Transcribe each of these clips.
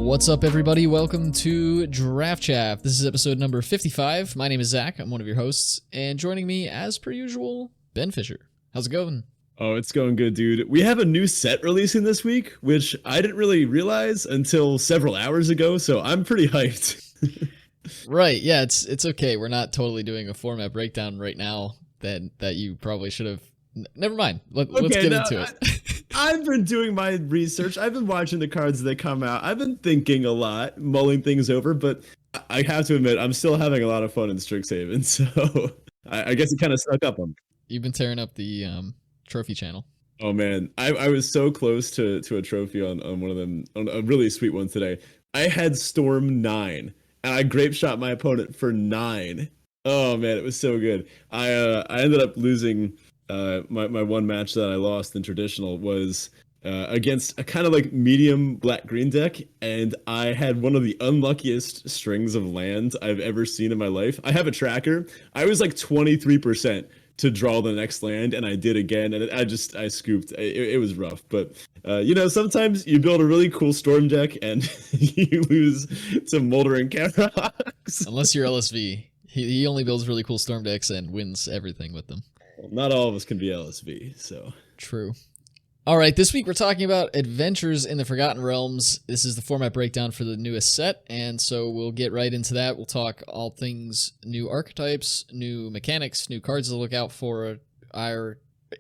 What's up, everybody? Welcome to Chaff. This is episode number 55. My name is Zach. I'm one of your hosts, and joining me, as per usual, Ben Fisher. How's it going? Oh, it's going good, dude. We have a new set releasing this week, which I didn't really realize until several hours ago, so I'm pretty hyped. Right, yeah, it's okay. We're not totally doing a format breakdown right now that you probably should have. Never mind. Let's get into it. I've been doing my research. I've been watching the cards that come out. I've been thinking a lot, mulling things over, but I have to admit, I'm still having a lot of fun in Strixhaven, so I guess it kind of stuck up on me. You've been tearing up the trophy channel. Oh, man. I was so close to a trophy on one of them, on a really sweet one today. I had Storm 9, and I grape shot my opponent for 9. Oh, man, it was so good. I ended up losing... my one match that I lost in traditional was against a kind of like medium black-green deck, and I had one of the unluckiest strings of land I've ever seen in my life. I have a tracker. I was like 23% to draw the next land, and I did again, and I scooped. It was rough, but sometimes you build a really cool storm deck and you lose to Moldering Carox. Unless you're LSV. He only builds really cool storm decks and wins everything with them. Well, not all of us can be LSV, so. True. All right, this week we're talking about Adventures in the Forgotten Realms. This is the format breakdown for the newest set, and so we'll get right into that. We'll talk all things new archetypes, new mechanics, new cards to look out for, our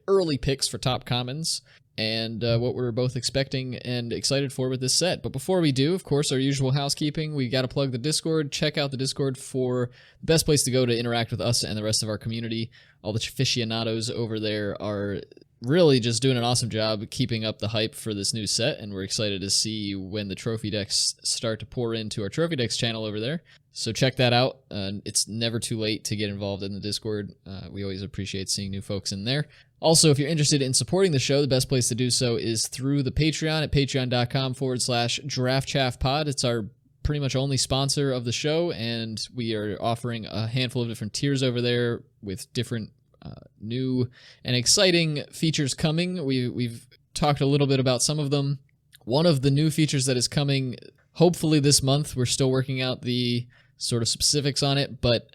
early picks for top commons, and what we're both expecting and excited for with this set. But before we do, of course, our usual housekeeping. We got to plug the Discord. Check out the Discord for the best place to go to interact with us and the rest of our community. All the aficionados over there are really just doing an awesome job keeping up the hype for this new set, and we're excited to see when the trophy decks start to pour into our trophy decks channel over there. So check that out. It's never too late to get involved in the Discord. We always appreciate seeing new folks in there. Also, if you're interested in supporting the show, the best place to do so is through the Patreon at patreon.com/draftchaffpod. It's our pretty much only sponsor of the show, and we are offering a handful of different tiers over there with different new and exciting features coming. We've talked a little bit about some of them. One of the new features that is coming, hopefully this month, we're still working out the sort of specifics on it, but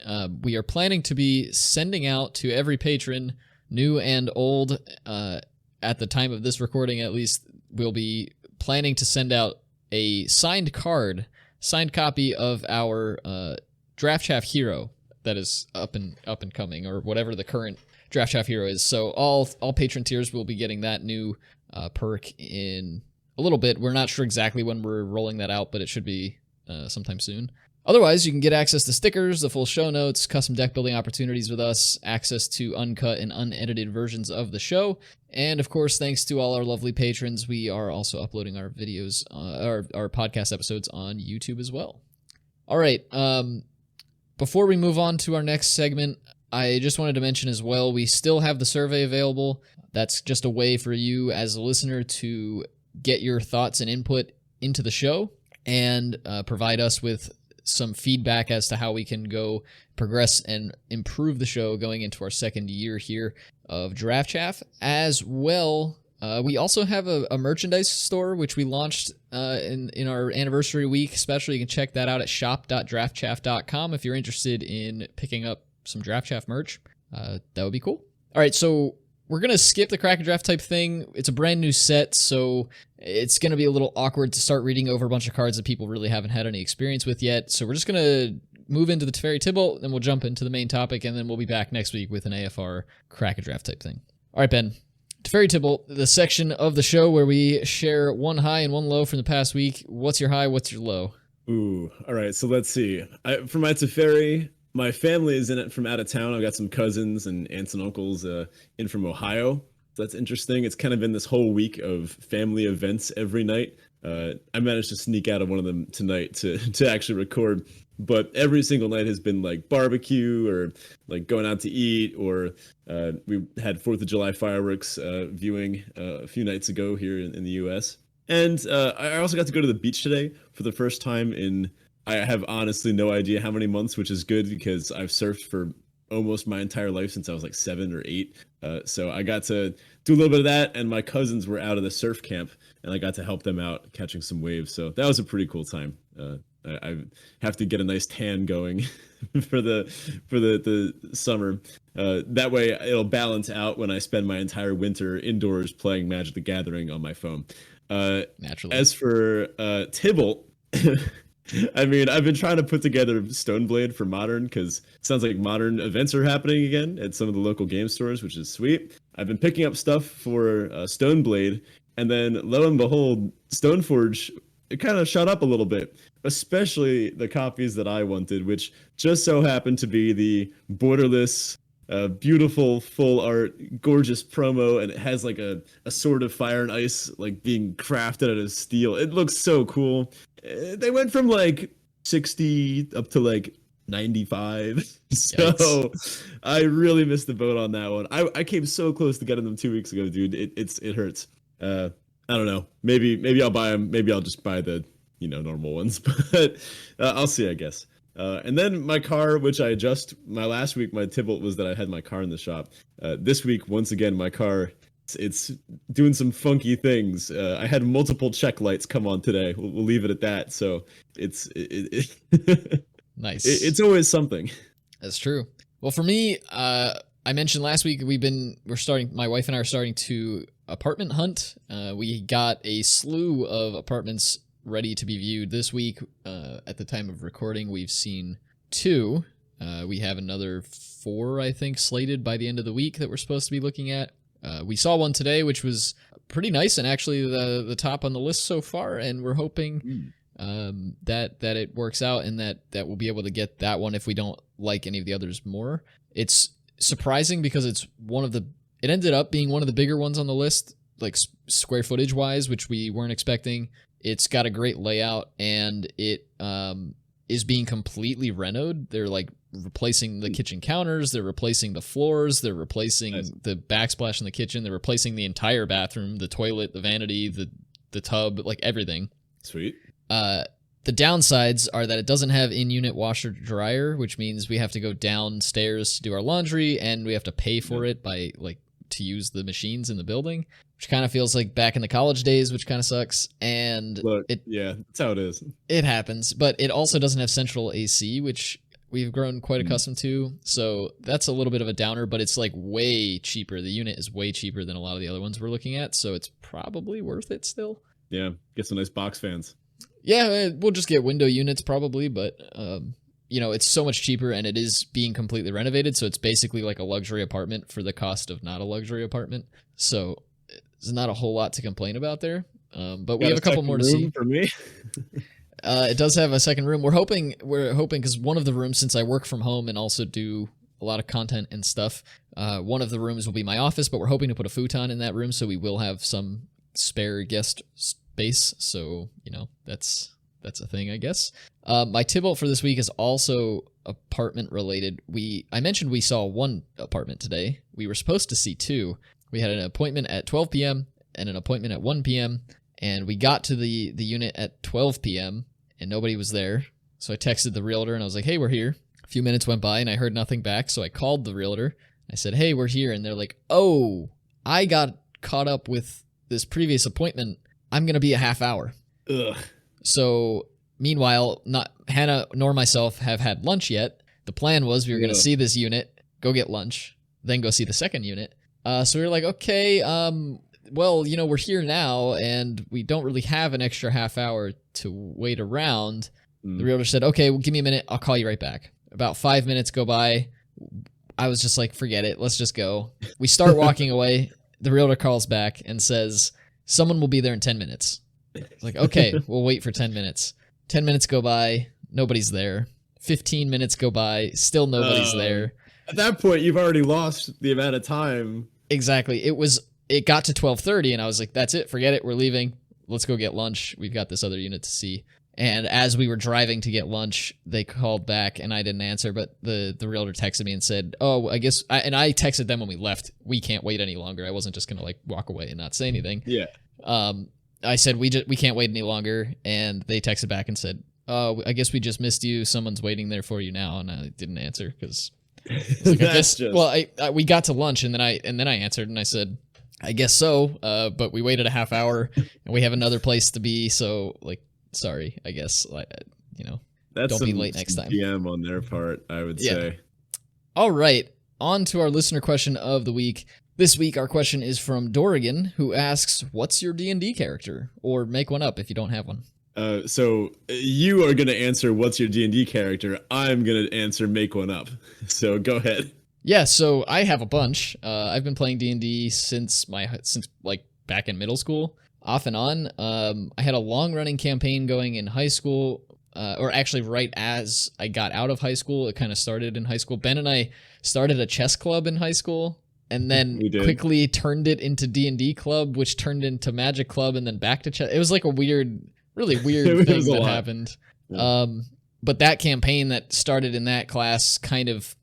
we are planning to be sending out to every patron, new and old, at the time of this recording at least, we'll be planning to send out a signed copy of our Draft Chaff hero that is up and coming, or whatever the current Draft Chaff hero is. So all patron tiers will be getting that new perk in a little bit. We're not sure exactly when we're rolling that out, but it should be sometime soon. Otherwise, you can get access to stickers, the full show notes, custom deck building opportunities with us, access to uncut and unedited versions of the show, and of course, thanks to all our lovely patrons, we are also uploading our videos, our podcast episodes on YouTube as well. All right, before we move on to our next segment, I just wanted to mention as well, we still have the survey available. That's just a way for you as a listener to get your thoughts and input into the show and provide us with some feedback as to how we can go progress and improve the show going into our second year here of Draft Chaff. As well, we also have a merchandise store, which we launched in our anniversary week special. You can check that out at shop.draftchaff.com if you're interested in picking up some Draft Chaff merch. That would be cool. All right, so we're going to skip the Crack and Draft type thing. It's a brand new set, so it's going to be a little awkward to start reading over a bunch of cards that people really haven't had any experience with yet. So we're just going to move into the Teferi Tibalt, then we'll jump into the main topic, and then we'll be back next week with an AFR Crack and Draft type thing. All right, Ben. Teferi Tibalt, the section of the show where we share one high and one low from the past week. What's your high? What's your low? Ooh, all right. So let's see. For my Teferi, my family is in it from out of town. I've got some cousins and aunts and uncles in from Ohio. So that's interesting. It's kind of been this whole week of family events every night. I managed to sneak out of one of them tonight to actually record. But every single night has been like barbecue or like going out to eat, or we had 4th of July fireworks viewing a few nights ago here in the U.S. And I also got to go to the beach today for the first time in, I have honestly no idea how many months, which is good because I've surfed for almost my entire life since I was like 7 or 8. So I got to do a little bit of that, and my cousins were out of the surf camp, and I got to help them out catching some waves. So that was a pretty cool time. I have to get a nice tan going for the summer. That way it'll balance out when I spend my entire winter indoors playing Magic the Gathering on my phone. Naturally. As for Tybalt, I mean, I've been trying to put together Stoneblade for Modern because it sounds like Modern events are happening again at some of the local game stores, which is sweet. I've been picking up stuff for Stoneblade, and then lo and behold, Stoneforge, it kind of shot up a little bit, especially the copies that I wanted, which just so happened to be the borderless, beautiful, full art, gorgeous promo, and it has like a sword of fire and ice like being crafted out of steel. It looks so cool. They went from like 60 up to like 95. So yikes. I really missed the boat on that one. I came so close to getting them 2 weeks ago, dude. It hurts. I don't know. Maybe I'll buy them. Maybe I'll just buy the normal ones. But I'll see, I guess. And then my car, which my last week, my Tybalt was that I had my car in the shop. This week, once again, my car, it's doing some funky things. I had multiple check lights come on today. We'll leave it at that. So it's nice. It's always something. That's true. Well, for me, I mentioned last week my wife and I are starting to apartment hunt. We got a slew of apartments ready to be viewed this week. At the time of recording, we've seen 2. We have another 4, I think, slated by the end of the week that we're supposed to be looking at. We saw one today, which was pretty nice and actually the top on the list so far, and we're hoping that it works out and that we'll be able to get that one if we don't like any of the others more. It's surprising because it ended up being one of the bigger ones on the list, like square footage wise, which we weren't expecting. It's got a great layout, and it is being completely renoed. They're like replacing the kitchen counters, they're replacing the floors, they're replacing the backsplash in the kitchen, they're replacing the entire bathroom, the toilet, the vanity, the tub, like everything. Sweet. The downsides are that it doesn't have in-unit washer dryer, which means we have to go downstairs to do our laundry, and we have to pay for it by to use the machines in the building, which kind of feels like back in the college days, which kind of sucks. And that's how it is. It happens, but it also doesn't have central AC, which we've grown quite accustomed to. So that's a little bit of a downer, but it's like way cheaper. The unit is way cheaper than a lot of the other ones we're looking at, so it's probably worth it still. Yeah, get some nice box fans. Yeah, we'll just get window units probably, but it's so much cheaper, and it is being completely renovated, so it's basically like a luxury apartment for the cost of not a luxury apartment. So there's not a whole lot to complain about there. But we have a couple more to see. For me. It does have a second room. We're hoping because one of the rooms, since I work from home and also do a lot of content and stuff, one of the rooms will be my office, but we're hoping to put a futon in that room, so we will have some spare guest space. So that's a thing, I guess. My Tybalt for this week is also apartment related. I mentioned we saw 1 apartment today. We were supposed to see 2. We had an appointment at 12 p.m. and an appointment at 1 p.m. and we got to the unit at 12 p.m. and nobody was there. So I texted the realtor and I was like, hey, we're here. A few minutes went by and I heard nothing back. So I called the realtor. I said, hey, we're here. And they're like, oh, I got caught up with this previous appointment. I'm going to be a half hour. Ugh. So meanwhile, not Hannah nor myself have had lunch yet. The plan was we were going to see this unit, go get lunch, then go see the second unit. So we were like, okay, well, we're here now and we don't really have an extra half hour to wait around. The realtor said, okay, well, give me a minute. I'll call you right back. About 5 minutes go by. I was just like, forget it. Let's just go. We start walking away. The realtor calls back and says, someone will be there in 10 minutes. Like, okay, we'll wait for 10 minutes. 10 minutes go by. Nobody's there. 15 minutes go by. Still nobody's there. At that point, you've already lost the amount of time. Exactly. It got to 12:30 and I was like, that's it. Forget it. We're leaving. Let's go get lunch. We've got this other unit to see. And as we were driving to get lunch, they called back and I didn't answer, but the realtor texted me and said, oh, I guess, and I texted them when we left, we can't wait any longer. I wasn't just going to walk away and not say anything. Yeah. I said, we can't wait any longer. And they texted back and said, oh, I guess we just missed you. Someone's waiting there for you now. And I didn't answer because was like, I That's guess. just Well, we got to lunch, and then I answered, and I said, I guess so. But we waited a half hour, and we have another place to be. So, like, sorry, I guess. Like, that's don't be late next some time. GM on their part, I would say. All right, on to our listener question of the week. This week, our question is from Dorrigan, who asks, "What's your D&D character?" Or make one up if you don't have one. So you are gonna answer what's your D&D character. I'm gonna answer make one up. So go ahead. Yeah, so I have a bunch. I've been playing D&D since like back in middle school, off and on. I had a long running campaign going in high school, or actually right as I got out of high school. It kind of started in high school. Ben and I started a chess club in high school, and then quickly turned it into D&D club, which turned into Magic club, and then back to chess. It was like a really weird thing that happened. Yeah. But that campaign that started in that class kind of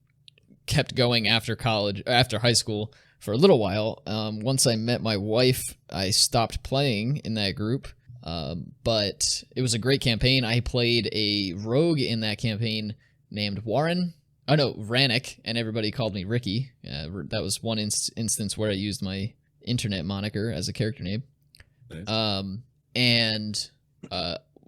kept going after high school for a little while. Once I met my wife, I stopped playing in that group. But it was a great campaign. I played a rogue in that campaign named Rannick, and everybody called me Ricky. That was one instance where I used my internet moniker as a character name. Nice.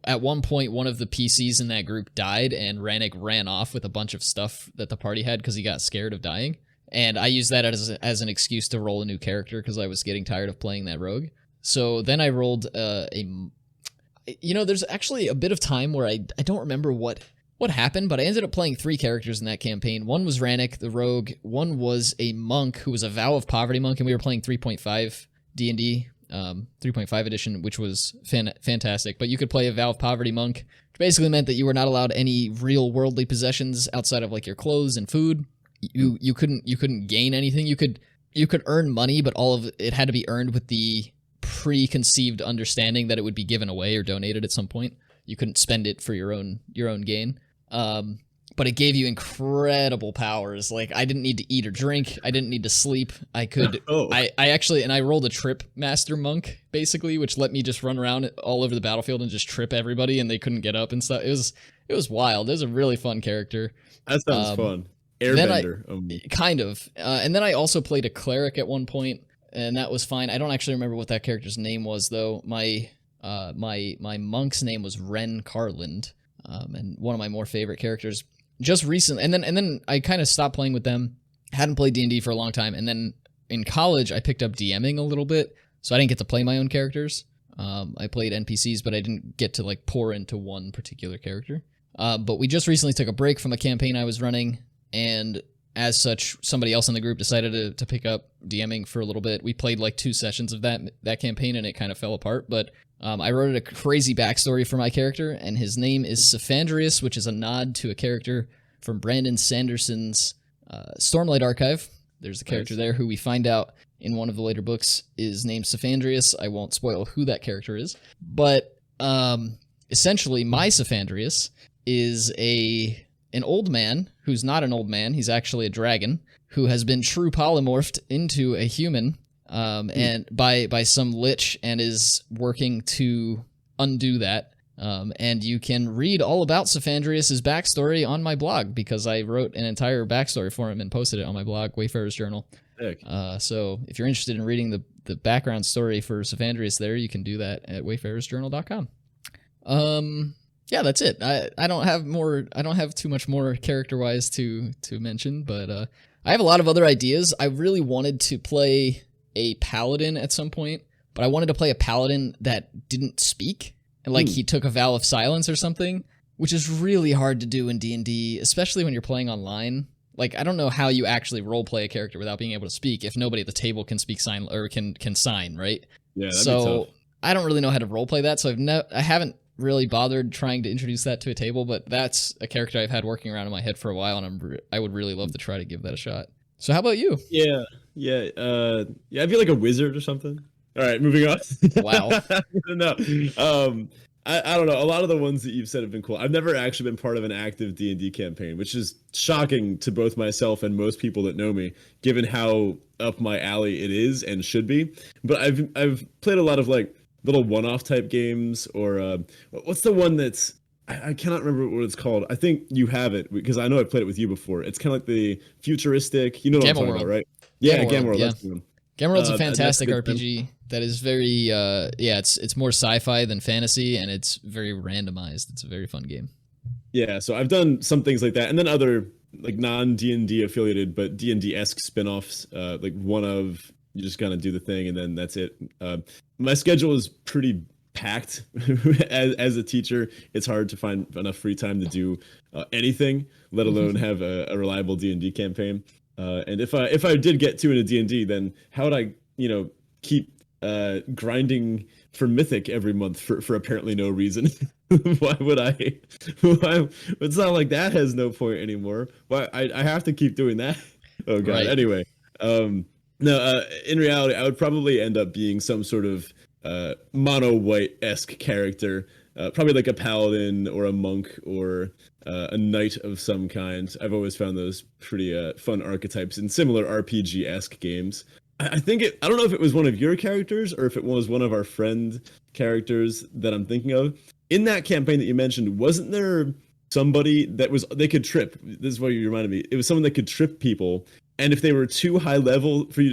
At one point, one of the PCs in that group died, and Rannick ran off with a bunch of stuff that the party had because he got scared of dying. And I used that as an excuse to roll a new character because I was getting tired of playing that rogue. So then I rolled there's actually a bit of time where I don't remember what happened, but I ended up playing 3 characters in that campaign. One was Rannick, the rogue. One was a monk who was a Vow of Poverty monk, and we were playing 3.5 D&D. 3.5 edition, which was fantastic. But you could play a Vow of Poverty monk, which basically meant that you were not allowed any real worldly possessions outside of like your clothes and food. You couldn't gain anything. You could earn money, but all of it had to be earned with the preconceived understanding that it would be given away or donated at some point. You couldn't spend it for your own gain. But it gave you incredible powers. Like, I didn't need to eat or drink. I didn't need to sleep. I could. I rolled a trip master monk, basically, which let me just run around all over the battlefield and just trip everybody, and they couldn't get up and stuff. It was wild. It was a really fun character. That sounds fun. Airbender. Kind of. And then I also played a cleric at one point, and that was fine. I don't actually remember what that character's name was, though. My monk's name was Ren Carland, and one of my more favorite characters. Just recently, and then I kind of stopped playing with them. Hadn't played D&D for a long time, and then in college I picked up DMing a little bit, so I didn't get to play my own characters. I played NPCs, but I didn't get to like pour into one particular character. But we just recently took a break from a campaign I was running, and as such, somebody else in the group decided to pick up DMing for a little bit. We played like 2 sessions of that campaign, and it kind of fell apart. But I wrote a crazy backstory for my character, and his name is Saphandrius, which is a nod to a character from Brandon Sanderson's Stormlight Archive. There's a character there who we find out in one of the later books is named Saphandrius. I won't spoil who that character is, but essentially my Saphandrius is an old man who's not an old man. He's actually a dragon who has been true polymorphed into a human, and by some lich, and is working to undo that. And you can read all about Saphandrius' backstory on my blog, because I wrote an entire backstory for him and posted it on my blog, Wayfarer's Journal. So if you're interested in reading the background story for Saphandrius there, you can do that at wayfarersjournal.com. Yeah, that's it. I don't have too much more character-wise to mention, but I have a lot of other ideas. I really wanted to play a paladin at some point, but I wanted to play a paladin that didn't speak, and like he took a vow of silence or something, which is really hard to do in D&D, especially when you're playing online. Like, I don't know how you actually roleplay a character without being able to speak if nobody at the table can speak sign or can sign, right? Yeah, that'd be tough. I don't really know how to roleplay that, so I haven't really bothered trying to introduce that to a table, but that's a character I've had working around in my head for a while, and I would really love to try to give that a shot. So how about you? Yeah. I'd be like a wizard or something. All right, moving on. Wow. No. I don't know. A lot of the ones that you've said have been cool. I've never actually been part of an active D&D campaign, which is shocking to both myself and most people that know me, given how up my alley it is and should be. But I've played a lot of like little one-off type games, or what's the one that's I cannot remember what it's called. I think you have it because I know I played it with you before. It's kind of like the futuristic. You know what I'm Gamma talking World. about, right? Gamma Yeah, Gamma World, World. yeah. That's the one. Gamma World's a That's a fantastic good time. RPG that is very yeah, it's more sci-fi than fantasy, and it's very randomized. It's a very fun game. Yeah, so I've done some things like that, and then other like non D&D affiliated but D&D esque spinoffs. Like one of you just kind of do the thing, and then that's it. My schedule is pretty packed. As a teacher, it's hard to find enough free time to do anything, let alone have a reliable D&D campaign. And if I did get to in a D&D, then how would I keep grinding for Mythic every month for apparently no reason? Why would I? Why? It's not like that has no point anymore. Why I have to keep doing that? Oh god. Right. Anyway, no. In reality, I would probably end up being some sort of mono white esque character, probably like a paladin or a monk or a knight of some kind. I've always found those pretty fun archetypes in similar RPG esque games. I think I don't know if it was one of your characters or if it was one of our friend characters that I'm thinking of. In that campaign that you mentioned, wasn't there somebody that they could trip? This is what you reminded me. It was someone that could trip people, and if they were too high level for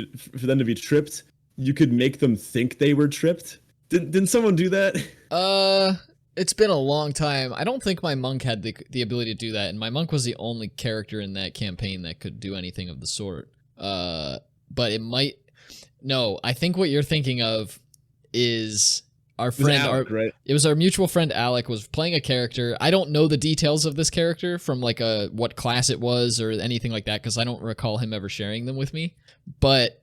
them to be tripped, you could make them think they were tripped. Didn't someone do that? It's been a long time. I don't think my monk had the ability to do that, and my monk was the only character in that campaign that could do anything of the sort. But it might. No, I think what you're thinking of is our friend. Alec, right? It was our mutual friend Alec was playing a character. I don't know the details of this character from like what class it was or anything like that because I don't recall him ever sharing them with me. But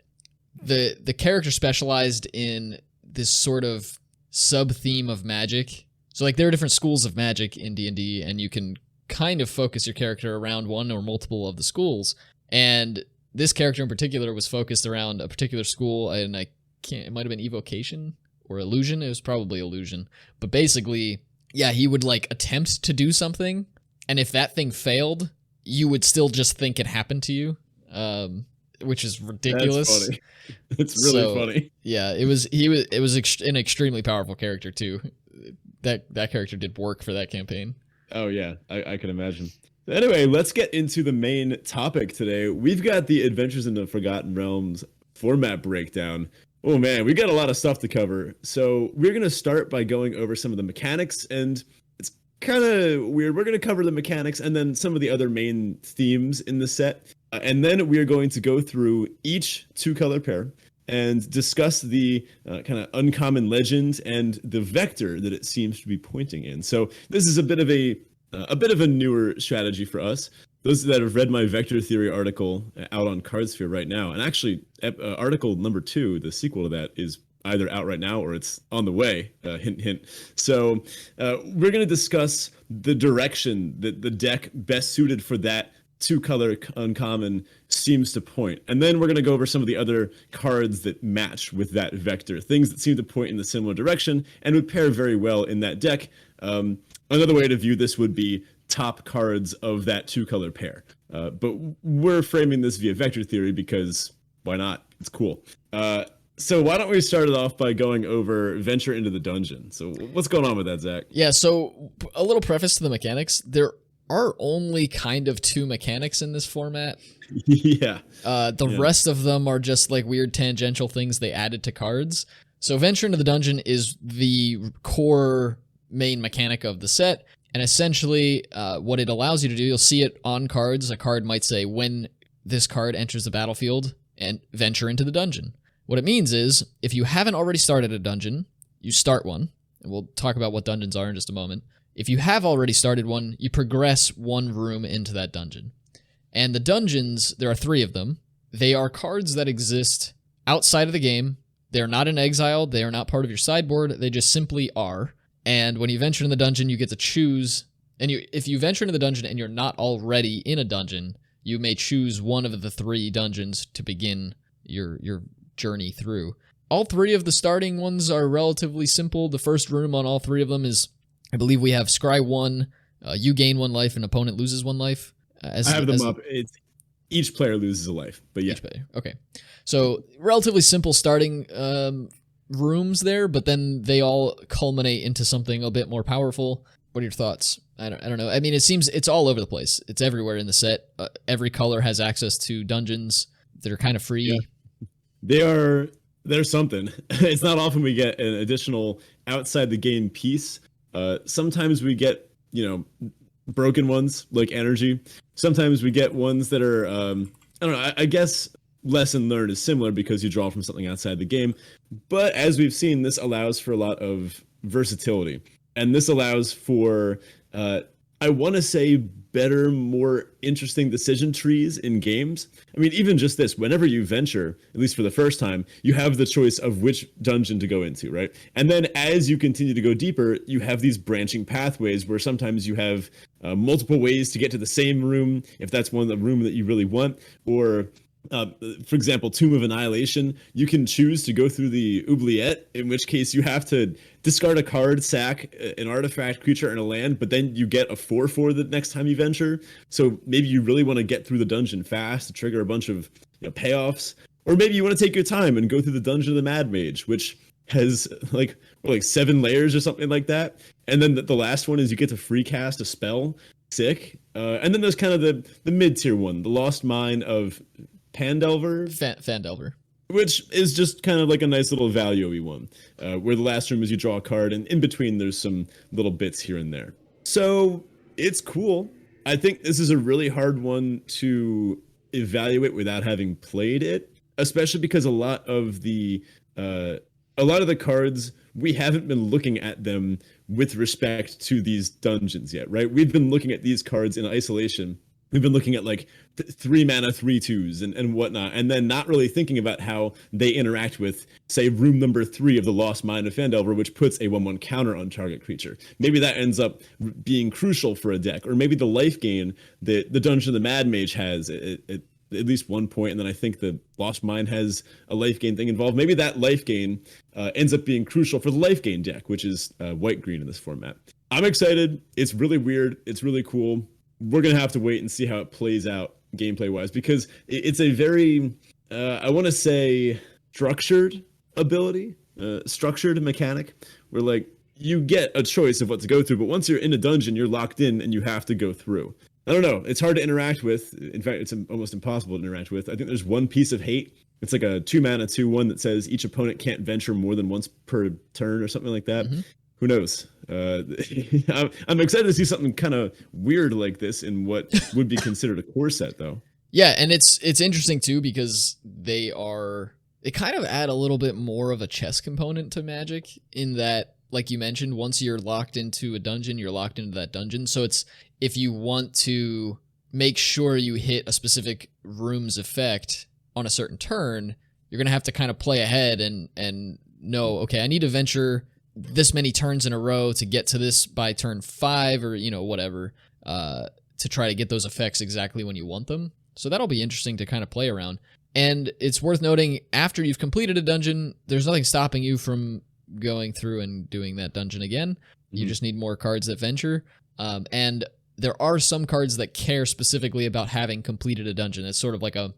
the character specialized in this sort of sub theme of magic. So like there are different schools of magic in D&D, and you can kind of focus your character around one or multiple of the schools. And this character in particular was focused around a particular school, and it might have been evocation or illusion. It was probably illusion. But basically, yeah, he would like attempt to do something, and if that thing failed, you would still just think it happened to you, which is ridiculous. That's funny. It's really funny. Yeah, it was an extremely powerful character too. That character did work for that campaign. Oh yeah, I can imagine. Anyway, let's get into the main topic today. We've got the Adventures in the Forgotten Realms format breakdown. Oh man, we got a lot of stuff to cover. So we're going to start by going over some of the mechanics, and it's kind of weird. We're going to cover the mechanics and then some of the other main themes in the set. And then we are going to go through each two-color pair and discuss the kind of uncommon legend and the vector that it seems to be pointing in. So this is a bit of a newer strategy for us. Those that have read my vector theory article out on Cardsphere right now, and actually article number 2, the sequel to that, is either out right now or it's on the way. Hint, hint. So we're going to discuss the direction that the deck best suited for that two-color uncommon seems to point. And then we're going to go over some of the other cards that match with that vector, things that seem to point in the similar direction and would pair very well in that deck. Another way to view this would be top cards of that two-color pair. But we're framing this via vector theory because why not? It's cool. So why don't we start it off by going over Venture into the Dungeon? So what's going on with that, Zach? Yeah, so a little preface to the mechanics. There are only kind of 2 mechanics in this format. Yeah. The rest of them are just like weird tangential things they added to cards. So Venture into the Dungeon is the core main mechanic of the set, and essentially what it allows you to do, you'll see it on cards. A card might say, when this card enters the battlefield, and venture into the dungeon. What it means is, if you haven't already started a dungeon, you start one, and we'll talk about what dungeons are in just a moment. If you have already started one, you progress one room into that dungeon. And the dungeons, there are 3 of them. They are cards that exist outside of the game. They are not in exile. They are not part of your sideboard. They just simply are. And when you venture in the dungeon, you get to choose. And if you venture into the dungeon and you're not already in a dungeon, you may choose one of the 3 dungeons to begin your journey through. All 3 of the starting ones are relatively simple. The first room on all 3 of them is, I believe we have Scry 1, you gain 1 life and opponent loses 1 life. I have them up. Each player loses a life, but yeah. Each player. Okay. So relatively simple starting rooms there, but then they all culminate into something a bit more powerful. What are your thoughts? I don't know. I mean, it seems it's all over the place. It's everywhere in the set. Every color has access to dungeons that are kind of free. Yeah. There's something. It's not often we get an additional outside the game piece. Sometimes we get, broken ones like energy. Sometimes we get ones that are, I don't know, I guess lesson learned is similar because you draw from something outside the game. But as we've seen, this allows for a lot of versatility. And this allows for, I want to say, better, more interesting decision trees in games. I mean, even just this, whenever you venture, at least for the first time, you have the choice of which dungeon to go into, right? And then as you continue to go deeper, you have these branching pathways where sometimes you have multiple ways to get to the same room, if that's one of the room that you really want, or for example, Tomb of Annihilation, you can choose to go through the oubliette, in which case you have to discard a card, sack an artifact, creature, and a land, but then you get a 4/4 the next time you venture. So maybe you really want to get through the dungeon fast to trigger a bunch of payoffs. Or maybe you want to take your time and go through the Dungeon of the Mad Mage, which has like 7 layers or something like that. And then the last one is you get to free cast a spell. Sick. And then there's kind of the mid-tier one, the Lost Mine of Phandelver? Phandelver. Which is just kind of like a nice little value-y one, where the last room is you draw a card, and in between there's some little bits here and there. So it's cool. I think this is a really hard one to evaluate without having played it, especially because a lot of the cards, we haven't been looking at them with respect to these dungeons yet, right? We've been looking at these cards in isolation. We've been looking at like 3 mana 3/2s and whatnot, and then not really thinking about how they interact with, say, room number 3 of the Lost Mine of Phandelver, which puts a 1/1 counter on target creature. Maybe that ends up being crucial for a deck, or maybe the life gain that the Dungeon of the Mad Mage has at least one point, and then I think the Lost Mine has a life gain thing involved. Maybe that life gain ends up being crucial for the life gain deck, which is white-green in this format. I'm excited. It's really weird. It's really cool. We're going to have to wait and see how it plays out gameplay-wise, because it's a very, I want to say, structured ability, structured mechanic, where, like, you get a choice of what to go through, but once you're in a dungeon, you're locked in and you have to go through. I don't know. It's hard to interact with. In fact, it's almost impossible to interact with. I think there's one piece of hate. It's like a 2 mana 2/1 that says each opponent can't venture more than once per turn or something like that. Mm-hmm. Who knows? I'm excited to see something kind of weird like this in what would be considered a core set, though. Yeah, and it's interesting too because they kind of add a little bit more of a chess component to Magic in that, like you mentioned, once you're locked into a dungeon, you're locked into that dungeon. So it's, if you want to make sure you hit a specific room's effect on a certain turn, you're going to have to kind of play ahead and know, okay, I need to venture this many turns in a row to get to this by turn 5 or, whatever, to try to get those effects exactly when you want them. So that'll be interesting to kind of play around. And it's worth noting, after you've completed a dungeon, there's nothing stopping you from going through and doing that dungeon again. Mm-hmm. You just need more cards that venture. And there are some cards that care specifically about having completed a dungeon. It's sort of like a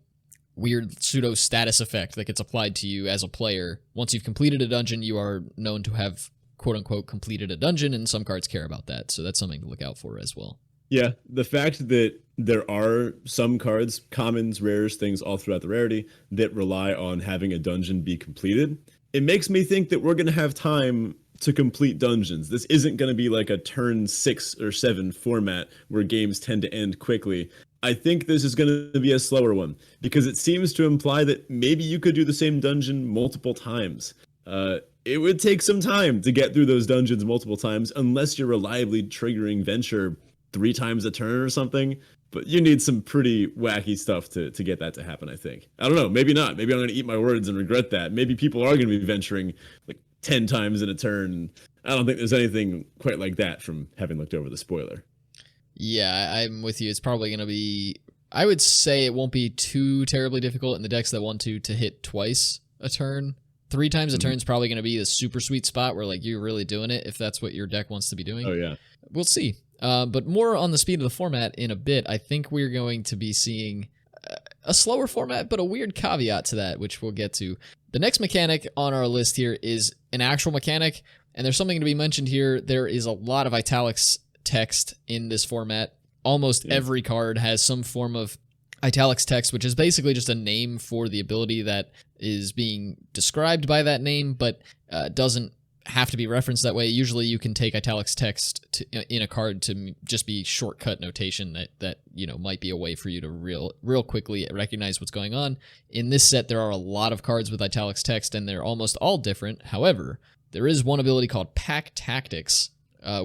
weird pseudo status effect that gets applied to you as a player. Once you've completed a dungeon, you are known to have quote unquote completed a dungeon, and some cards care about that. So that's something to look out for as well. Yeah, the fact that there are some cards, commons, rares, things all throughout the rarity that rely on having a dungeon be completed, it makes me think that we're going to have time to complete dungeons. This isn't going to be like a turn 6 or 7 format where games tend to end quickly. I think this is going to be a slower one because it seems to imply that maybe you could do the same dungeon multiple times. It would take some time to get through those dungeons multiple times unless you're reliably triggering venture 3 times a turn or something. But you need some pretty wacky stuff to get that to happen, I think. I don't know. Maybe not. Maybe I'm going to eat my words and regret that. Maybe people are going to be venturing like 10 times in a turn. I don't think there's anything quite like that from having looked over the spoiler. Yeah, I'm with you. It's probably going to be, I would say it won't be too terribly difficult in the decks that want to hit twice a turn. 3 times a turn is probably going to be the super sweet spot where like you're really doing it if that's what your deck wants to be doing. Oh, yeah. We'll see. But more on the speed of the format in a bit. I think we're going to be seeing a slower format, but a weird caveat to that, which we'll get to. The next mechanic on our list here is an actual mechanic, and there's something to be mentioned here. There is a lot of italics text in this format. Almost every card has some form of italics text, which is basically just a name for the ability that is being described by that name, but doesn't have to be referenced that way. Usually you can take italics text in a card to just be shortcut notation that might be a way for you to real quickly recognize what's going on. In this set, there are a lot of cards with italics text, and they're almost all different. However, there is one ability called Pack Tactics,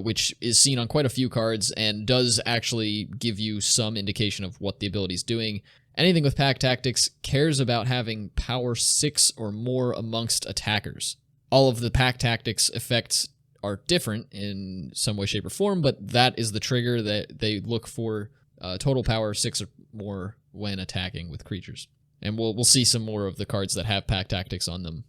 which is seen on quite a few cards and does actually give you some indication of what the ability is doing. Anything with Pack Tactics cares about having power 6 or more amongst attackers. All of the Pack Tactics effects are different in some way, shape, or form, but that is the trigger that they look for total power 6 or more when attacking with creatures. And we'll see some more of the cards that have Pack Tactics on them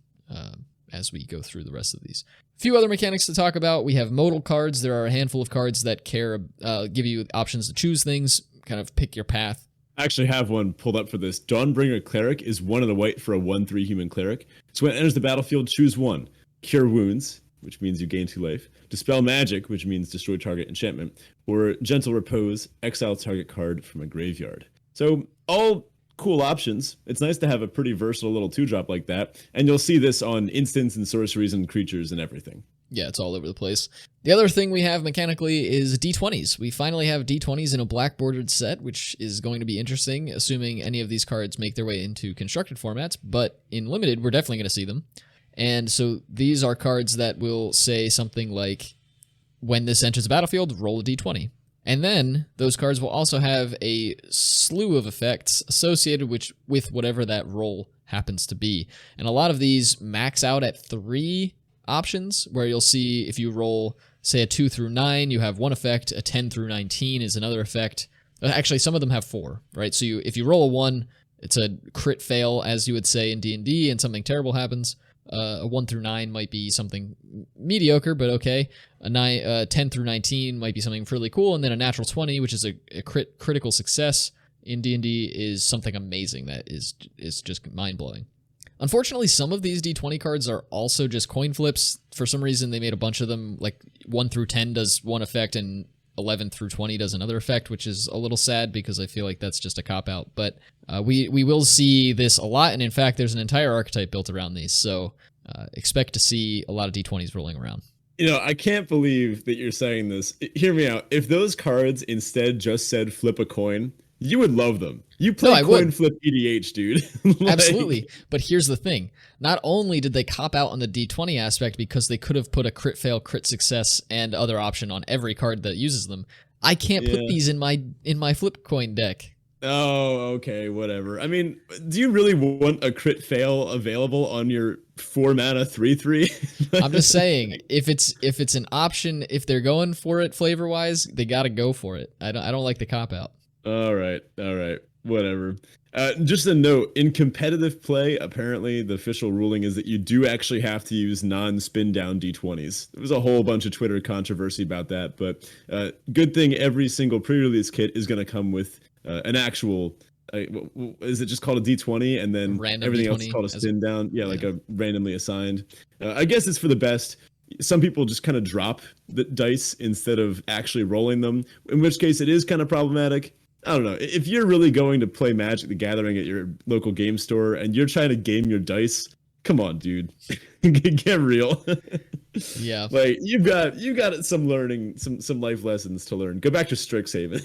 as we go through the rest of these. A few other mechanics to talk about. We have modal cards. There are a handful of cards that give you options to choose things, kind of pick your path. I actually have one pulled up for this. Dawnbringer Cleric is 1 and a white for a 1/3 human cleric. So when it enters the battlefield, choose 1. Cure Wounds, which means you gain 2 life. Dispel Magic, which means destroy target enchantment. Or Gentle Repose, exile target card from a graveyard. So all cool options. It's nice to have a pretty versatile little 2-drop like that. And you'll see this on instants and sorceries and creatures and everything. Yeah, it's all over the place. The other thing we have mechanically is D20s. We finally have D20s in a black bordered set, which is going to be interesting, assuming any of these cards make their way into constructed formats. But in limited, we're definitely going to see them. And so these are cards that will say something like, when this enters the battlefield, roll a D20. And then those cards will also have a slew of effects associated with whatever that roll happens to be. And a lot of these max out at 3 options, where you'll see if you roll, say, a 2 through 9, you have one effect, a 10 through 19 is another effect. Actually, some of them have 4, right? So if you roll a 1, it's a crit fail, as you would say in D&D, and something terrible happens. A 1 through 9 might be something mediocre, but okay. A 10 through 19 might be something really cool, and then a natural 20, which is a critical success in D&D, is something amazing that is just mind-blowing. Unfortunately, some of these D20 cards are also just coin flips. For some reason, they made a bunch of them, like 1 through 10 does one effect, and 11 through 20 does another effect, which is a little sad because I feel like that's just a cop-out. But we will see this a lot, and in fact, there's an entire archetype built around these, so expect to see a lot of D20s rolling around. I can't believe that you're saying this. Hear me out. If those cards instead just said flip a coin, you would love them. You play coin flip EDH, dude. Absolutely. But here's the thing. Not only did they cop out on the D20 aspect because they could have put a crit fail, crit success, and other option on every card that uses them, I can't put these in my flip coin deck. Oh, okay, whatever. I mean, do you really want a crit fail available on your 4-mana 3/3? I'm just saying, if it's an option, if they're going for it flavor-wise, they got to go for it. I don't like the cop-out. All right, whatever. Just a note, in competitive play, apparently the official ruling is that you do actually have to use non-spin down D20s. There was a whole bunch of Twitter controversy about that, but good thing every single pre-release kit is going to come with an actual, is it just called a D20 and then random everything D20 else is called a spin down? Yeah, like a randomly assigned. I guess it's for the best. Some people just kind of drop the dice instead of actually rolling them, in which case it is kind of problematic. I don't know. If you're really going to play Magic the Gathering at your local game store and you're trying to game your dice, come on, dude. Get real. Yeah. Like you got some learning, some life lessons to learn. Go back to Strixhaven.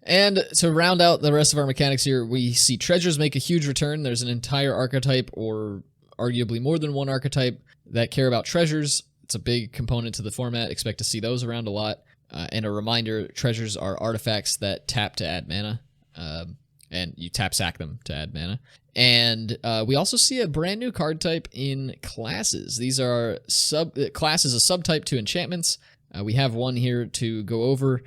And to round out the rest of our mechanics here, we see treasures make a huge return. There's an entire archetype, or arguably more than one archetype, that care about treasures. It's a big component to the format. Expect to see those around a lot. And a reminder, treasures are artifacts that tap to add mana, and you sack them to add mana. And we also see a brand new card type in classes. These are class is a subtype to enchantments. We have one here to go over,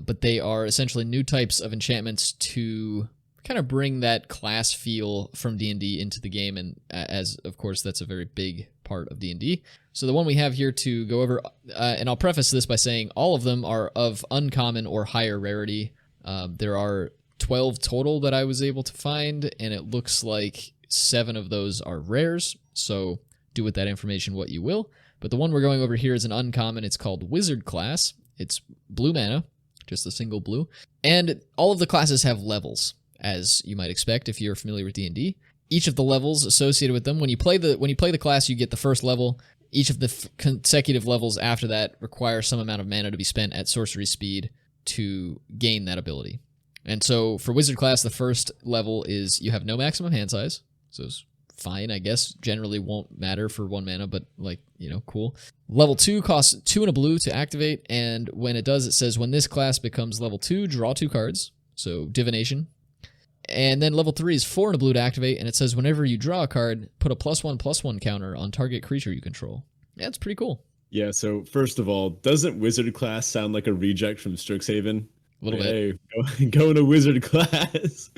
but they are essentially new types of enchantments to kind of bring that class feel from D&D into the game, and as of course that's a very big part of D&D. So the one we have here to go over, and I'll preface this by saying all of them are of uncommon or higher rarity. There are 12 total that I was able to find, and it looks like 7 of those are rares, so do with that information what you will. But the one we're going over here is an uncommon. It's called Wizard Class, It's blue mana, just a single blue. And all of the classes have levels, as you might expect if you're familiar with D&D. Each of the levels associated with them, when you play the class, you get the first level. Each of the consecutive levels after that require some amount of mana to be spent at sorcery speed to gain that ability. And so for wizard class, the first level is you have no maximum hand size, so it's fine, I guess. Generally won't matter for 1 mana, but cool. Level 2 costs 2 and a blue to activate, and when it does, it says when this class becomes level 2, draw 2 cards, so divination. And then level 3 is 4 and a blue to activate, and it says whenever you draw a card, put a +1/+1 counter on target creature you control. Yeah, it's pretty cool. Yeah, so first of all, doesn't wizard class sound like a reject from Strixhaven? A little bit. Hey, go into wizard class.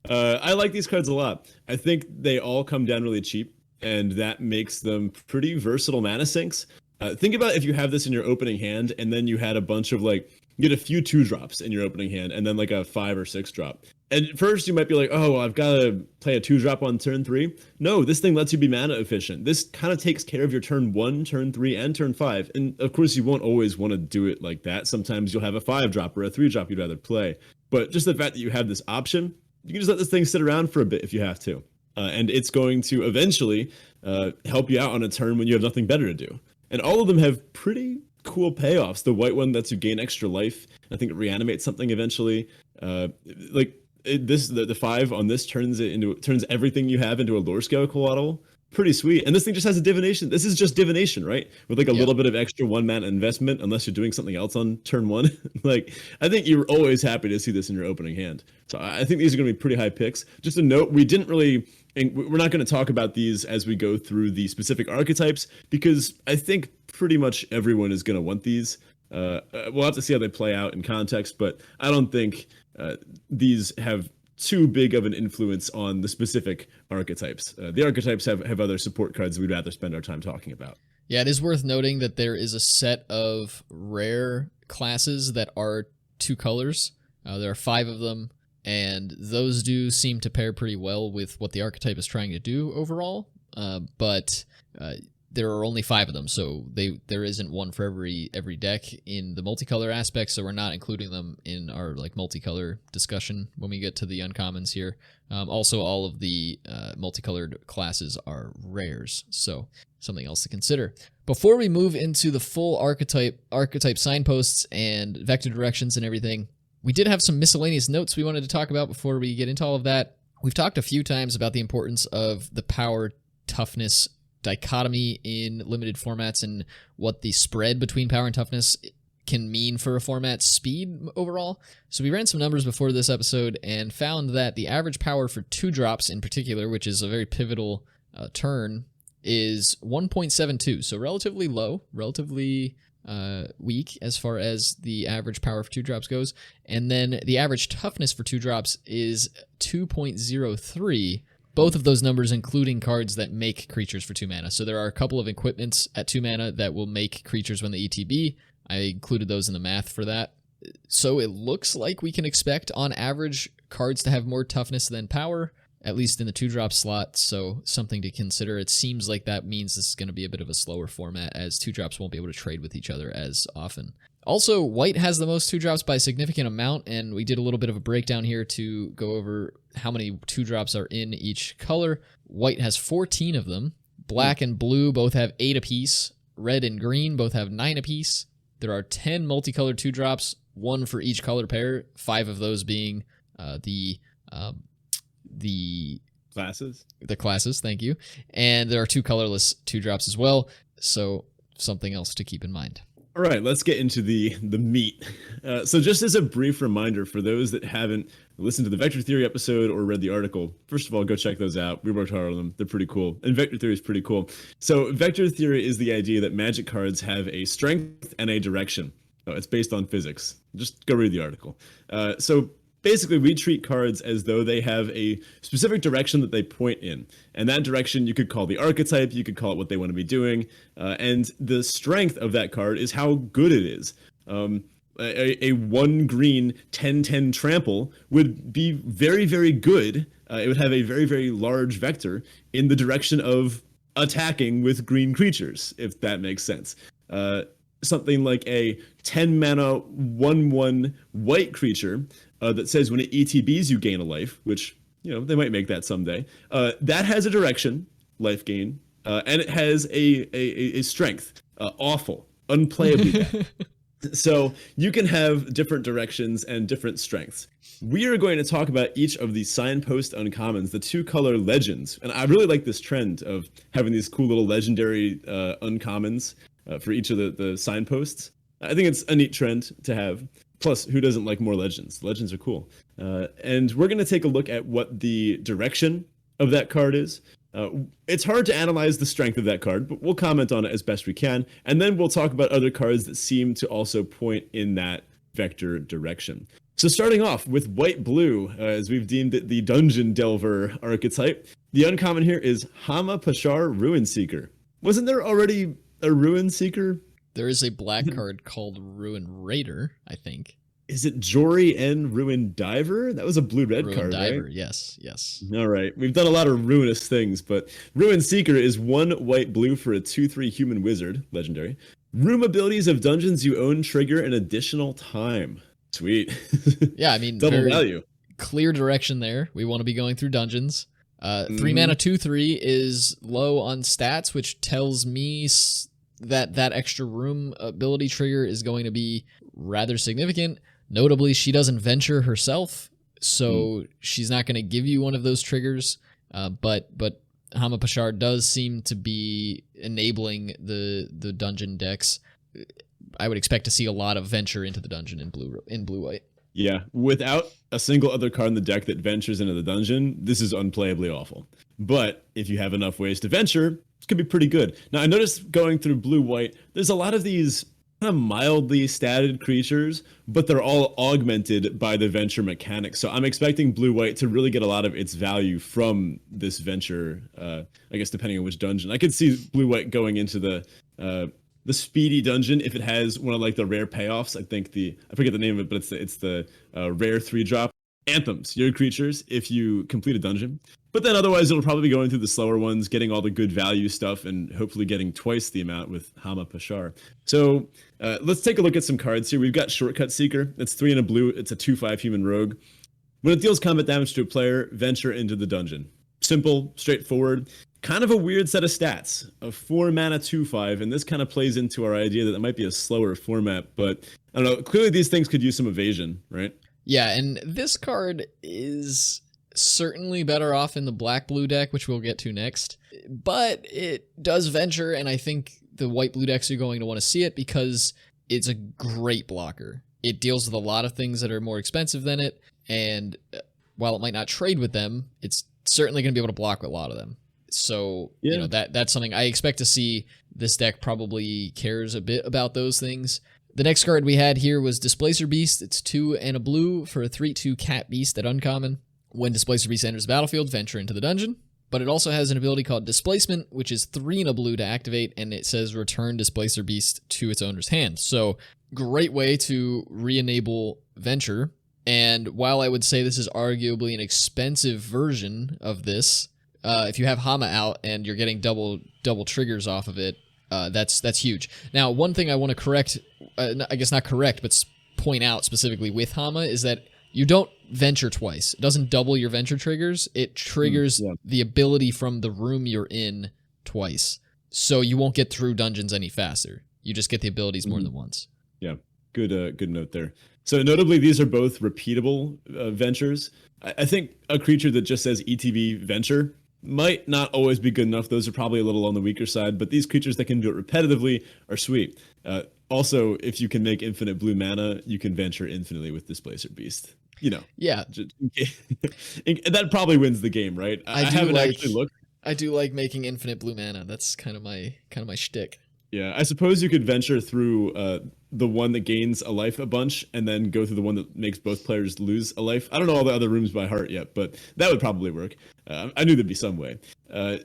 I like these cards a lot. I think they all come down really cheap, and that makes them pretty versatile mana sinks. Think about if you have this in your opening hand, and then you had a bunch of you get a few 2-drops in your opening hand, and then like a 5 or 6 drop. And first you might be like, oh, well, I've got to play a 2-drop on turn 3. No, this thing lets you be mana efficient. This kind of takes care of your turn 1, turn 3, and turn 5. And of course, you won't always want to do it like that. Sometimes you'll have a 5-drop or a 3-drop you'd rather play. But just the fact that you have this option, you can just let this thing sit around for a bit if you have to. And it's going to eventually help you out on a turn when you have nothing better to do. And all of them have pretty cool payoffs. The white one lets you gain extra life. I think it reanimates something eventually. The 5 on this turns everything you have into a lore scale collateral. Pretty sweet. And this thing just has a divination. This is just divination, right? With a little bit of extra 1 mana investment, unless you're doing something else on turn 1. I think you're always happy to see this in your opening hand. So I think these are going to be pretty high picks. Just a note, we're not going to talk about these as we go through the specific archetypes, because I think pretty much everyone is going to want these. We'll have to see how they play out in context, but I don't think these have too big of an influence on the specific archetypes. The archetypes have other support cards we'd rather spend our time talking about. Yeah, it is worth noting that there is a set of rare classes that are 2 colors. There are 5 of them, and those do seem to pair pretty well with what the archetype is trying to do overall. But there are only 5 of them, so there isn't one for every deck in the multicolor aspect, so we're not including them in our multicolor discussion when we get to the uncommons here. Also, all of the multicolored classes are rares, so something else to consider. Before we move into the full archetype signposts and vector directions and everything, we did have some miscellaneous notes we wanted to talk about before we get into all of that. We've talked a few times about the importance of the power toughness dichotomy in limited formats and what the spread between power and toughness can mean for a format's speed overall. So we ran some numbers before this episode and found that the average power for 2-drops in particular, which is a very pivotal turn, is 1.72. So relatively low, relatively weak as far as the average power for 2-drops goes. And then the average toughness for 2-drops is 2.03. Both of those numbers including cards that make creatures for 2 mana. So there are a couple of equipments at 2 mana that will make creatures when they ETB. I included those in the math for that. So it looks like we can expect on average cards to have more toughness than power, at least in the 2-drop slot. So something to consider. It seems like that means this is going to be a bit of a slower format, as 2-drops won't be able to trade with each other as often. Also, white has the most 2-drops by a significant amount, and we did a little bit of a breakdown here to go over how many 2-drops are in each color. White has 14 of them. Black and blue both have 8 apiece. Red and green both have 9 apiece. There are 10 multicolored 2-drops, 1 for each color pair, 5 of those being the classes. The classes, thank you. And there are 2 colorless 2-drops as well, so something else to keep in mind. All right, let's get into the meat. So just as a brief reminder for those that haven't listened to the Vector Theory episode or read the article, first of all, go check those out. We worked hard on them. They're pretty cool. And Vector Theory is pretty cool. So Vector Theory is the idea that Magic cards have a strength and a direction. It's based on physics. Just go read the article. So basically, we treat cards as though they have a specific direction that they point in. And that direction you could call the archetype, you could call it what they want to be doing. And the strength of that card is how good it is. A 1 green 10/10 trample would be very, very good. It would have a very, very large vector in the direction of attacking with green creatures, if that makes sense. something like a 10 mana 1/1 white creature that says when it ETBs, you gain a life, which, they might make that someday. That has a direction, life gain, and it has a strength, awful, unplayably bad. So you can have different directions and different strengths. We are going to talk about each of the signpost uncommons, the 2-color legends. And I really like this trend of having these cool little legendary uncommons for each of the signposts. I think it's a neat trend to have. Plus, who doesn't like more legends? Legends are cool. And we're going to take a look at what the direction of that card is. It's hard to analyze the strength of that card, but we'll comment on it as best we can. And then we'll talk about other cards that seem to also point in that vector direction. So starting off with white-blue, as we've deemed it the Dungeon Delver archetype, the uncommon here is Hama Pashar Ruin Seeker. Wasn't there already a Ruin Seeker? There is a black card called Ruin Raider, I think. Is it Jory and Ruin Diver? That was a blue-red Ruin card, Diver, right? yes. All right. We've done a lot of ruinous things, but Ruin Seeker is 1 white-blue for a 2/3 human wizard, legendary. Room abilities of dungeons you own trigger an additional time. Sweet. Yeah, I mean, double value. Clear direction there. We want to be going through dungeons. 3 mana 2/3 is low on stats, which tells me that extra room ability trigger is going to be rather significant. Notably, she doesn't venture herself, so she's not going to give you one of those triggers. But Hama Pashar does seem to be enabling the dungeon decks. I would expect to see a lot of venture into the dungeon in blue-white. Yeah, without a single other card in the deck that ventures into the dungeon, this is unplayably awful. But if you have enough ways to venture, it could be pretty good. Now, I noticed going through blue-white, there's a lot of these kind of mildly statted creatures, but they're all augmented by the venture mechanics. So I'm expecting blue-white to really get a lot of its value from this venture, I guess depending on which dungeon. I could see blue-white going into the speedy dungeon if it has one of like the rare payoffs. I think I forget the name of it, but it's the rare 3-drop anthems, your creatures, if you complete a dungeon. But then otherwise it'll probably be going through the slower ones, getting all the good value stuff, and hopefully getting twice the amount with Hama Pashar. So let's take a look at some cards here. We've got Shortcut Seeker. It's 3 and a blue. It's a 2/5 human rogue. When it deals combat damage to a player, venture into the dungeon. Simple, straightforward. Kind of a weird set of stats. A 4 mana 2/5, and this kind of plays into our idea that it might be a slower format, but I don't know. Clearly these things could use some evasion, right? Yeah, and this card is certainly better off in the black-blue deck, which we'll get to next. But it does venture, and I think the white-blue decks are going to want to see it because it's a great blocker. It deals with a lot of things that are more expensive than it, and while it might not trade with them, it's certainly going to be able to block with a lot of them. So, yeah. That's something I expect to see. This deck probably cares a bit about those things. The next card we had here was Displacer Beast. It's 2 and a blue for a 3/2 cat beast at uncommon. When Displacer Beast enters the battlefield, venture into the dungeon. But it also has an ability called Displacement, which is 3 and a blue to activate, and it says return Displacer Beast to its owner's hand. So, great way to re-enable venture. And while I would say this is arguably an expensive version of this, if you have Hama out and you're getting double triggers off of it, that's huge. Now, one thing I want to correct, I guess not correct, but point out specifically with Hama is that you don't venture twice. It doesn't double your venture triggers. It triggers the ability from the room you're in twice. So you won't get through dungeons any faster. You just get the abilities more than once. Yeah, good note there. So notably, these are both repeatable ventures. I think a creature that just says ETB venture might not always be good enough. Those are probably a little on the weaker side, but these creatures that can do it repetitively are sweet. Also, if you can make infinite blue mana, you can venture infinitely with Displacer Beast. Yeah. That probably wins the game, right? I haven't actually looked. I do like making infinite blue mana. That's kind of my shtick. Yeah, I suppose you could venture through the one that gains a life a bunch and then go through the one that makes both players lose a life. I don't know all the other rooms by heart yet, but that would probably work. I knew there'd be some way.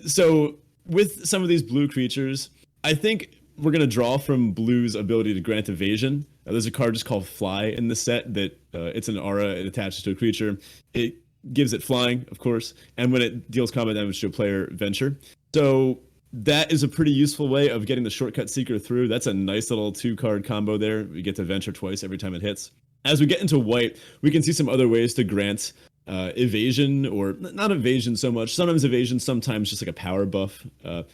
So with some of these blue creatures, I think we're going to draw from blue's ability to grant evasion. There's a card just called Fly in the set that it's an aura. It attaches to a creature. It gives it flying, of course, and when it deals combat damage to a player, venture. So that is a pretty useful way of getting the Shortcut Seeker through. That's a nice little 2-card combo there. We get to venture twice every time it hits. As we get into white, we can see some other ways to grant evasion, or not evasion so much. Sometimes evasion, sometimes just like a power buff,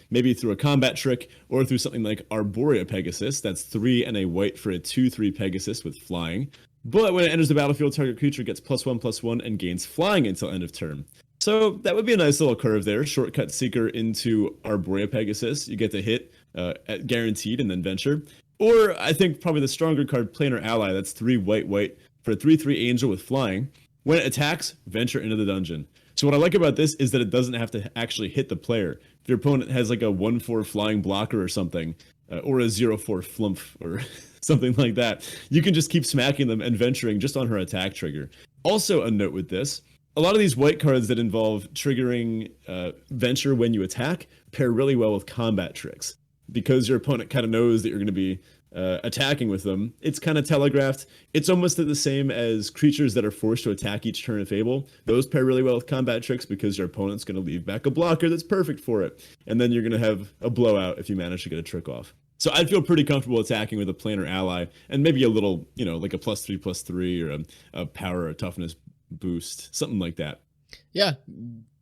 maybe through a combat trick or through something like Arborea Pegasus. That's 3 and a white for a 2/3 Pegasus with flying. But when it enters the battlefield, target creature gets +1/+1 and gains flying until end of turn. So that would be a nice little curve there. Shortcut Seeker into Arborea Pegasus. You get to hit at guaranteed and then venture. Or I think probably the stronger card, Planar Ally. That's 3 white for a 3/3 Angel with flying. When it attacks, venture into the dungeon. So what I like about this is that it doesn't have to actually hit the player. If your opponent has like a 1/4 flying blocker or something, or a 0/4 flump or something like that, you can just keep smacking them and venturing just on her attack trigger. Also a note with this, a lot of these white cards that involve triggering venture when you attack pair really well with combat tricks. Because your opponent kind of knows that you're going to be attacking with them, it's kind of telegraphed. It's almost the same as creatures that are forced to attack each turn if able. Those pair really well with combat tricks because your opponent's going to leave back a blocker that's perfect for it. And then you're going to have a blowout if you manage to get a trick off. So I'd feel pretty comfortable attacking with a Planar Ally and maybe a little, like a +3/+3 or a power or toughness boost, something like that. Yeah,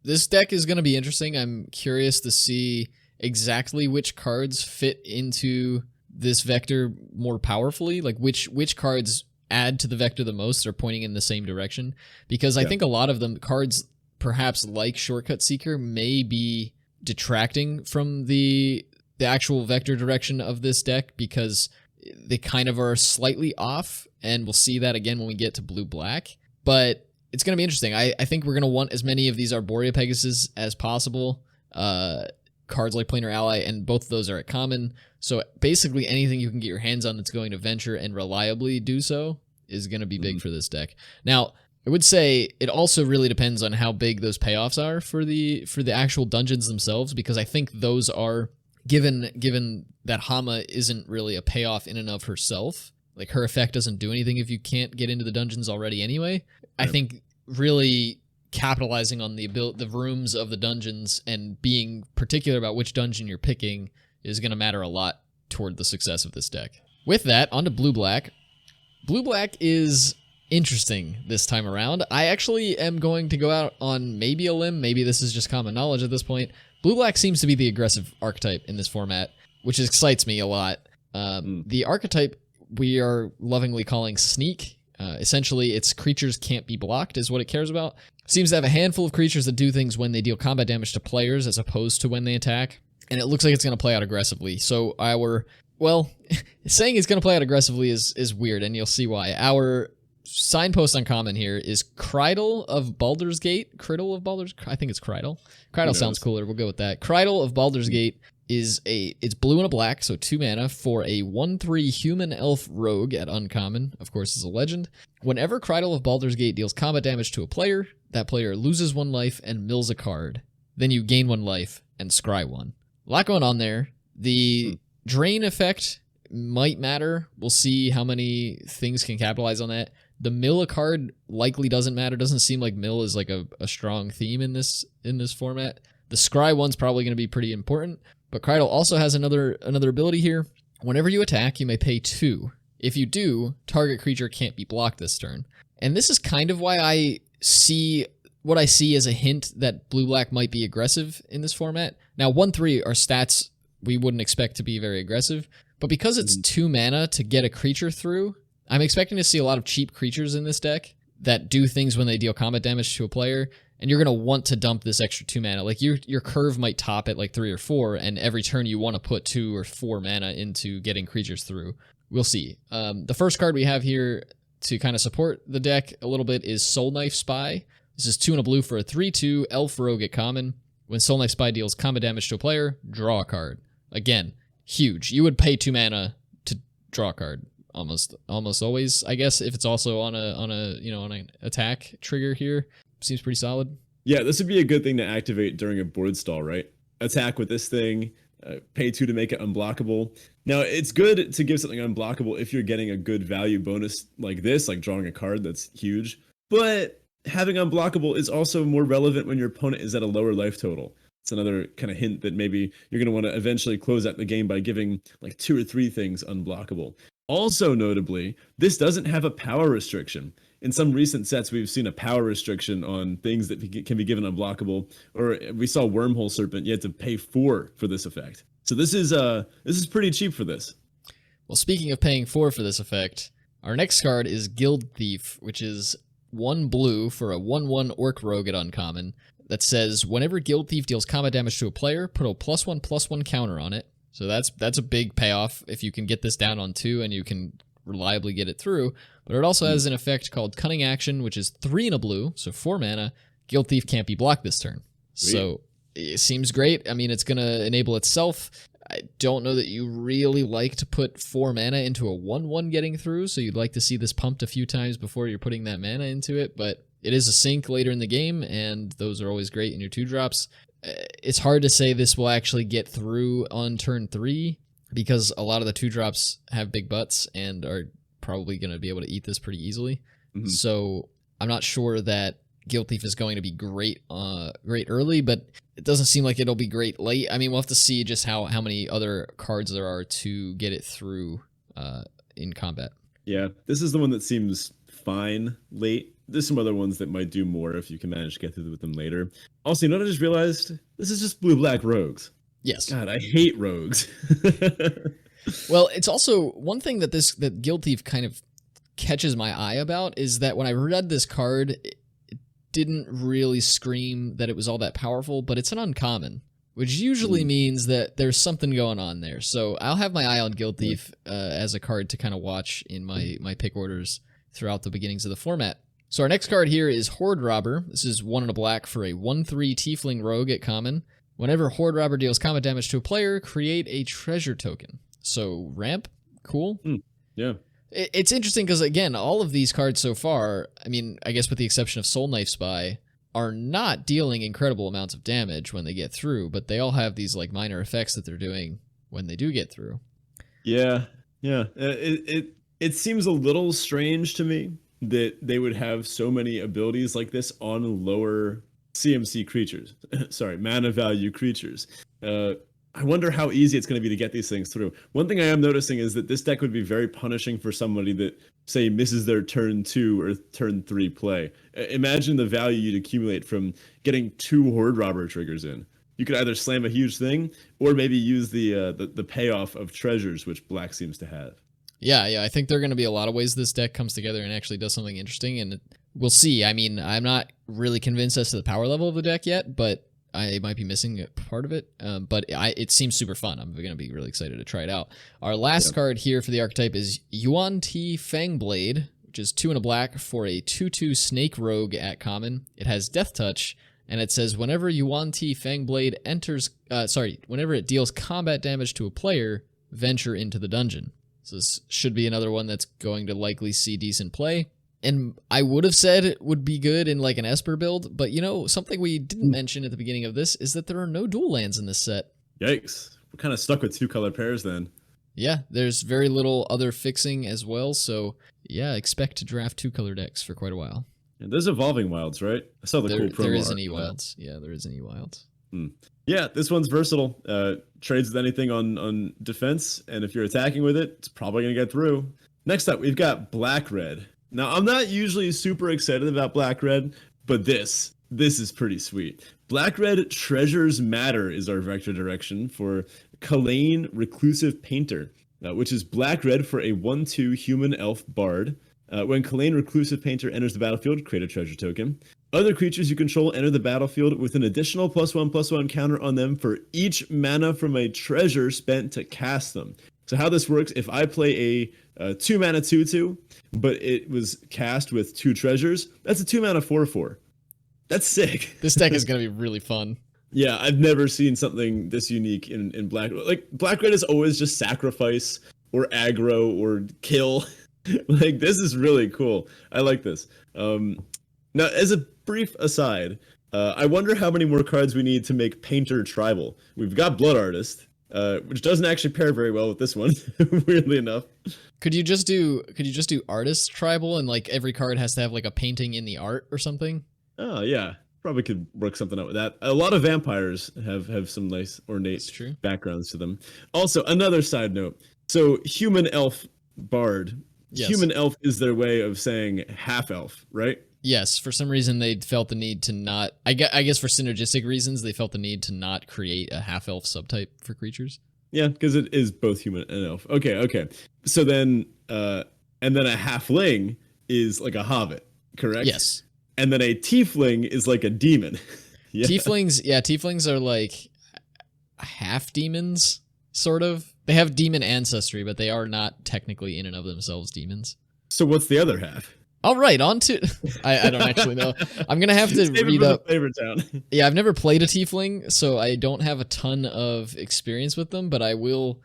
this deck is going to be interesting. I'm curious to see exactly which cards fit into this vector more powerfully, like which cards add to the vector the most or pointing in the same direction, because I think a lot of them cards perhaps like Shortcut Seeker may be detracting from the actual vector direction of this deck because they kind of are slightly off, and we'll see that again when we get to blue-black. But it's going to be interesting. I think we're going to want as many of these Arborea Pegasus as possible. Cards like Planar Ally, and both of those are at common. So basically anything you can get your hands on that's going to venture and reliably do so is going to be big for this deck. Now, I would say it also really depends on how big those payoffs are for the actual dungeons themselves, because I think those are, given that Hama isn't really a payoff in and of herself, like her effect doesn't do anything if you can't get into the dungeons already anyway. I think really capitalizing on the rooms of the dungeons and being particular about which dungeon you're picking is going to matter a lot toward the success of this deck. With that, on to blue-black. Blue-black is interesting this time around. I actually am going to go out on maybe a limb. Maybe this is just common knowledge at this point. Blue-black seems to be the aggressive archetype in this format, which excites me a lot. The archetype we are lovingly calling Sneak. Essentially, its creatures can't be blocked is what it cares about. Seems to have a handful of creatures that do things when they deal combat damage to players as opposed to when they attack. And it looks like it's going to play out aggressively. So saying it's going to play out aggressively is weird, and you'll see why. Our signpost on common here is Cridle of Baldur's Gate. I think it's Cridle. Cridle sounds cooler. We'll go with that. Cridle of Baldur's Gate it's blue and a black, so 2 mana for a 1/3 human elf rogue at uncommon. Of course, is a legend. Whenever Cridle of Baldur's Gate deals combat damage to a player, that player loses 1 life and mills a card. Then you gain 1 life and scry 1. A lot going on there. The drain effect might matter. We'll see how many things can capitalize on that. The mill a card likely doesn't matter. Doesn't seem like mill is like a strong theme in this format. The scry one's probably going to be pretty important. But Cridle also has another ability here. Whenever you attack, you may pay 2. If you do, target creature can't be blocked this turn. And this is kind of why I see what I see as a hint that blue-black might be aggressive in this format. Now, 1/3 are stats we wouldn't expect to be very aggressive, but because it's 2 mana to get a creature through, I'm expecting to see a lot of cheap creatures in this deck that do things when they deal combat damage to a player, and you're going to want to dump this extra 2 mana. Like your curve might top at like 3 or 4, and every turn you want to put 2 or 4 mana into getting creatures through. We'll see. The first card we have here to kind of support the deck a little bit is Soul Knife Spy. This is 2 and a blue for a 3/2 elf rogue at common. When Soul Knife Spy deals combat damage to a player, draw a card. Again, huge. You would pay 2 mana to draw a card almost always, I guess, if it's also on an attack trigger here. Seems pretty solid. Yeah, this would be a good thing to activate during a board stall, right? Attack with this thing, pay 2 to make it unblockable. Now, it's good to give something unblockable if you're getting a good value bonus like this, like drawing a card that's huge. But having unblockable is also more relevant when your opponent is at a lower life total. It's another kind of hint that maybe you're going to want to eventually close out the game by giving like 2 or 3 things unblockable. Also notably, this doesn't have a power restriction. In some recent sets, we've seen a power restriction on things that can be given unblockable, or we saw Wormhole Serpent, you had to pay 4 for this effect. So this is pretty cheap for this. Well, speaking of paying 4 for this effect, our next card is Guild Thief, which is 1 blue for a 1/1 Orc Rogue at uncommon that says whenever Guild Thief deals combat damage to a player, put a +1/+1 counter on it. So that's a big payoff if you can get this down on 2 and you can reliably get it through. But it also has an effect called Cunning Action, which is 3 and a blue, so 4 mana. Guild Thief can't be blocked this turn. Sweet. So it seems great. I mean, it's going to enable itself. I don't know that you really like to put 4 mana into a 1/1 getting through, so you'd like to see this pumped a few times before you're putting that mana into it, but it is a sync later in the game, and those are always great in your 2-drops. It's hard to say this will actually get through on turn 3, because a lot of the 2-drops have big butts and are probably going to be able to eat this pretty easily. Mm-hmm. So I'm not sure that Guild Thief is going to be great early, but it doesn't seem like it'll be great late. I mean, we'll have to see just how many other cards there are to get it through in combat. Yeah, this is the one that seems fine late. There's some other ones that might do more if you can manage to get through with them later. Also, you know what I just realized? This is just blue-black rogues. Yes. God, I hate rogues. Well, it's also one thing that Guild Thief kind of catches my eye about is that when I read this card, it didn't really scream that it was all that powerful, but it's an uncommon, which usually means that there's something going on there. So I'll have my eye on Guild Thief as a card to kind of watch in my pick orders throughout the beginnings of the format. So our next card here is Horde Robber. This is 1 and a black for a 1/3 Tiefling Rogue at common. Whenever Horde Robber deals combat damage to a player, create a treasure token. So ramp, cool. Yeah. It's interesting because, again, all of these cards so far, I mean, I guess with the exception of Soul Knife Spy, are not dealing incredible amounts of damage when they get through, but they all have these like minor effects that they're doing when they do get through. Yeah. It seems a little strange to me that they would have so many abilities like this on lower CMC creatures. Sorry, mana value creatures. I wonder how easy it's going to be to get these things through. One thing I am noticing is that this deck would be very punishing for somebody that, say, misses their turn 2 or turn 3 play. Imagine the value you'd accumulate from getting 2 Horde Robber triggers in. You could either slam a huge thing or maybe use the payoff of treasures, which black seems to have. Yeah, I think there are going to be a lot of ways this deck comes together and actually does something interesting, and we'll see. I mean, I'm not really convinced as to the power level of the deck yet, but I might be missing a part of it. But it seems super fun. I'm going to be really excited to try it out. Our last card here for the archetype is Yuan Ti Fangblade, which is 2 and a black for a 2/2 Snake Rogue at common. It has Death Touch, and it says whenever Yuan Ti Fangblade whenever it deals combat damage to a player, venture into the dungeon. So this should be another one that's going to likely see decent play. And I would have said it would be good in like an Esper build, but something we didn't mention at the beginning of this is that there are no dual lands in this set. Yikes. We're kind of stuck with 2 color pairs then. Yeah, there's very little other fixing as well, so yeah, expect to draft 2 color decks for quite a while. And there's Evolving Wilds, right? I saw the cool promo. There is an E-Wilds. Yeah, there is an E-Wilds. Yeah, this one's versatile. Trades with anything on defense, and if you're attacking with it, it's probably going to get through. Next up, we've got Black-Red. Now, I'm not usually super excited about Black-Red, but this is pretty sweet. Black-Red Treasures Matter is our vector direction for Kalain Reclusive Painter, which is Black-Red for a 1/2 Human Elf Bard. When Kalain Reclusive Painter enters the battlefield, create a treasure token. Other creatures you control enter the battlefield with an additional +1/+1 counter on them for each mana from a treasure spent to cast them. So how this works, if I play a 2 mana 2/2, but it was cast with 2 treasures, that's a 2 mana 4/4. That's sick. This deck is going to be really fun. Yeah, I've never seen something this unique in Black. Like, Black-Red is always just sacrifice or aggro or kill. Like, this is really cool. I like this. Now, as a brief aside, I wonder how many more cards we need to make Painter tribal. We've got Blood Artist, which doesn't actually pair very well with this one, weirdly enough. Could you just do Artist tribal and like every card has to have like a painting in the art or something? Oh, yeah. probably could work something out with that. A lot of vampires have some nice ornate true. backgrounds to them. Also, another side note. So human elf bard. Yes. Human elf is their way of saying half elf, right? Yes, for some reason they felt the need to not. I guess for synergistic reasons they felt the need to not create a half elf subtype for creatures. Yeah, because it is both human and elf. Okay. So then, and then a halfling is like a hobbit, correct? Yes. And then a tiefling is like a demon. Yeah. Tieflings are like half demons, sort of. They have demon ancestry, but they are not technically in and of themselves demons. So what's the other half? All right, on to... I don't actually know. I'm going to have to read up... Flavor Town. Yeah, I've never played a tiefling, so I don't have a ton of experience with them, but I will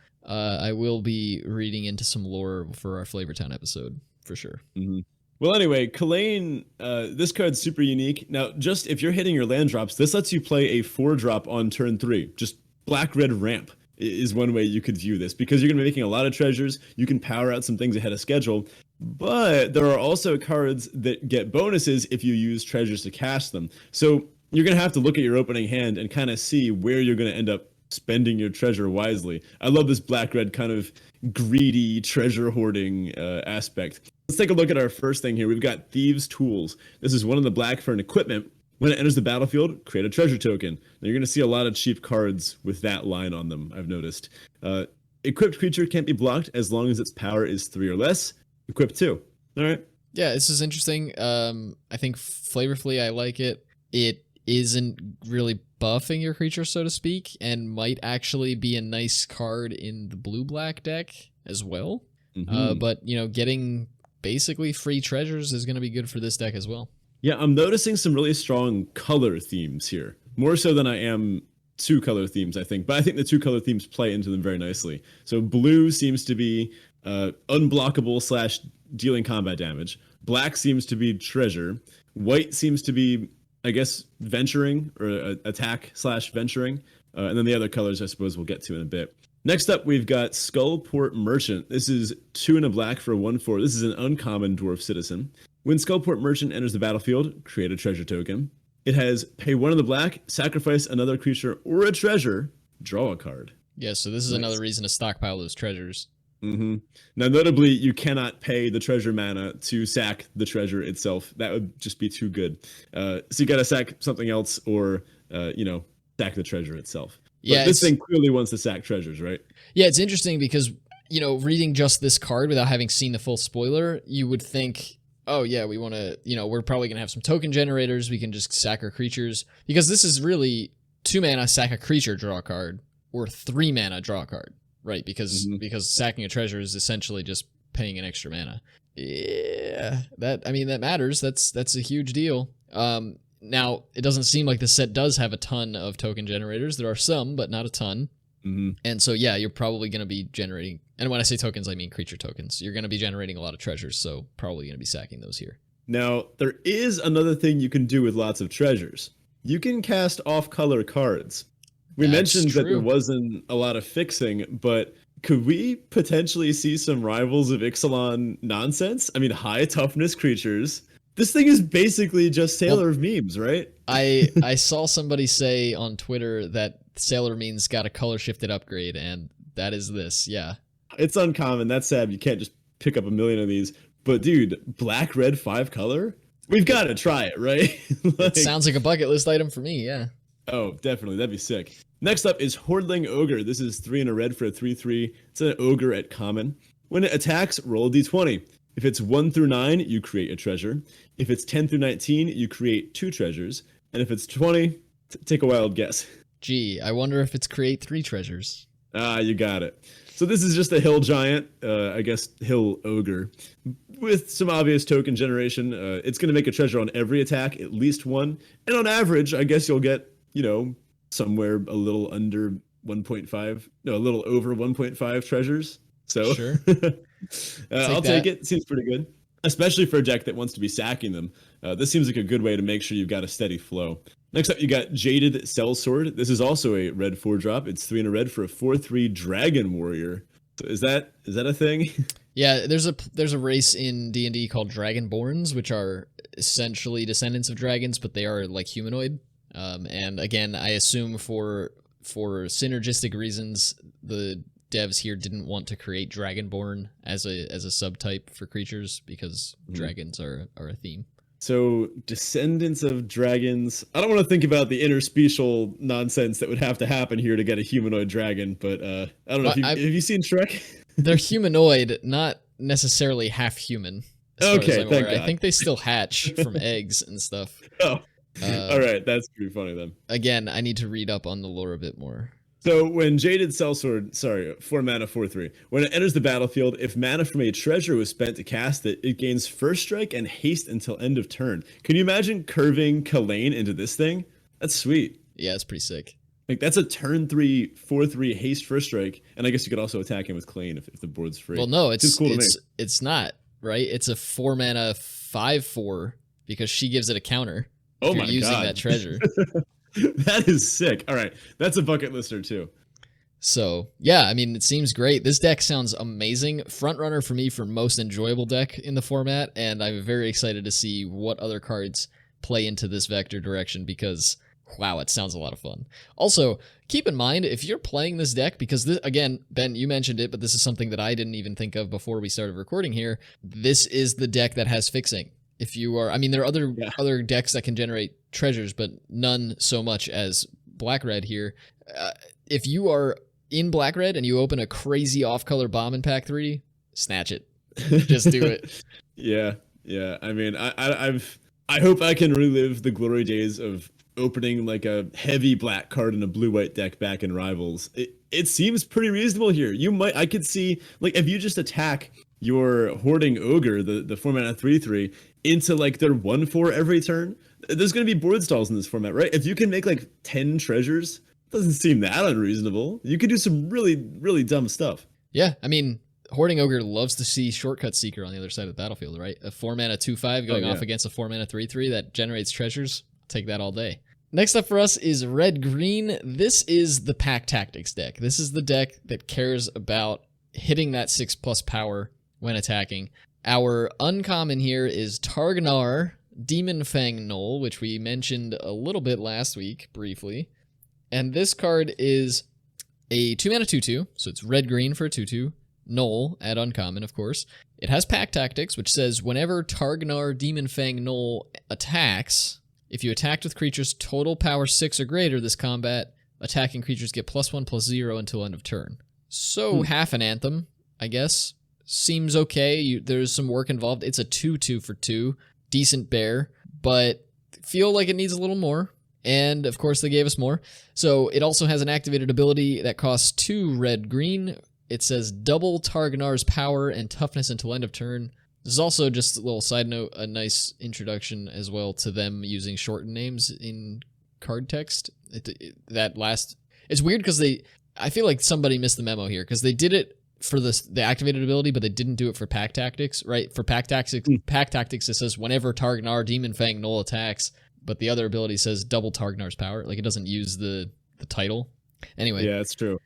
be reading into some lore for our Flavor Town episode, for sure. Mm-hmm. Well, anyway, Kalain, this card's super unique. Now, just if you're hitting your land drops, this lets you play a 4-drop on turn 3. Just black-red ramp is one way you could view this, because you're going to be making a lot of treasures. You can power out some things ahead of schedule. But there are also cards that get bonuses if you use treasures to cast them. So you're going to have to look at your opening hand and kind of see where you're going to end up spending your treasure wisely. I love this black-red kind of greedy treasure hoarding aspect. Let's take a look at our first thing here. We've got Thieves' Tools. This is one in the black for an equipment. When it enters the battlefield, create a treasure token. Now you're going to see a lot of cheap cards with that line on them, I've noticed. Equipped creature can't be blocked as long as its power is 3 or less. Equip 2. All right. Yeah, this is interesting. I think flavorfully I like it. It isn't really buffing your creature, so to speak, and might actually be a nice card in the blue-black deck as well. Mm-hmm. But, getting basically free treasures is going to be good for this deck as well. Yeah, I'm noticing some really strong color themes here. More so than I am 2 color themes, I think. But I think the 2 color themes play into them very nicely. So blue seems to be unblockable / dealing combat damage. Black seems to be treasure. White seems to be, I guess, venturing or attack / venturing. And then the other colors, I suppose, we'll get to in a bit. Next up, we've got Skullport Merchant. This is 2 and a black for a 1/4. This is an uncommon dwarf citizen. When Skullport Merchant enters the battlefield, create a treasure token. It has pay 1 in the black, sacrifice another creature or a treasure, draw a card. Yeah, so this is another reason to stockpile those treasures. Mm-hmm. Now, notably, you cannot pay the treasure mana to sack the treasure itself. That would just be too good. So you got to sack something else or, sack the treasure itself. But this thing clearly wants to sack treasures, right? Yeah, it's interesting because, reading just this card without having seen the full spoiler, you would think, oh, yeah, we want to, we're probably going to have some token generators. We can just sack our creatures. Because this is really 2 mana, sack a creature, draw a card, or 3 mana, draw a card. Right, because sacking a treasure is essentially just paying an extra mana. Yeah, that matters. That's a huge deal. Now, it doesn't seem like the set does have a ton of token generators. There are some, but not a ton. Mm-hmm. And so, yeah, you're probably going to be generating... And when I say tokens, I mean creature tokens. You're going to be generating a lot of treasures, so probably going to be sacking those here. Now, there is another thing you can do with lots of treasures. You can cast off-color cards. We mentioned that there wasn't a lot of fixing, but could we potentially see some Rivals of Ixalan nonsense? I mean, high toughness creatures. This thing is basically just Sailor of Memes, right? I saw somebody say on Twitter that Sailor Memes got a color shifted upgrade, and that is this, yeah. It's uncommon. That's sad. You can't just pick up a million of these. But dude, black, red, 5 color? We've got to try it, right? It sounds like a bucket list item for me, yeah. Oh, definitely. That'd be sick. Next up is Hordling Ogre. This is 3 and a red for a 3/3. It's an ogre at common. When it attacks, roll a d20. If it's 1 through 9, you create a treasure. If it's 10 through 19, you create 2 treasures. And if it's 20, take a wild guess. Gee, I wonder if it's create 3 treasures. Ah, you got it. So this is just a hill giant, I guess hill ogre, with some obvious token generation. It's going to make a treasure on every attack, at least 1. And on average, I guess you'll get, somewhere a little under 1.5, no, a little over 1.5 treasures. So sure. I'll take it. Seems pretty good, especially for a deck that wants to be sacking them. This seems like a good way to make sure you've got a steady flow. Next up, you got Jaded Sellsword. This is also a red 4-drop. It's 3 and a red for a 4/3 Dragon Warrior. So is that a thing? Yeah, there's a race in D&D called Dragonborns, which are essentially descendants of dragons, but they are like humanoid. And again, I assume for synergistic reasons, the devs here didn't want to create Dragonborn as a subtype for creatures because dragons are a theme. So, descendants of dragons. I don't want to think about the interspecial nonsense that would have to happen here to get a humanoid dragon, but I don't know. Have you seen Shrek? They're humanoid, not necessarily half human. Okay, thank God. I think they still hatch from eggs and stuff. Oh, all right. That's pretty funny then. Again, I need to read up on the lore a bit more. So when Jaded Sellsword, 4 mana, 4/3. When it enters the battlefield, if mana from a treasure was spent to cast it, it gains first strike and haste until end of turn. Can you imagine curving Kalane into this thing? That's sweet. Yeah, it's pretty sick. Like that's a turn 3, 4/3 haste first strike, and I guess you could also attack him with Kalane if the board's free. Well, no, it's not, right? It's a 4 mana 5/4 because she gives it a counter. Oh if my you're using God. that treasure. That is sick. All right, that's a bucket lister too. So yeah, I mean, it seems great. This deck sounds amazing. Front runner for me for most enjoyable deck in the format, and I'm very excited to see what other cards play into this vector direction because wow, it sounds a lot of fun. Also, keep in mind if you're playing this deck, because this, again, Ben, you mentioned it, but this is something that I didn't even think of before we started recording here. This is the deck that has fixing. If you are, I mean, there are other decks that can generate treasures, but none so much as Black-Red here. If you are in Black-Red and you open a crazy off-color bomb in pack 3, snatch it. Just do it. Yeah. I mean, I hope I can relive the glory days of opening like a heavy black card in a blue-white deck back in Rivals. It seems pretty reasonable here. I could see, like, if you just attack your Hoarding Ogre, the 4 mana 3/3, into like their 1/4 every turn, there's going to be board stalls in this format, right? If you can make like 10 treasures, doesn't seem that unreasonable. You could do some really, really dumb stuff. Yeah, I mean, Hoarding Ogre loves to see Shortcut Seeker on the other side of the battlefield, right? A 4 mana 2/5 going off against a 4 mana 3/3 that generates treasures. Take that all day. Next up for us is red-green. This is the Pack Tactics deck. This is the deck that cares about hitting that 6+ power when attacking. Our uncommon here is Targnar, Demon Fang Knoll, which we mentioned a little bit last week, briefly. And this card is a 2 mana 2/2, so it's red-green for a 2/2. Knoll at uncommon, of course. It has Pack Tactics, which says whenever Targnar Demon Fang Knoll attacks, if you attacked with creatures total power 6 or greater this combat, attacking creatures get +1/+0 until end of turn. So half an Anthem, I guess. Seems okay. There's some work involved. It's a 2/2 for 2. Decent bear, but feel like it needs a little more. And of course they gave us more. So it also has an activated ability that costs 2 red-green. It says double Targnar's power and toughness until end of turn. This is also, just a little side note, a nice introduction as well to them using shortened names in card text. It's weird because I feel like somebody missed the memo here because they did it for the activated ability, but they didn't do it for Pack Tactics, right? For Pack Tactics, it says whenever Targnar Demon Fang Knoll attacks, but the other ability says double Targnar's power. Like, it doesn't use the title. Anyway. Yeah, that's true.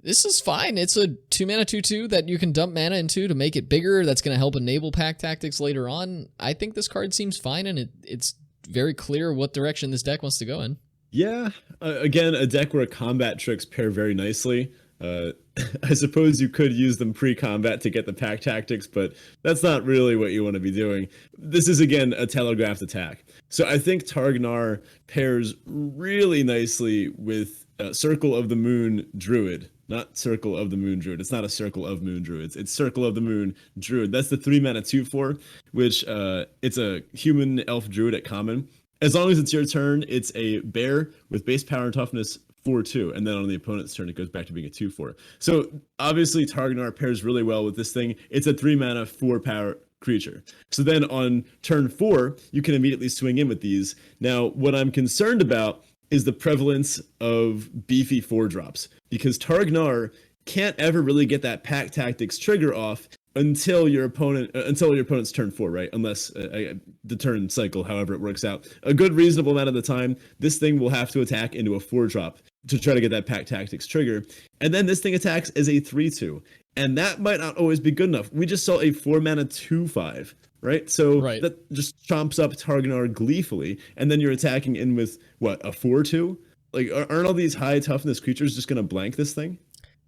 This is fine. It's a 2 mana 2/2 that you can dump mana into to make it bigger. That's going to help enable Pack Tactics later on. I think this card seems fine, and it's very clear what direction this deck wants to go in. Yeah, again, a deck where combat tricks pair very nicely. I suppose you could use them pre-combat to get the Pack Tactics, but that's not really what you want to be doing. This is, again, a telegraphed attack. So I think Targnar pairs really nicely with Circle of the Moon Druid. Not Circle of the Moon Druid. It's not a Circle of Moon Druids. It's Circle of the Moon Druid. That's the 3 mana 2/4, which it's a human elf druid at common. As long as it's your turn, it's a bear with base power and toughness 4/2, and then on the opponent's turn, it goes back to being a 2/4. So obviously, Targnar pairs really well with this thing. It's a 3 mana 4 power creature. So then on turn 4, you can immediately swing in with these. Now, what I'm concerned about is the prevalence of beefy 4-drops, because Targnar can't ever really get that Pack Tactics trigger off until your opponent's turn 4, right? Unless the turn cycle, however it works out. A good reasonable amount of the time, this thing will have to attack into a 4-drop to try to get that Pack Tactics trigger. And then this thing attacks as a 3/2. And that might not always be good enough. We just saw a 4 mana 2/5 right? So Right. that just chomps up Targanar gleefully, and then you're attacking in with what, a 4/2? Like, aren't all these high toughness creatures just gonna blank this thing?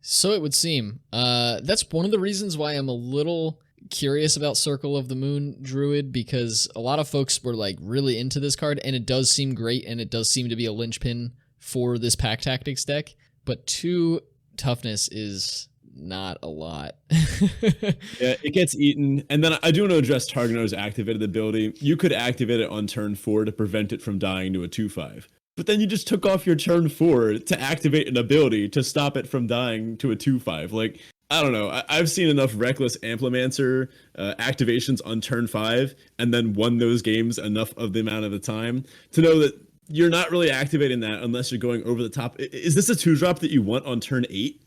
So it would seem. That's one of the reasons why I'm a little curious about Circle of the Moon Druid, because a lot of folks were like really into this card, and it does seem great, and it does seem to be a linchpin for this Pack Tactics deck. But 2 toughness is not a lot. Yeah, it gets eaten. And then I do want to address Targanar's activated ability. You could activate it on turn 4 to prevent it from dying to a 2/5. But then you just took off your turn 4 to activate an ability to stop it from dying to a 2/5. Like, I don't know. I've seen enough Reckless Amplimancer activations on turn 5 and then won those games enough of the amount of the time to know that you're not really activating that unless you're going over the top. Is this a 2-drop that you want on turn 8?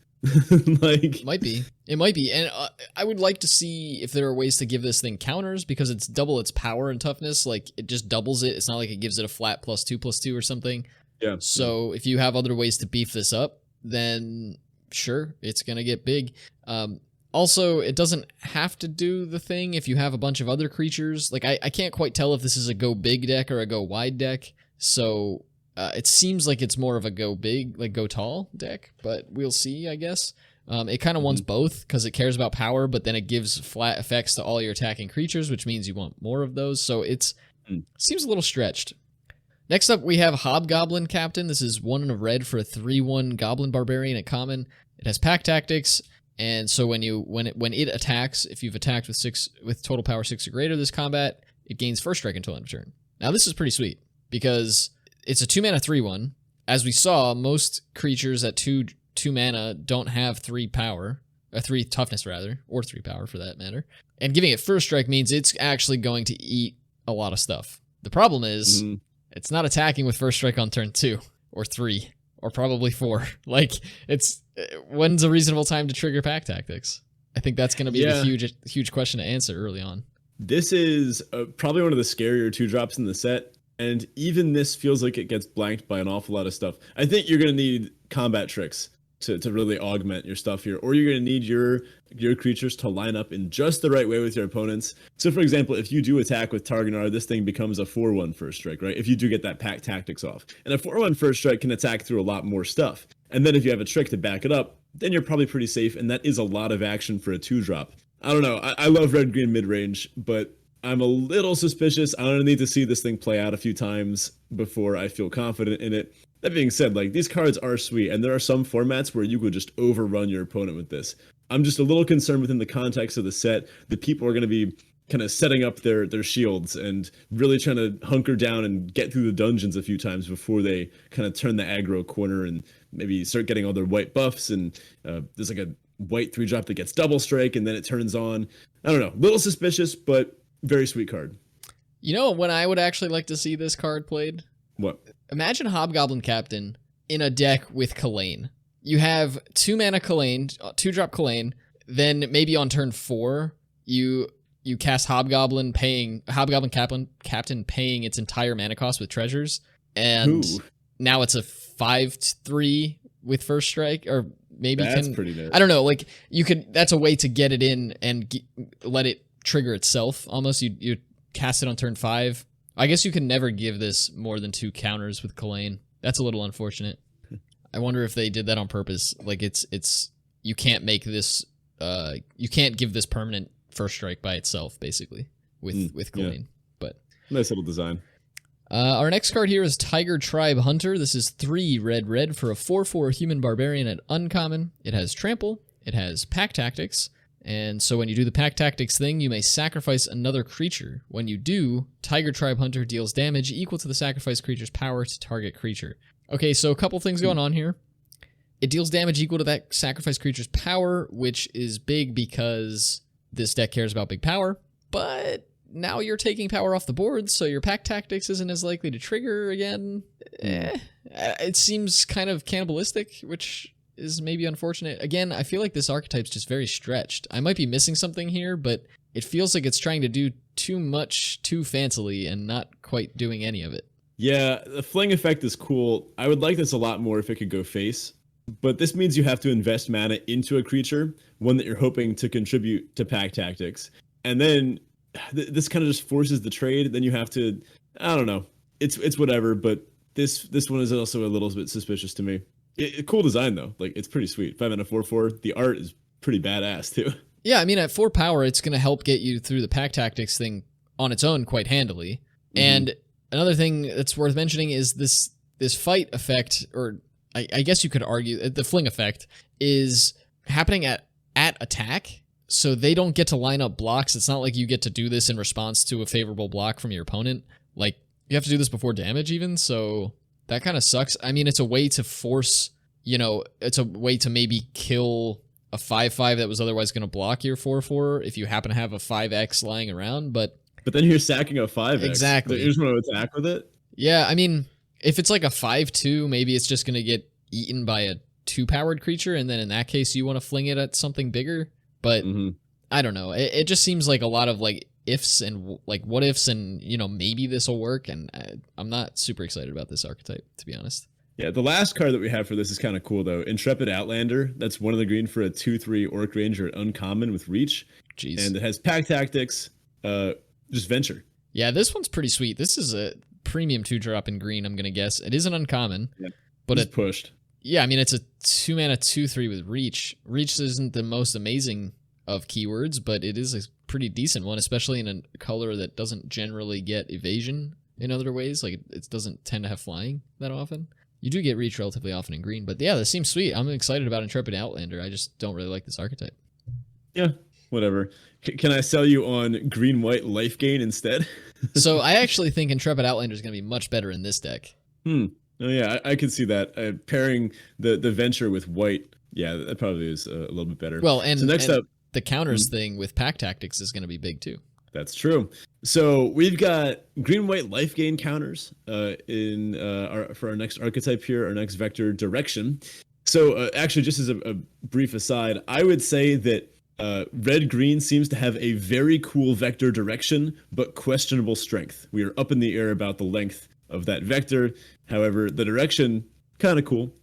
Like, It might be, and I would like to see if there are ways to give this thing counters, because it's double its power and toughness. Like, it just doubles it. It's not like it gives it a flat +2/+2 or something. yeah. So if you have other ways to beef this up, then sure, it's gonna get big. Also, it doesn't have to do the thing if you have a bunch of other creatures. Like, I can't quite tell if this is a go big deck or a go wide deck. So it seems like it's more of a go big, like go tall deck, but we'll see, I guess. It kind of wants both because it cares about power, but then it gives flat effects to all your attacking creatures, which means you want more of those. So it seems a little stretched. Next up, we have Hobgoblin Captain. This is 1 and a red for a 3/1 Goblin Barbarian at common. It has Pack Tactics, and so when it attacks, if you've attacked with total power 6 or greater this combat, it gains first strike until end of turn. Now this is pretty sweet because it's a 2-mana 3/1. As we saw, most creatures at 2 mana don't have 3 power, or 3 toughness rather, or 3 power for that matter. And giving it first strike means it's actually going to eat a lot of stuff. The problem is it's not attacking with first strike on turn 2 or 3 or probably 4. Like, it's when's a reasonable time to trigger Pack Tactics? I think that's going to be a huge question to answer early on. This is probably one of the scarier 2-drops in the set. And even this feels like it gets blanked by an awful lot of stuff. I think you're going to need combat tricks to really augment your stuff here. Or you're going to need your creatures to line up in just the right way with your opponents. So, for example, if you do attack with Targanar, this thing becomes a 4/1 first strike, right? If you do get that Pack Tactics off. And a 4/1 first strike can attack through a lot more stuff. And then if you have a trick to back it up, then you're probably pretty safe. And that is a lot of action for a 2-drop. I don't know. I love red-green mid-range, but I'm a little suspicious. I'm going to need to see this thing play out a few times before I feel confident in it. That being said, like, these cards are sweet, and there are some formats where you could just overrun your opponent with this. I'm just a little concerned within the context of the set that people are going to be kind of setting up their shields and really trying to hunker down and get through the dungeons a few times before they kind of turn the aggro corner and maybe start getting all their white buffs. And there's like a white 3-drop that gets double strike, and then it turns on. I don't know. Little suspicious, but very sweet card. You know when I would actually like to see this card played? What? Imagine Hobgoblin Captain in a deck with Kalane. You have 2 mana Kalane, 2-drop Kalane, then maybe on turn 4, you cast Hobgoblin Captain paying its entire mana cost with treasures, and now it's a 5/3 with first strike, or maybe that's pretty nice. I don't know, like you could. That's a way to get it in and let it trigger itself. Almost you cast it on turn 5. I guess you can never give this more than 2 counters with Kalane. That's a little unfortunate. I wonder if they did that on purpose. Like it's you can't make this you can't give this permanent first strike by itself, basically, with Kalane. Yeah. But nice little design. Our next card here is Tiger Tribe Hunter. This is 3 red for a 4/4 human barbarian at uncommon. It has trample. It has Pack Tactics. And so when you do the Pack Tactics thing, you may sacrifice another creature. When you do, Tiger Tribe Hunter deals damage equal to the sacrificed creature's power to target creature. Okay, so a couple things going on here. It deals damage equal to that sacrificed creature's power, which is big because this deck cares about big power. But now you're taking power off the board, so your Pack Tactics isn't as likely to trigger again. It seems kind of cannibalistic, which is maybe unfortunate. Again, I feel like this archetype's just very stretched. I might be missing something here, but it feels like it's trying to do too much too fancily and not quite doing any of it. Yeah, the fling effect is cool. I would like this a lot more if it could go face, but this means you have to invest mana into a creature, one that you're hoping to contribute to Pack Tactics. And then this kind of just forces the trade. Then you have to, I don't know. It's whatever, but this one is also a little bit suspicious to me. Cool design though, like it's pretty sweet. 5 mana 4/4. The art is pretty badass too. Yeah, I mean at 4 power, it's going to help get you through the pack tactics thing on its own quite handily. And another thing that's worth mentioning is this fight effect, or I guess you could argue the fling effect is happening at attack, so they don't get to line up blocks. It's not like you get to do this in response to a favorable block from your opponent. Like you have to do this before damage even, so that kind of sucks. I mean, it's a way to force, it's a way to maybe kill a 5/5 that was otherwise going to block your 4/4 if you happen to have a 5x lying around, but then you're sacking a 5x. Exactly. You just want to attack with it? Yeah, I mean, if it's like a 5/2, maybe it's just going to get eaten by a 2-powered creature, and then in that case, you want to fling it at something bigger. But I don't know. It just seems like a lot of like ifs and like what ifs, and maybe this will work. And I'm not super excited about this archetype, to be honest. Yeah, the last card that we have for this is kind of cool though. Intrepid Outlander. That's 1 of the green for a 2/3 Orc Ranger uncommon with reach. Jeez. And it has pack tactics. Just venture. Yeah, this one's pretty sweet. This is a premium 2-drop in green, I'm going to guess. It is an uncommon. Yeah, but it's pushed. Yeah, I mean, it's a 2 mana 2/3 with reach. Reach isn't the most amazing of keywords, but it is a pretty decent one, especially in a color that doesn't generally get evasion in other ways. Like, it doesn't tend to have flying that often. You do get reach relatively often in green, but yeah, this seems sweet. I'm excited about Intrepid Outlander. I just don't really like this archetype. Yeah, whatever. Can I sell you on green-white life gain instead? So I actually think Intrepid Outlander is going to be much better in this deck. Oh yeah, I could see that. Pairing the venture with white, yeah, that probably is a little bit better. Well, and so next up, the counters thing with pack tactics is going to be big too. That's true. So we've got green-white life gain counters for our next archetype here, our next vector direction. So actually, just as a brief aside, I would say that red-green seems to have a very cool vector direction, but questionable strength. We are up in the air about the length of that vector. However, the direction, kind of cool.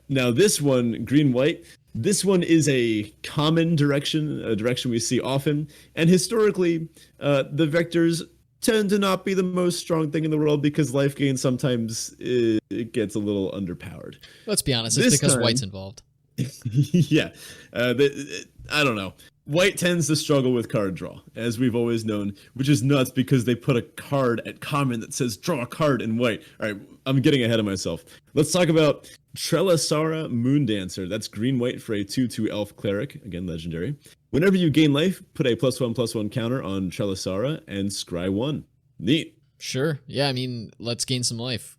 Now this one, green-white, this one is a common direction, a direction we see often. And historically, the vectors tend to not be the most strong thing in the world because life gain sometimes it gets a little underpowered. Let's be honest, it's because white's involved. Yeah. I don't know. White tends to struggle with card draw, as we've always known, which is nuts because they put a card at common that says draw a card in white. All right, I'm getting ahead of myself. Let's talk about Trelasara Moondancer. That's green-white for a 2/2 elf cleric, again legendary. Whenever you gain life, put a +1/+1 counter on Trelasara and scry 1. Neat. Sure. Yeah, I mean, let's gain some life.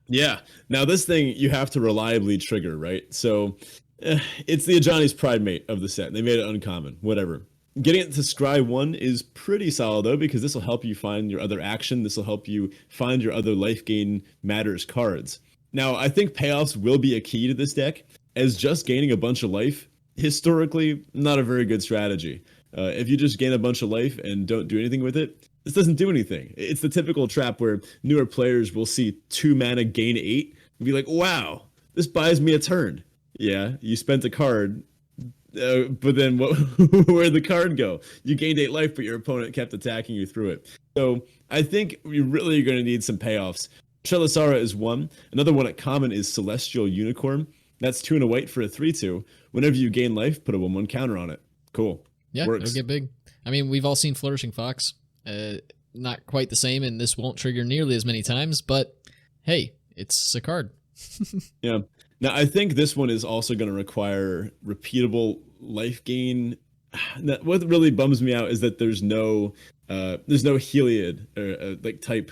Yeah. Now this thing you have to reliably trigger, right? So it's the Ajani's Pride Mate of the set. They made it uncommon. Whatever. Getting it to scry 1 is pretty solid though, because this will help you find your other action. This will help you find your other life gain matters cards. Now, I think payoffs will be a key to this deck, as just gaining a bunch of life, historically, not a very good strategy. If you just gain a bunch of life and don't do anything with it, this doesn't do anything. It's the typical trap where newer players will see 2 mana gain 8 and be like, wow, this buys me a turn. Yeah, you spent a card, but then where'd the card go? You gained 8 life, but your opponent kept attacking you through it. So I think we really are going to need some payoffs. Trelasara is 1. Another one at common is Celestial Unicorn. That's 2 and a white for a 3/2. Whenever you gain life, put a 1/1 counter on it. Cool. Yeah, works. It'll get big. I mean, we've all seen Flourishing Fox. Not quite the same, and this won't trigger nearly as many times, but hey, it's a card. Yeah. Now, I think this one is also going to require repeatable life gain. What really bums me out is that there's no Heliod like type.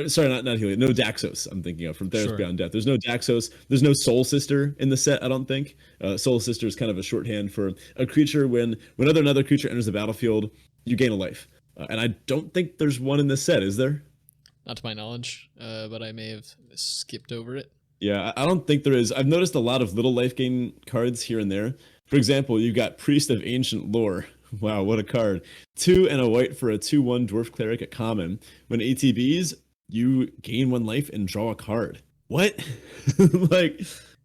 Sorry, not Heliod. No Daxos. I'm thinking of from Theros Beyond Death. There's no Daxos. There's no Soul Sister in the set. I don't think. Soul Sister is kind of a shorthand for a creature whenever another creature enters the battlefield, you gain a life. And I don't think there's one in this set. Is there? Not to my knowledge, but I may have skipped over it. Yeah, I don't think there is. I've noticed a lot of little life gain cards here and there. For example, you've got Priest of Ancient Lore. Wow, what a card. 2 and a white for a 2/1 Dwarf Cleric at common. When ATBs, you gain 1 life and draw a card. What? Like,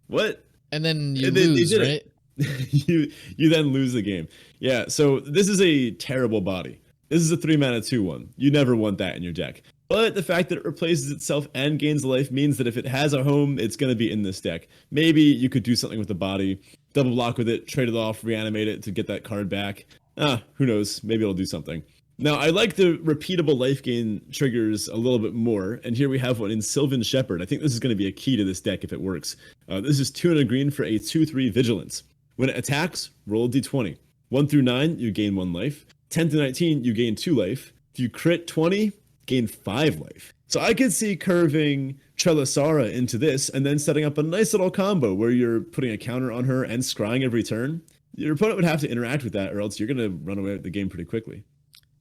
what? And then you lose, right? you then lose the game. Yeah, so this is a terrible body. This is a 3-mana 2/1. You never want that in your deck. But the fact that it replaces itself and gains life means that if it has a home, it's going to be in this deck. Maybe you could do something with the body, double block with it, trade it off, reanimate it to get that card back. Who knows? Maybe it'll do something. Now, I like the repeatable life gain triggers a little bit more, and here we have one in Sylvan Shepherd. I think this is going to be a key to this deck if it works. This is 2 and a green for a 2/3 Vigilance. When it attacks, roll a d20. 1 through 9, you gain 1 life. 10 to 19, you gain 2 life. If you crit 20, gain 5 life. So I could see curving Trelasara into this and then setting up a nice little combo where you're putting a counter on her and scrying every turn. Your opponent would have to interact with that, or else you're going to run away with the game pretty quickly.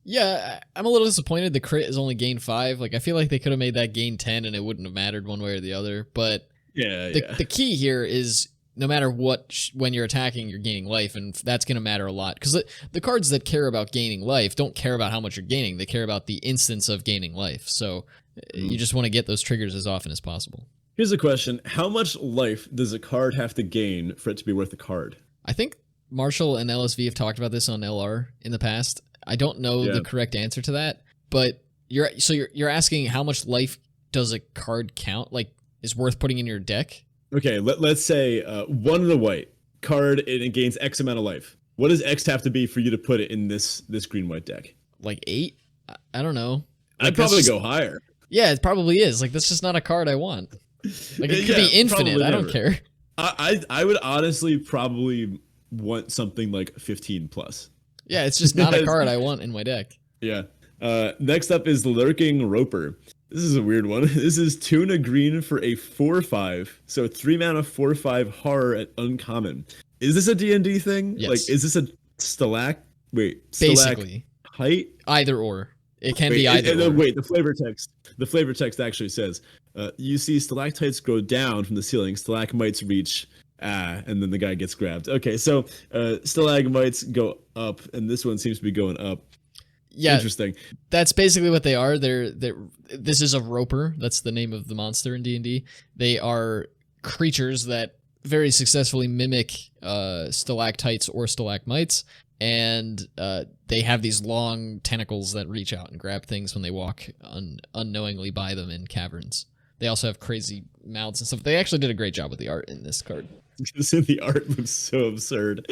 Yeah, I'm a little disappointed the crit is only gain 5. Like, I feel like they could have made that gain 10 and it wouldn't have mattered one way or the other. But the key here is no matter what, when you're attacking, you're gaining life, and that's going to matter a lot. Because the cards that care about gaining life don't care about how much you're gaining. They care about the instance of gaining life. So you just want to get those triggers as often as possible. Here's a question. How much life does a card have to gain for it to be worth a card? I think Marshall and LSV have talked about this on LR in the past. I don't know the correct answer to that, but you're asking how much life does a card count, like, is worth putting in your deck? Okay, let's say 1 and a white card, and it gains X amount of life. What does X have to be for you to put it in this green-white deck? Like 8? I don't know. Like, I'd probably go higher. Yeah, it probably is. Like, that's just not a card I want. Like, it could be infinite. I don't care. I would honestly probably want something like 15 plus. Yeah, it's just not a card I want in my deck. Yeah. Next up is Lurking Roper. This is a weird one. This is 2 and a green for a 4/5. So 3 mana 4/5 horror at uncommon. Is this a D&D thing? Yes. Like, is this a Basically. Height? Either or. It can be either or. Wait, the flavor text actually says, you see stalactites grow down from the ceiling, stalagmites reach, and then the guy gets grabbed. Okay, so stalagmites go up, and this one seems to be going up. Yeah, interesting. That's basically what they are. This is a roper. That's the name of the monster in D&D. They are creatures that very successfully mimic stalactites or stalagmites, and they have these long tentacles that reach out and grab things when they walk unknowingly by them in caverns. They also have crazy mouths and stuff. They actually did a great job with the art in this card. The art looks so absurd,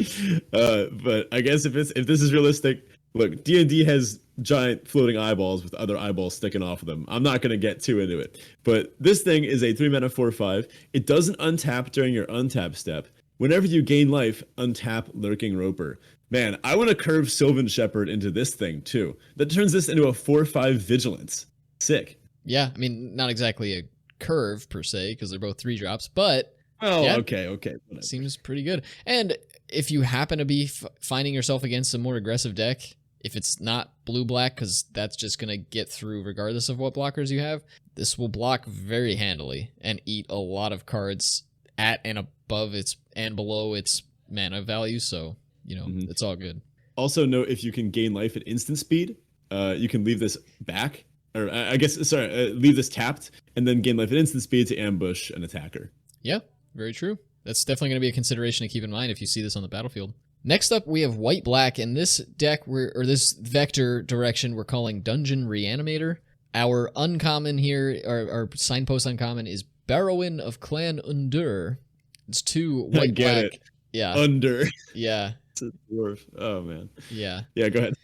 but I guess if this is realistic. Look, D&D has giant floating eyeballs with other eyeballs sticking off of them. I'm not going to get too into it. But this thing is a 3 mana 4/5. It doesn't untap during your untap step. Whenever you gain life, untap Lurking Roper. Man, I want to curve Sylvan Shepherd into this thing too. That turns this into a 4/5 Vigilance. Sick. Yeah, I mean, not exactly a curve per se, because they're both 3-drops, but... Oh, yeah, okay. Whatever. Seems pretty good. And if you happen to be finding yourself against a more aggressive deck... If it's not blue-black, because that's just going to get through regardless of what blockers you have, this will block very handily and eat a lot of cards at and above its and below its mana value, so, it's all good. Also note, if you can gain life at instant speed, you can leave this back, or leave this tapped, and then gain life at instant speed to ambush an attacker. Yeah, very true. That's definitely going to be a consideration to keep in mind if you see this on the battlefield. Next up, we have white-black. In this deck, this vector direction, we're calling Dungeon Reanimator. Our uncommon here, our signpost uncommon, is Barrowin of Clan Undur. It's 2 white-black. Get it. Yeah. Undur. Yeah. It's a dwarf. Oh, man. Yeah. Yeah, go ahead.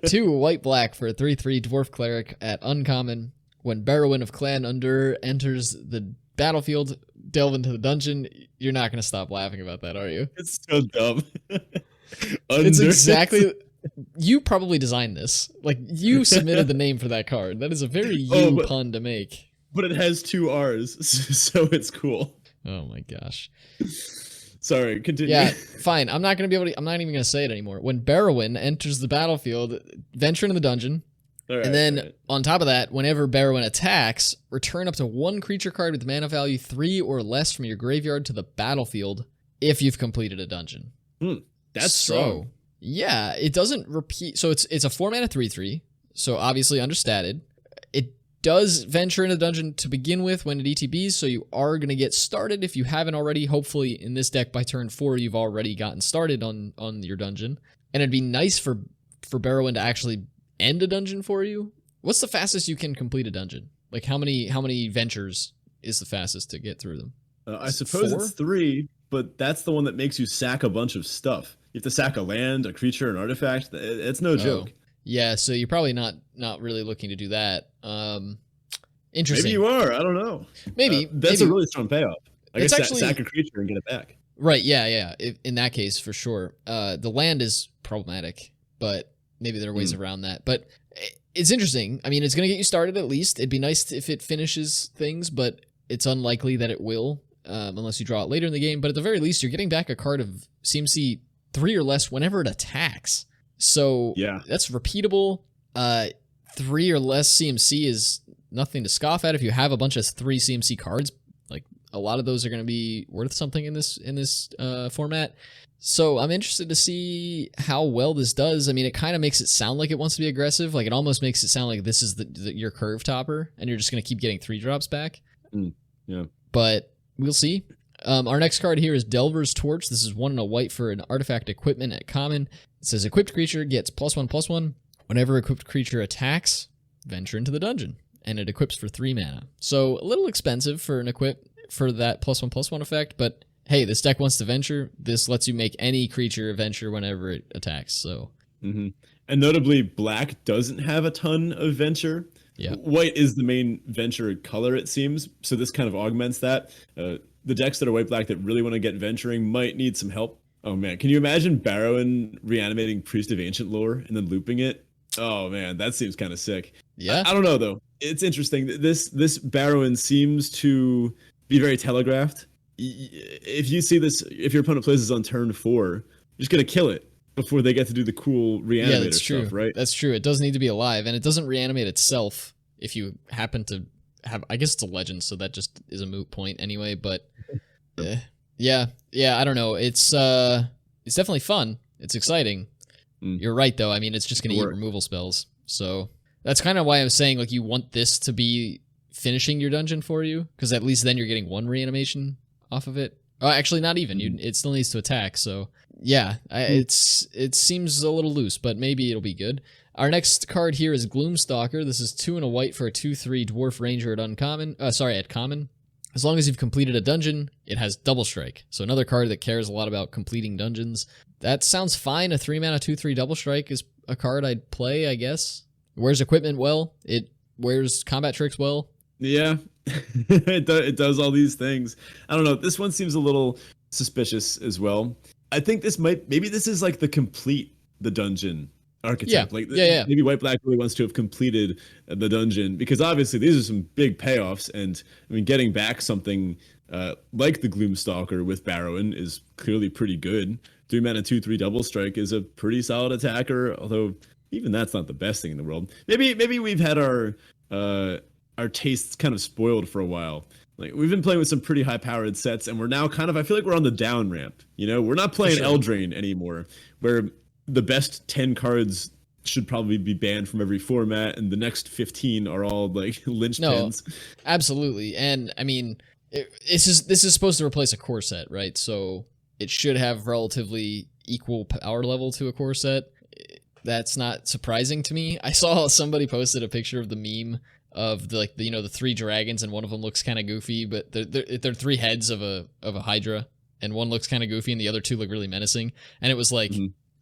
2 white-black for a 3/3 dwarf cleric at uncommon. When Barrowin of Clan Undur enters the battlefield, delve into the dungeon. You're not going to stop laughing about that, are you? It's so dumb. It's exactly... You probably designed this. Like, you submitted the name for that card. That is a very pun to make. But it has 2 R's, so it's cool. Oh my gosh. Sorry, continue. Yeah, fine. I'm not even going to say it anymore. When Barrowin enters the battlefield, venture into the dungeon. And then, on top of that, whenever Barrowin attacks, return up to 1 creature card with mana value 3 or less from your graveyard to the battlefield if you've completed a dungeon. That's strong. Yeah, it doesn't repeat. So it's a 4 mana 3/3, so obviously understated. It does venture into the dungeon to begin with when it ETBs, so you are going to get started if you haven't already. Hopefully, in this deck, by turn 4, you've already gotten started on your dungeon. And it'd be nice for Barrowin to actually end a dungeon for you. What's the fastest you can complete a dungeon? Like how many ventures is the fastest to get through them? I suppose 4? it's 3, but that's the one that makes you sack a bunch of stuff. You have to sack a land, a creature, an artifact. It's no joke. Yeah, so you're probably not really looking to do that. Interesting. Maybe you are. I don't know. Maybe that's a really strong payoff. I guess actually sack a creature and get it back. Right. Yeah. In that case, for sure. The land is problematic, but maybe there are ways around that. But it's interesting. I mean, it's going to get you started at least. It'd be nice if it finishes things, but it's unlikely that it will, unless you draw it later in the game. But at the very least, you're getting back a card of CMC 3 or less whenever it attacks. So yeah, that's repeatable. 3 or less CMC is nothing to scoff at. If you have a bunch of 3 CMC cards, like a lot of those are going to be worth something in this format. So I'm interested to see how well this does. I mean, it kind of makes it sound like it wants to be aggressive. Like it almost makes it sound like this is your curve topper, and you're just going to keep getting 3 drops back. Yeah, but we'll see. Our next card here is Delver's Torch. This is 1 and a white for an artifact equipment at common. It says equipped creature gets +1/+1. Whenever equipped creature attacks, venture into the dungeon, and it equips for 3 mana. So a little expensive for an equip for that +1/+1 effect, but hey, this deck wants to venture. This lets you make any creature venture whenever it attacks. So, and notably, black doesn't have a ton of venture. Yeah, white is the main venture color, it seems. So this kind of augments that. The decks that are white-black that really want to get venturing might need some help. Oh man, can you imagine Barrowan reanimating Priest of Ancient Lore and then looping it? Oh man, that seems kind of sick. Yeah, I don't know though. It's interesting. This Barrowan seems to be very telegraphed. If you see this, if your opponent plays this on turn 4, you're just gonna kill it before they get to do the cool reanimator stuff, right? That's true. It does need to be alive, and it doesn't reanimate itself if you happen to have. I guess it's a legend, so that just is a moot point anyway. But yeah, I don't know. It's definitely fun. It's exciting. You're right, though. I mean, it's just gonna eat removal spells, so that's kind of why I was saying like you want this to be finishing your dungeon for you, because at least then you're getting 1 reanimation off of it. Oh, actually, not even. It still needs to attack. So yeah, it seems a little loose, but maybe it'll be good. Our next card here is Gloomstalker. This is 2 and a white for a 2/3 Dwarf Ranger at common. As long as you've completed a dungeon, it has Double Strike. So another card that cares a lot about completing dungeons. That sounds fine. A 3 mana 2/3 Double Strike is a card I'd play, I guess. It wears equipment well. It wears combat tricks well. Yeah, it does all these things. I don't know. This one seems a little suspicious as well. I think maybe this is like the dungeon archetype. Yeah. Maybe White Black really wants to have completed the dungeon, because obviously these are some big payoffs, and I mean getting back something like the Gloomstalker with Barrowan is clearly pretty good. 3 mana 2/3 Double Strike is a pretty solid attacker, although even that's not the best thing in the world. Maybe we've had our tastes kind of spoiled for a while. Like we've been playing with some pretty high-powered sets, and we're now I feel like we're on the down ramp. You know, we're not playing Eldraine anymore, where the best 10 cards should probably be banned from every format, and the next 15 are all like linchpins. No, absolutely. And I mean, this is supposed to replace a core set, right? So it should have relatively equal power level to a core set. That's not surprising to me. I saw somebody posted a picture of the meme of the 3 dragons, and one of them looks kind of goofy, but they're 3 heads of a Hydra, and one looks kind of goofy, and the other 2 look really menacing. And it was like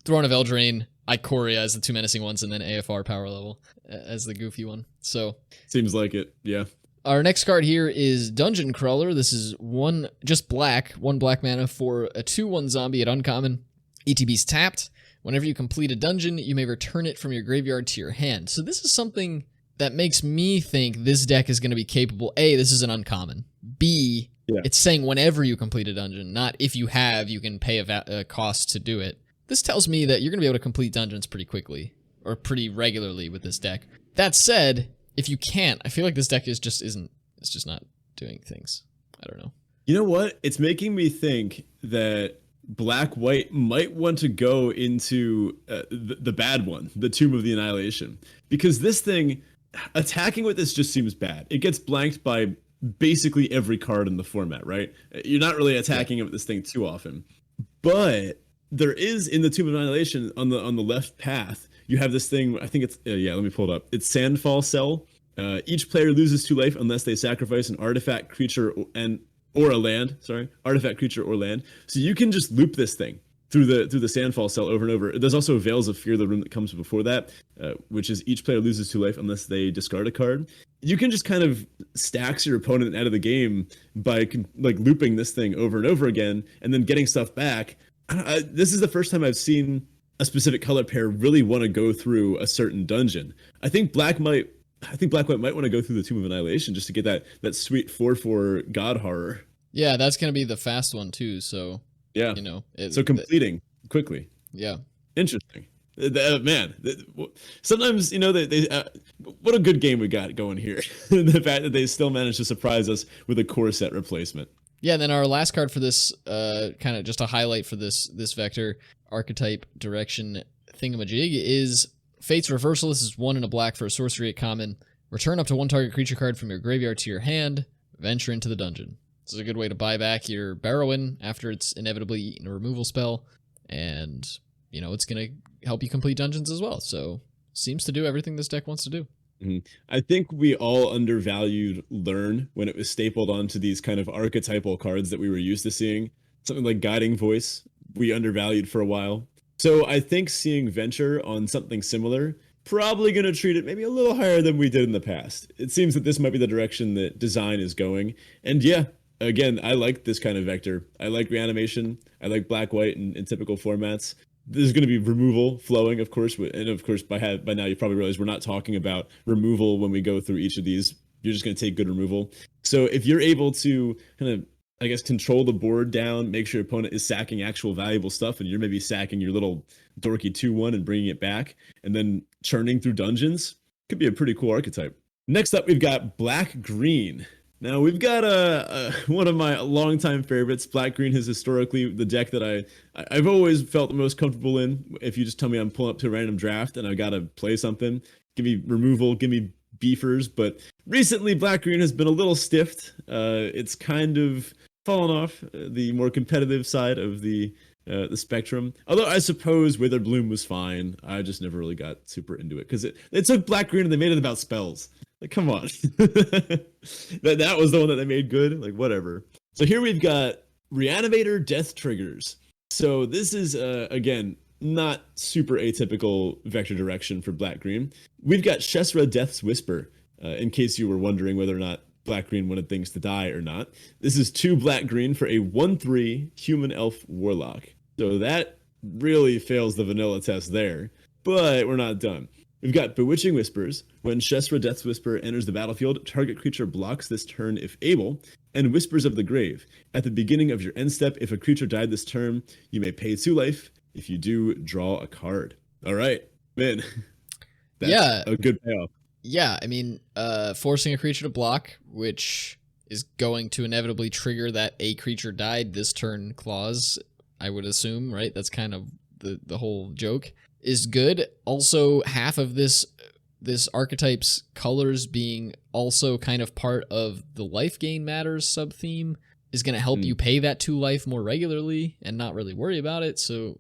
Throne of Eldraine, Ikoria as the 2 menacing ones, and then AFR power level as the goofy one. So seems like it, yeah. Our next card here is Dungeon Crawler. This is 1 black mana for a 2/1 zombie at uncommon. ETB's tapped. Whenever you complete a dungeon, you may return it from your graveyard to your hand. So this is something that makes me think this deck is going to be capable. A, this is an uncommon. B, It's saying whenever you complete a dungeon, not if you have, you can pay a cost to do it. This tells me that you're going to be able to complete dungeons pretty quickly, or pretty regularly with this deck. That said, if you can't, I feel like this deck it's just not doing things. I don't know. You know what? It's making me think that Black-White might want to go into the bad one, the Tomb of the Annihilation. Because this thing, attacking with this just seems bad. It gets blanked by basically every card in the format, right? You're not really attacking it with this thing too often. But there is, in the Tomb of Annihilation, on the left path, you have this thing. I think it's let me pull it up. It's Sandfall Cell. Each player loses 2 life unless they sacrifice an artifact, creature, or a land. Sorry, artifact, creature, or land. So you can just loop this thing through the Sandfall Cell over and over. There's also Veils of Fear, the room that comes before that, which is each player loses 2 life unless they discard a card. You can just kind of stacks your opponent out of the game by like looping this thing over and over again, and then getting stuff back. This is the first time I've seen a specific color pair really want to go through a certain dungeon. I think Black White might want to go through the Tomb of Annihilation just to get that sweet 4/4 God Horror. Yeah, that's gonna be the fast one too. So yeah, so completing quickly. Yeah, interesting. Man, sometimes they what a good game we got going here. The fact that they still managed to surprise us with a core set replacement. Yeah, and then our last card for this, kind of just a highlight for this vector archetype direction thingamajig is Fate's Reversal. This is 1 and a black for a sorcery at common. Return up to 1 target creature card from your graveyard to your hand. Venture into the dungeon. This is a good way to buy back your Barrowin after it's inevitably eaten a removal spell, and it's going to help you complete dungeons as well. So seems to do everything this deck wants to do. Mm-hmm. I think we all undervalued Learn when it was stapled onto these kind of archetypal cards that we were used to seeing. Something like Guiding Voice, we undervalued for a while. So I think seeing Venture on something similar, probably going to treat it maybe a little higher than we did in the past. It seems that this might be the direction that design is going. And yeah, again, I like this kind of vector. I like Reanimation. I like Black-White in typical formats. There's going to be removal flowing, of course, and of course by now you probably realize we're not talking about removal when we go through each of these. You're just going to take good removal. So if you're able to kind of, I guess, control the board down, make sure your opponent is sacking actual valuable stuff, and you're maybe sacking your little dorky 2/1 and bringing it back, and then churning through dungeons, could be a pretty cool archetype. Next up, we've got Black-Green. Now, we've got one of my longtime favorites. Black-Green is historically the deck that I've always felt the most comfortable in. If you just tell me I'm pulling up to a random draft and I got to play something, give me removal, give me beefers. But recently, Black-Green has been a little stiffed. It's kind of fallen off the more competitive side of the spectrum. Although I suppose Witherbloom was fine. I just never really got super into it because it took Black-Green and they made it about spells. Like, come on. that was the one that they made good. Like, whatever. So here we've got Reanimator Death Triggers. So this is, again, not super atypical vector direction for Black-Green. We've got Shesra Death's Whisper, in case you were wondering whether or not Black-Green wanted things to die or not. This is 2 Black-Green for a 1/3 Human Elf Warlock. So that really fails the vanilla test there. But we're not done. We've got Bewitching Whispers. When Shesra Death's Whisper enters the battlefield, target creature blocks this turn if able, and Whispers of the Grave. At the beginning of your end step, if a creature died this turn, you may pay 2 life. If you do, draw a card. All right, man. That's a good payoff. Yeah, I mean, forcing a creature to block, which is going to inevitably trigger that a creature died this turn clause, I would assume, right? That's kind of the whole joke. Is good. Also, half of this archetype's colors being also kind of part of the life gain matters sub-theme is going to help you pay that 2 life more regularly and not really worry about it. So,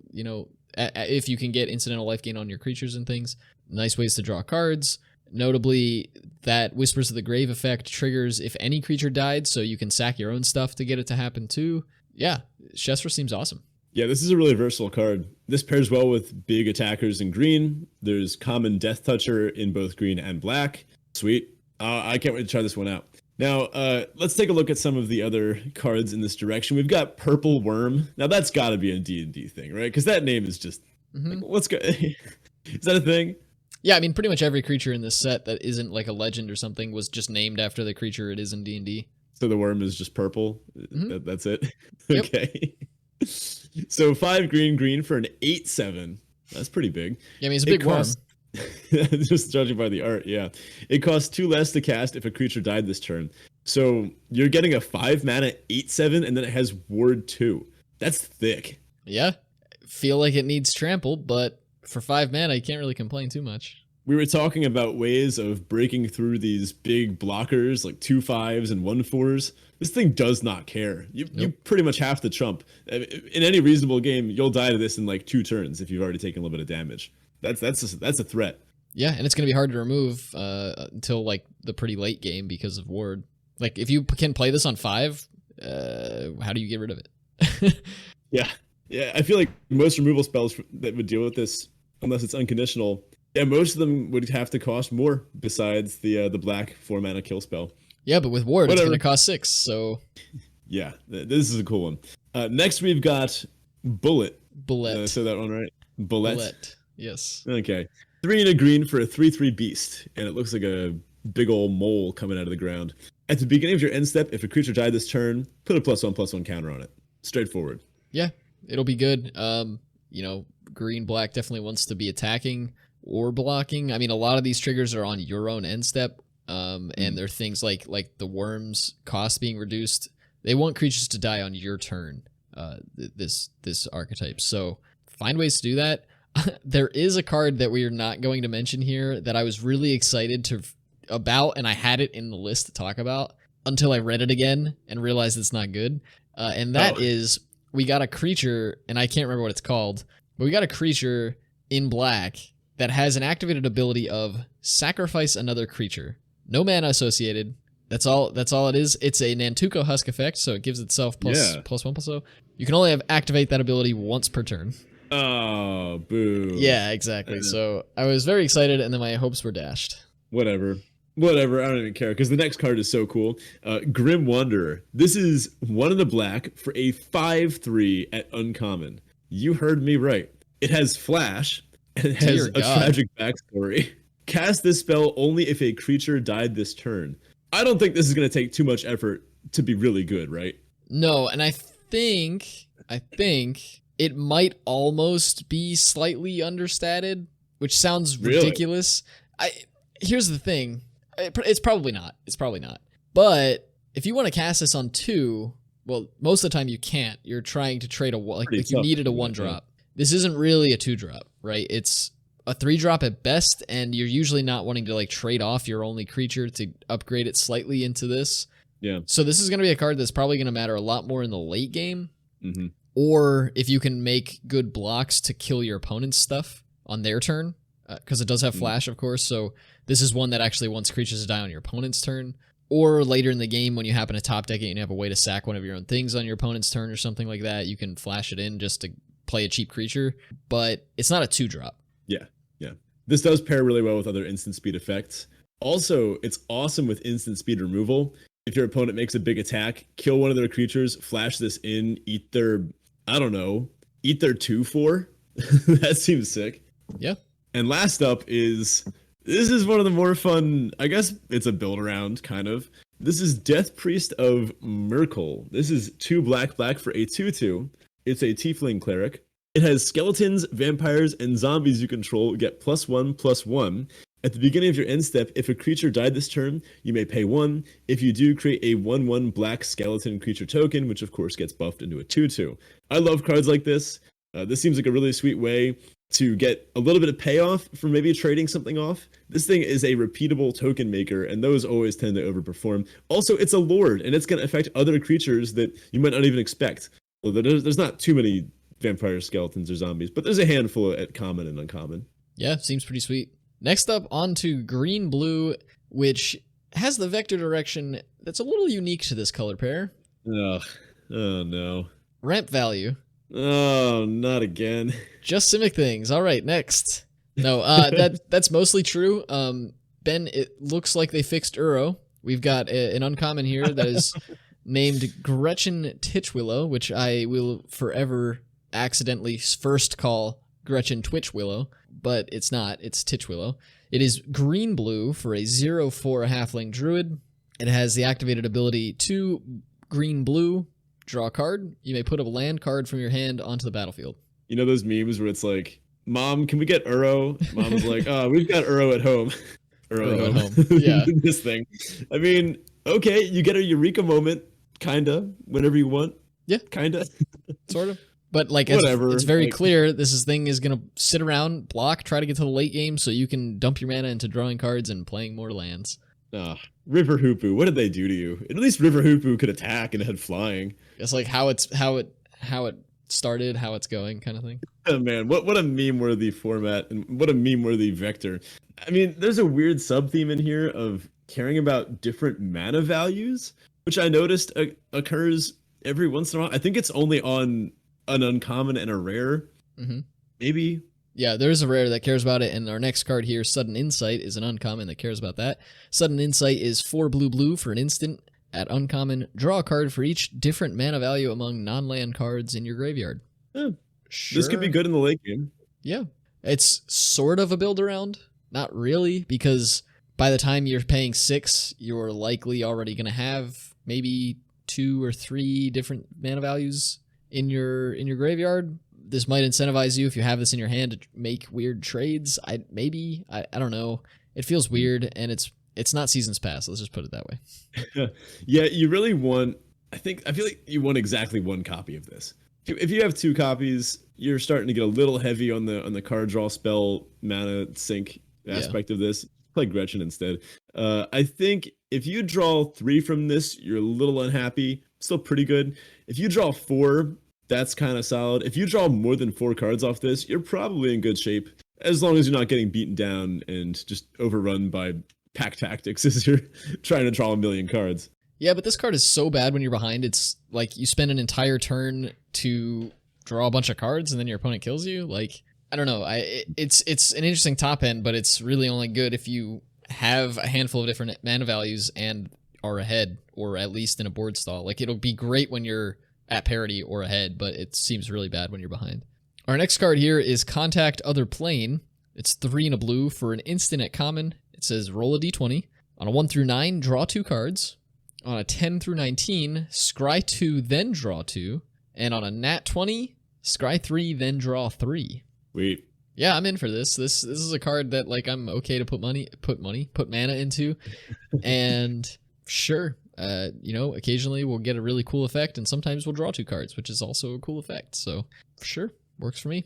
if you can get incidental life gain on your creatures and things, nice ways to draw cards. Notably, that Whispers of the Grave effect triggers if any creature died, so you can sack your own stuff to get it to happen too. Yeah, Shesra seems awesome. Yeah, this is a really versatile card. This pairs well with big attackers in green. There's common Death Toucher in both green and black. Sweet. I can't wait to try this one out. Now, let's take a look at some of the other cards in this direction. We've got Purple Worm. Now, that's got to be a D&D thing, right? Because that name is just... like, what's good? Is that a thing? Yeah, I mean, pretty much every creature in this set that isn't like a legend or something was just named after the creature it is in D&D. So the worm is just purple? That's it? Yep. Okay. So 5 green for an 8/7. That's pretty big. Yeah, I mean, it's a big worm. Just judging by the art, yeah. It costs 2 less to cast if a creature died this turn. So you're getting a 5 mana 8/7, and then it has Ward 2. That's thick. Yeah. Feel like it needs trample, but for 5 mana, you can't really complain too much. We were talking about ways of breaking through these big blockers, like 2 5s and 1 4s. This thing does not care. You pretty much have to chump. In any reasonable game, you'll die to this in like 2 turns if you've already taken a little bit of damage. that's a threat. Yeah, and it's going to be hard to remove until like the pretty late game because of Ward. Like if you can play this on 5, how do you get rid of it? Yeah. I feel like most removal spells that would deal with this, unless it's unconditional, most of them would have to cost more besides the black 4-mana kill spell. Yeah, but with Ward, it's going to cost 6. So yeah, this is a cool one. Next, we've got Bullet. Bullet. So that one right? Bullet. Bullet. Yes. Okay. 3 and a green for a 3/3 beast, and it looks like a big old mole coming out of the ground. At the beginning of your end step, if a creature died this turn, put a +1/+1 counter on it. Straightforward. Yeah, it'll be good. Green black definitely wants to be attacking or blocking. I mean, a lot of these triggers are on your own end step, and they're things like the worms cost being reduced. They want creatures to die on your turn. This archetype. So find ways to do that. There is a card that we are not going to mention here that I was really excited about, and I had it in the list to talk about until I read it again and realized it's not good. And that is, we got a creature, and I can't remember what it's called, but we got a creature in black that has an activated ability of sacrifice another creature. No mana associated. That's all it is. It's a Nantuko Husk effect, so it gives itself +1/+0. You can only activate that ability once per turn. Oh, boo. Yeah, exactly. So I was very excited, and then my hopes were dashed. Whatever. I don't even care, because the next card is so cool. Grim Wanderer. This is 1 in the black for a 5/3 at uncommon. You heard me right. It has flash, and it has a tragic backstory. Cast this spell only if a creature died this turn. I don't think this is going to take too much effort to be really good, right? No, and I think it might almost be slightly understated, which sounds ridiculous. Here's the thing. It's probably not. But if you want to cast this on 2, well, most of the time you can't. You're trying to trade like you needed a 1-drop. This isn't really a 2-drop, right? It's a 3-drop at best, and you're usually not wanting to like trade off your only creature to upgrade it slightly into this. Yeah. So this is going to be a card that's probably going to matter a lot more in the late game. Mm-hmm. Or if you can make good blocks to kill your opponent's stuff on their turn, because it does have flash, of course. So this is one that actually wants creatures to die on your opponent's turn. Or later in the game, when you happen to top deck it and you have a way to sack one of your own things on your opponent's turn or something like that, you can flash it in just to play a cheap creature. But it's not a 2-drop. Yeah. This does pair really well with other instant speed effects. Also, it's awesome with instant speed removal. If your opponent makes a big attack, kill one of their creatures, flash this in, eat their 2/4. That seems sick. Yeah. And last up this is one of the more fun, I guess it's a build around, kind of. This is Death Priest of Myrkul. This is 2 black for a 2/2. It's a tiefling cleric. It has skeletons, vampires, and zombies you control get +1/+1. At the beginning of your end step, if a creature died this turn, you may pay 1. If you do, create a 1/1 black skeleton creature token, which of course gets buffed into a 2/2. I love cards like this. This seems like a really sweet way to get a little bit of payoff for maybe trading something off. This thing is a repeatable token maker, and those always tend to overperform. Also, it's a lord, and it's going to affect other creatures that you might not even expect. Well, there's not too many vampire skeletons or zombies, but there's a handful at common and uncommon. Yeah, seems pretty sweet. Next up, on to green-blue, which has the vector direction that's a little unique to this color pair. Oh no. Ramp value. Oh, not again. Just Simic things. All right, next. No, that's mostly true. Ben, it looks like they fixed Uro. We've got an uncommon here that is named Gretchen Titchwillow, which I will forever accidentally first call Gretchen Twitchwillow, but it's not. It's Titchwillow. It is green-blue for a 0/4 halfling druid. It has the activated ability to green-blue, draw a card. You may put a land card from your hand onto the battlefield. You know those memes where it's like, Mom, can we get Uro? Mom was like, oh, we've got Uro at home. Uro at home. Yeah. This thing. I mean, okay, you get a eureka moment, kinda, whenever you want. Yeah. Kinda. Sort of. But like, whatever. It's very clear this thing is going to sit around, block, try to get to the late game so you can dump your mana into drawing cards and playing more lands. River Hoopu, what did they do to you? At least River Hoopu could attack and it had flying. It's like how it started, how it's going, kind of thing. Oh man, what a meme-worthy format and what a meme-worthy vector. I mean, there's a weird sub-theme in here of caring about different mana values, which I noticed occurs every once in a while. I think it's only on an uncommon and a rare. Mm-hmm. Maybe. Yeah, there's a rare that cares about it, and our next card here, Sudden Insight, is an uncommon that cares about that. Sudden Insight is 4 blue for an instant. At uncommon, draw a card for each different mana value among non-land cards in your graveyard. Sure. This could be good in the late game. Yeah. It's sort of a build around. Not really, because by the time you're paying 6, you're likely already going to have maybe 2 or 3 different mana values in your graveyard. This might incentivize you if you have this in your hand to make weird trades. I don't know. It feels weird, and it's not Seasons Pass. Let's just put it that way. Yeah, you really want. I feel like you want exactly one copy of this. If you have 2 copies, you're starting to get a little heavy on the card draw spell mana sink aspect of this. Play Gretchen instead. I think if you draw 3 from this, you're a little unhappy. Still pretty good. If you draw 4, that's kind of solid. If you draw more than 4 cards off this, you're probably in good shape. As long as you're not getting beaten down and just overrun by pack tactics as you're trying to draw a million cards. Yeah, but this card is so bad when you're behind. It's like you spend an entire turn to draw a bunch of cards and then your opponent kills you. Like, I don't know. It's an interesting top end, but it's really only good if you have a handful of different mana values and are ahead, or at least in a board stall. Like, it'll be great when you're at parity or ahead, but it seems really bad when you're behind. Our next card here is Contact Other Plane. It's 3 and a blue for an instant at common. It says roll a d20. On a 1 through 9, draw 2 cards. On a 10 through 19, scry 2, then draw 2. And on a nat 20, scry 3, then draw 3. Wait. Yeah, I'm in for this. This is a card that, like, I'm okay to put mana into. And sure, occasionally we'll get a really cool effect, and sometimes we'll draw 2 cards, which is also a cool effect. So sure, works for me.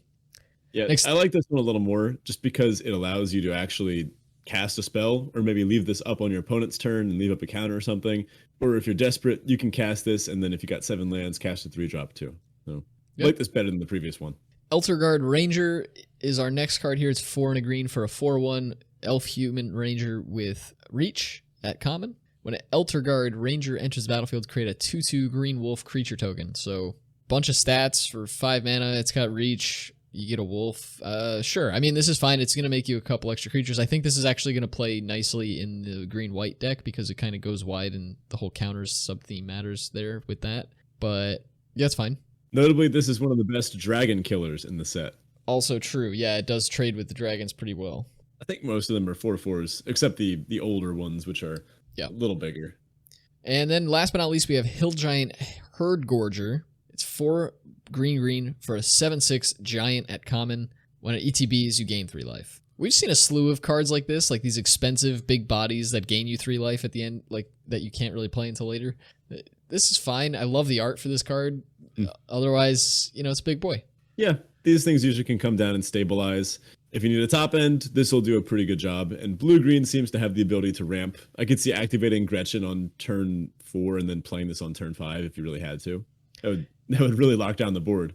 Yeah, I like this one a little more just because it allows you to actually cast a spell, or maybe leave this up on your opponent's turn and leave up a counter or something. Or if you're desperate, you can cast this, and then if you got 7 lands, cast a 3-drop too. So I like this better than the previous one. Elterguard Ranger is our next card here. It's 4 and a green for a 4/1 elf human ranger with reach at common. When an Elterguard Ranger enters the battlefield, create a 2/2 green wolf creature token. So bunch of stats for 5 mana. It's got reach. You get a wolf. Sure. I mean, this is fine. It's going to make you a couple extra creatures. I think this is actually going to play nicely in the green-white deck because it kind of goes wide and the whole counters sub-theme matters there with that. But yeah, it's fine. Notably, this is one of the best dragon killers in the set. Also true. Yeah, it does trade with the dragons pretty well. I think most of them are 4/4s, except the older ones, which are a little bigger. And then last but not least, we have Hill Giant Herdgorger. It's 4 green for a 7/6 giant at common. When it ETBs, you gain 3 life. We've seen a slew of cards like this, like these expensive big bodies that gain you 3 life at the end, like that you can't really play until later. This is fine. I love the art for this card. Otherwise, it's a big boy. Yeah, these things usually can come down and stabilize. If you need a top end, this will do a pretty good job. And blue-green seems to have the ability to ramp. I could see activating Gretchen on turn 4 and then playing this on turn 5 if you really had to. That would really lock down the board.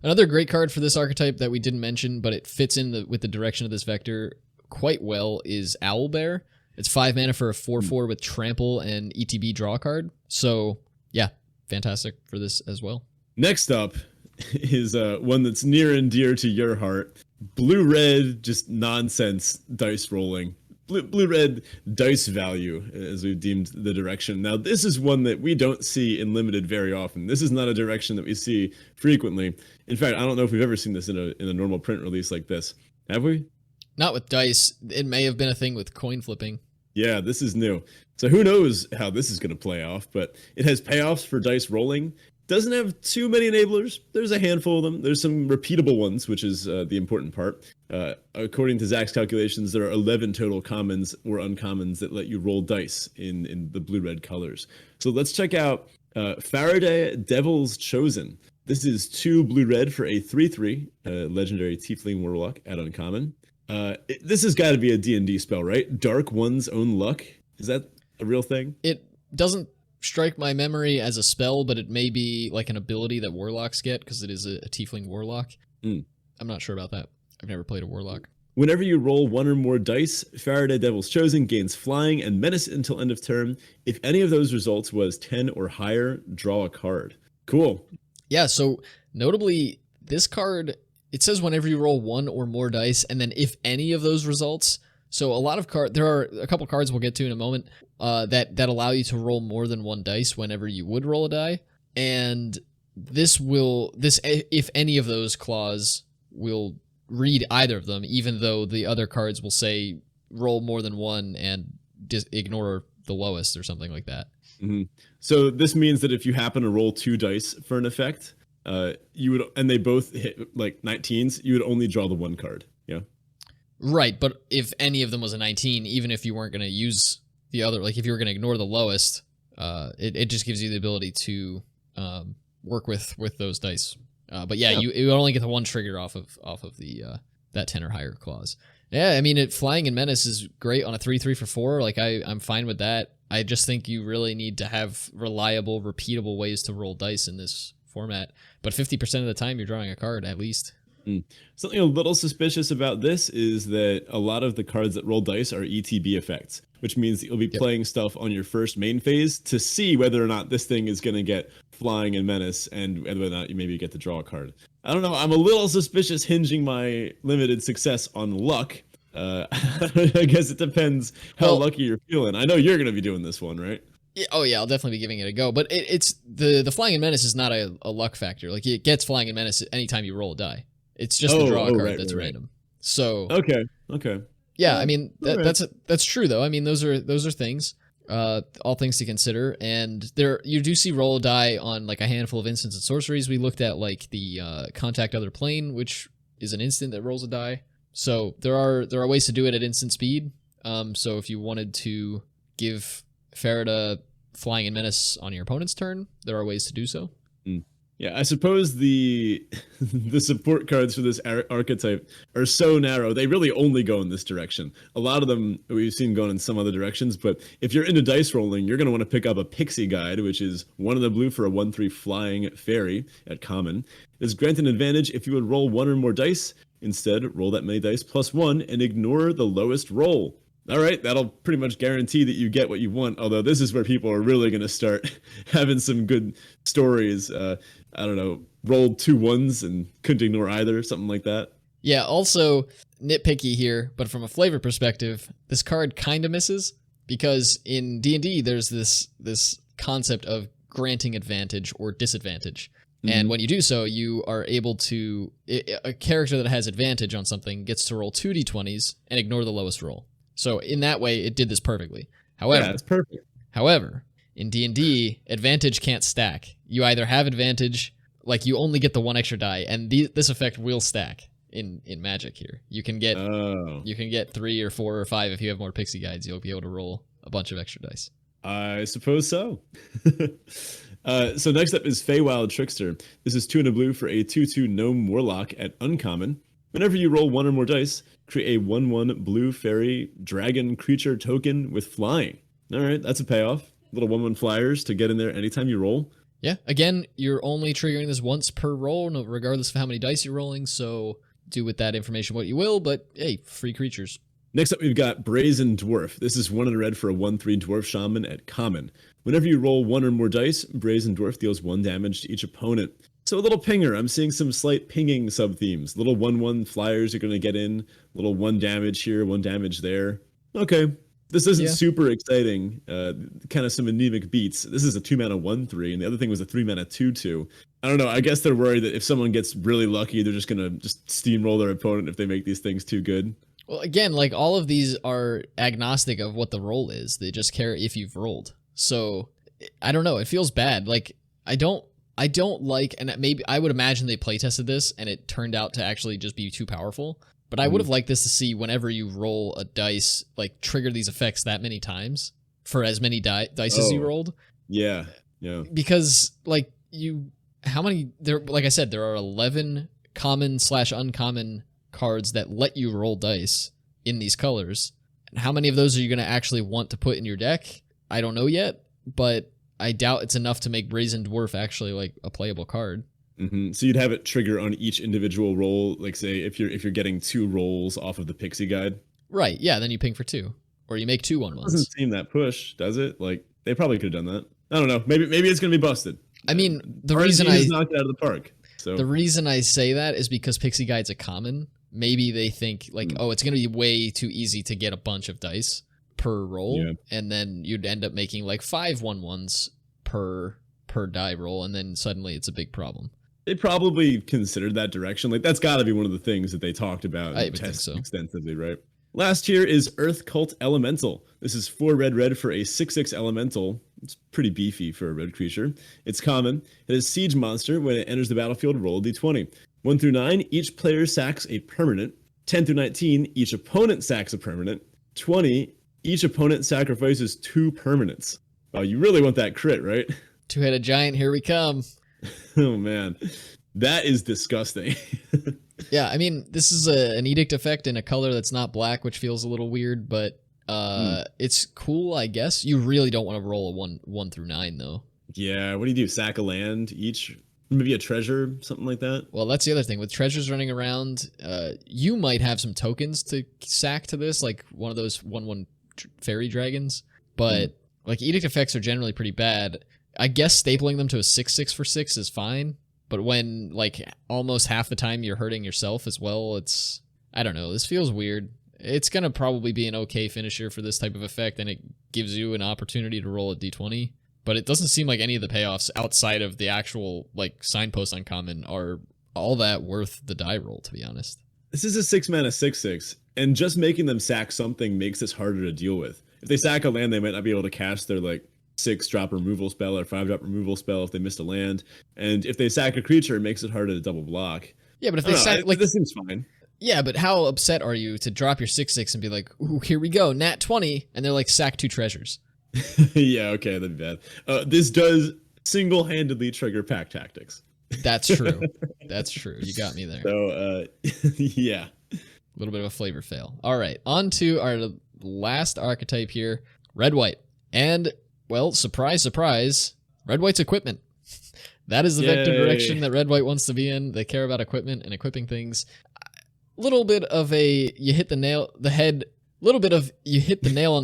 Another great card for this archetype that we didn't mention, but it fits in with the direction of this vector quite well, is Owlbear. It's 5 mana for a 4/4 with trample and ETB draw card. So yeah, fantastic for this as well. Next up is one that's near and dear to your heart. Blue-red, just nonsense dice rolling. Blue-red dice value, as we've deemed the direction. Now, this is one that we don't see in Limited very often. This is not a direction that we see frequently. In fact, I don't know if we've ever seen this in a normal print release like this. Have we? Not with dice. It may have been a thing with coin flipping. Yeah, this is new. So who knows how this is going to play off, but it has payoffs for dice rolling. Doesn't have too many enablers. There's a handful of them. There's some repeatable ones, which is the important part. According to Zach's calculations, there are 11 total commons or uncommons that let you roll dice in the blue-red colors. So let's check out Faraday Devil's Chosen. This is 2 blue-red for a 3/3 legendary Tiefling Warlock at uncommon. This has got to be a D&D spell, right? Dark One's Own Luck. Is that a real thing? It doesn't strike my memory as a spell, but it may be like an ability that warlocks get because it is a tiefling warlock. I'm not sure about that. I've never played a warlock. Whenever you roll one or more dice, Faraday Devil's Chosen gains flying and menace until end of turn. If any of those results was 10 or higher, draw a card. Cool. Yeah, so notably, this card, it says whenever you roll one or more dice, and then if any of those results. So a lot of there are a couple cards we'll get to in a moment that allow you to roll more than one dice whenever you would roll a die, and this if any of those clause will read either of them, even though the other cards will say roll more than one and ignore the lowest or something like that. Mm-hmm. So this means that if you happen to roll 2 dice for an effect, you would, and they both hit like 19s, you would only draw the 1 card. Yeah. Right, but if any of them was a 19, even if you weren't going to use the other, like if you were going to ignore the lowest, it just gives you the ability to work with those dice. But yeah, you only get the 1 trigger off of the that 10 or higher clause. Yeah, I mean, flying and menace is great on a 3/3 for 4. Like I'm fine with that. I just think you really need to have reliable, repeatable ways to roll dice in this format. But 50% of the time, you're drawing a card at least. Something a little suspicious about this is that a lot of the cards that roll dice are ETB effects, which means that you'll be playing stuff on your first main phase to see whether or not this thing is going to get flying and menace and whether or not you maybe get to draw a card. I don't know. I'm a little suspicious hinging my limited success on luck. I guess it depends how lucky you're feeling. I know you're going to be doing this one, right? Yeah, oh yeah, I'll definitely be giving it a go. But it's the flying and menace is not a luck factor. Like it gets flying and menace anytime you roll a die. It's just the draw card that's random. So okay. Yeah, I mean that's true though. I mean those are things, all things to consider. And you do see roll a die on like a handful of instants and sorceries. We looked at like the contact other plane, which is an instant that rolls a die. So there are ways to do it at instant speed. So if you wanted to give Farida flying and menace on your opponent's turn, there are ways to do so. Yeah, I suppose the support cards for this archetype are so narrow. They really only go in this direction. A lot of them we've seen going in some other directions, but if you're into dice rolling, you're going to want to pick up a Pixie Guide, which is 1 in the blue for a 1/3 flying fairy at common. It is granted an advantage if you would roll 1 or more dice. Instead, roll that many dice plus 1 and ignore the lowest roll. All right, that'll pretty much guarantee that you get what you want, although this is where people are really going to start having some good stories. I don't know, rolled 2 1s and couldn't ignore either, something like that. Yeah, also nitpicky here, but from a flavor perspective, this card kind of misses because in D&D there's this concept of granting advantage or disadvantage. And when you do so, you are able to... A character that has advantage on something gets to roll 2 d20s and ignore the lowest roll. So in that way, it did this perfectly. However, yeah, it's perfect. However, in D&D, advantage can't stack. You either have advantage, like you only get the 1 extra die, and this effect will stack in Magic here. You can get 3 or 4 or 5 if you have more Pixie Guides. You'll be able to roll a bunch of extra dice. I suppose so. So next up is Feywild Trickster. This is 2 in a blue for a 2/2 gnome warlock at uncommon. Whenever you roll 1 or more dice, create a 1/1 blue fairy dragon creature token with flying. All right, that's a payoff. Little 1/1 flyers to get in there anytime you roll. Yeah, again, you're only triggering this once per roll, regardless of how many dice you're rolling, so do with that information what you will, but hey, free creatures. Next up, we've got Brazen Dwarf. This is 1 in a red for a 1/3 dwarf shaman at common. Whenever you roll 1 or more dice, Brazen Dwarf deals 1 damage to each opponent. So a little pinger. I'm seeing some slight pinging sub-themes. Little 1/1 flyers are going to get in. Little 1 damage here, 1 damage there. Okay. This isn't super exciting. Kind of some anemic beats. This is a 2-mana 1/3, and the other thing was a 3-mana 2/2. I don't know. I guess they're worried that if someone gets really lucky, they're just going to just steamroll their opponent if they make these things too good. Well, again, like all of these are agnostic of what the roll is. They just care if you've rolled. So I don't know. It feels bad. Like I don't like, and maybe I would imagine they playtested this and it turned out to actually just be too powerful. But I would have liked this to see whenever you roll a dice, like trigger these effects that many times for as many dice as you rolled. Yeah. Because like how many there? Like I said, there are 11 common/uncommon cards that let you roll dice in these colors. And how many of those are you going to actually want to put in your deck? I don't know yet, but I doubt it's enough to make Brazen Dwarf actually like a playable card. So you'd have it trigger on each individual roll, like say if you're getting 2 rolls off of the Pixie Guide. Right, yeah, then you ping for 2. Or you make 2 1/1s. Doesn't seem that push, does it? Like they probably could have done that. I don't know. Maybe it's gonna be busted. I mean, the RNG reason just knocked it out of the park. So the reason I say that is because Pixie Guide's a common. Maybe they think like, oh, it's gonna be way too easy to get a bunch of dice per roll, and then you'd end up making like 5 1/1s per die roll, and then suddenly it's a big problem. They probably considered that direction. Like that's got to be one of the things that they talked about and tested extensively, right? Last here is Earth Cult Elemental. This is 4 red for a 6/6 elemental. It's pretty beefy for a red creature. It's common. It is siege monster. When it enters the battlefield, roll a d20. 1 through 9, each player sacks a permanent. 10 through 19, each opponent sacks a permanent. 20, each opponent sacrifices 2 permanents. Oh, you really want that crit, right? 2-headed giant, here we come. Oh man, that is disgusting. Yeah, I mean, this is an edict effect in a color that's not black, which feels a little weird, but it's cool, I guess. You really don't want to roll a 1 through 9, though. Yeah, what do you do? Sack a land each? Maybe a treasure, something like that? Well, that's the other thing. With treasures running around, you might have some tokens to sack to this, like one of those 1/1 fairy dragons, but like edict effects are generally pretty bad. I guess stapling them to a 6/6 for 6 is fine, but when like almost half the time you're hurting yourself as well, it's, I don't know, this feels weird. It's going to probably be an okay finisher for this type of effect, and it gives you an opportunity to roll a d20, but it doesn't seem like any of the payoffs outside of the actual like signpost uncommon are all that worth the die roll, to be honest. This is a 6-mana 6/6, and just making them sack something makes this harder to deal with. If they sack a land, they might not be able to cast their like 6-drop removal spell or 5-drop removal spell if they missed a land, and if they sack a creature, it makes it harder to double block. Yeah, but if they sack, like, this seems fine. Yeah, but how upset are you to drop your 6/6 and be like, ooh, here we go, nat 20, and they're like, sack 2 treasures? Yeah, okay, that'd be bad. This does single-handedly trigger pack tactics. That's true. That's true. You got me there. So, yeah. A little bit of a flavor fail. All right, on to our last archetype here, red-white. And, well, surprise, surprise, red-white's equipment. That is the vector direction that red-white wants to be in. They care about equipment and equipping things. A little bit of a you hit the nail on the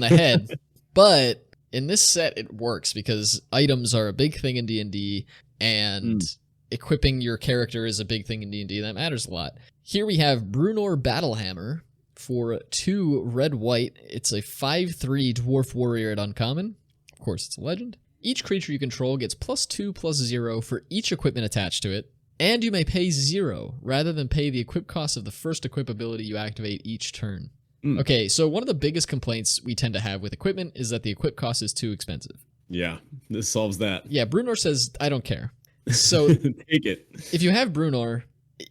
head, but in this set it works because items are a big thing in D&D, and equipping your character is a big thing in D&D. That matters a lot. Here we have Brunor Battlehammer for 2 red-white. It's a 5/3 dwarf warrior at uncommon. Of course, it's a legend. Each creature you control gets +2/+0 for each equipment attached to it, and you may pay 0 rather than pay the equip cost of the first equip ability you activate each turn. Okay, so one of the biggest complaints we tend to have with equipment is that the equip cost is too expensive. Yeah, this solves that. Yeah, Brunor says, I don't care. So take it. If you have Brunor,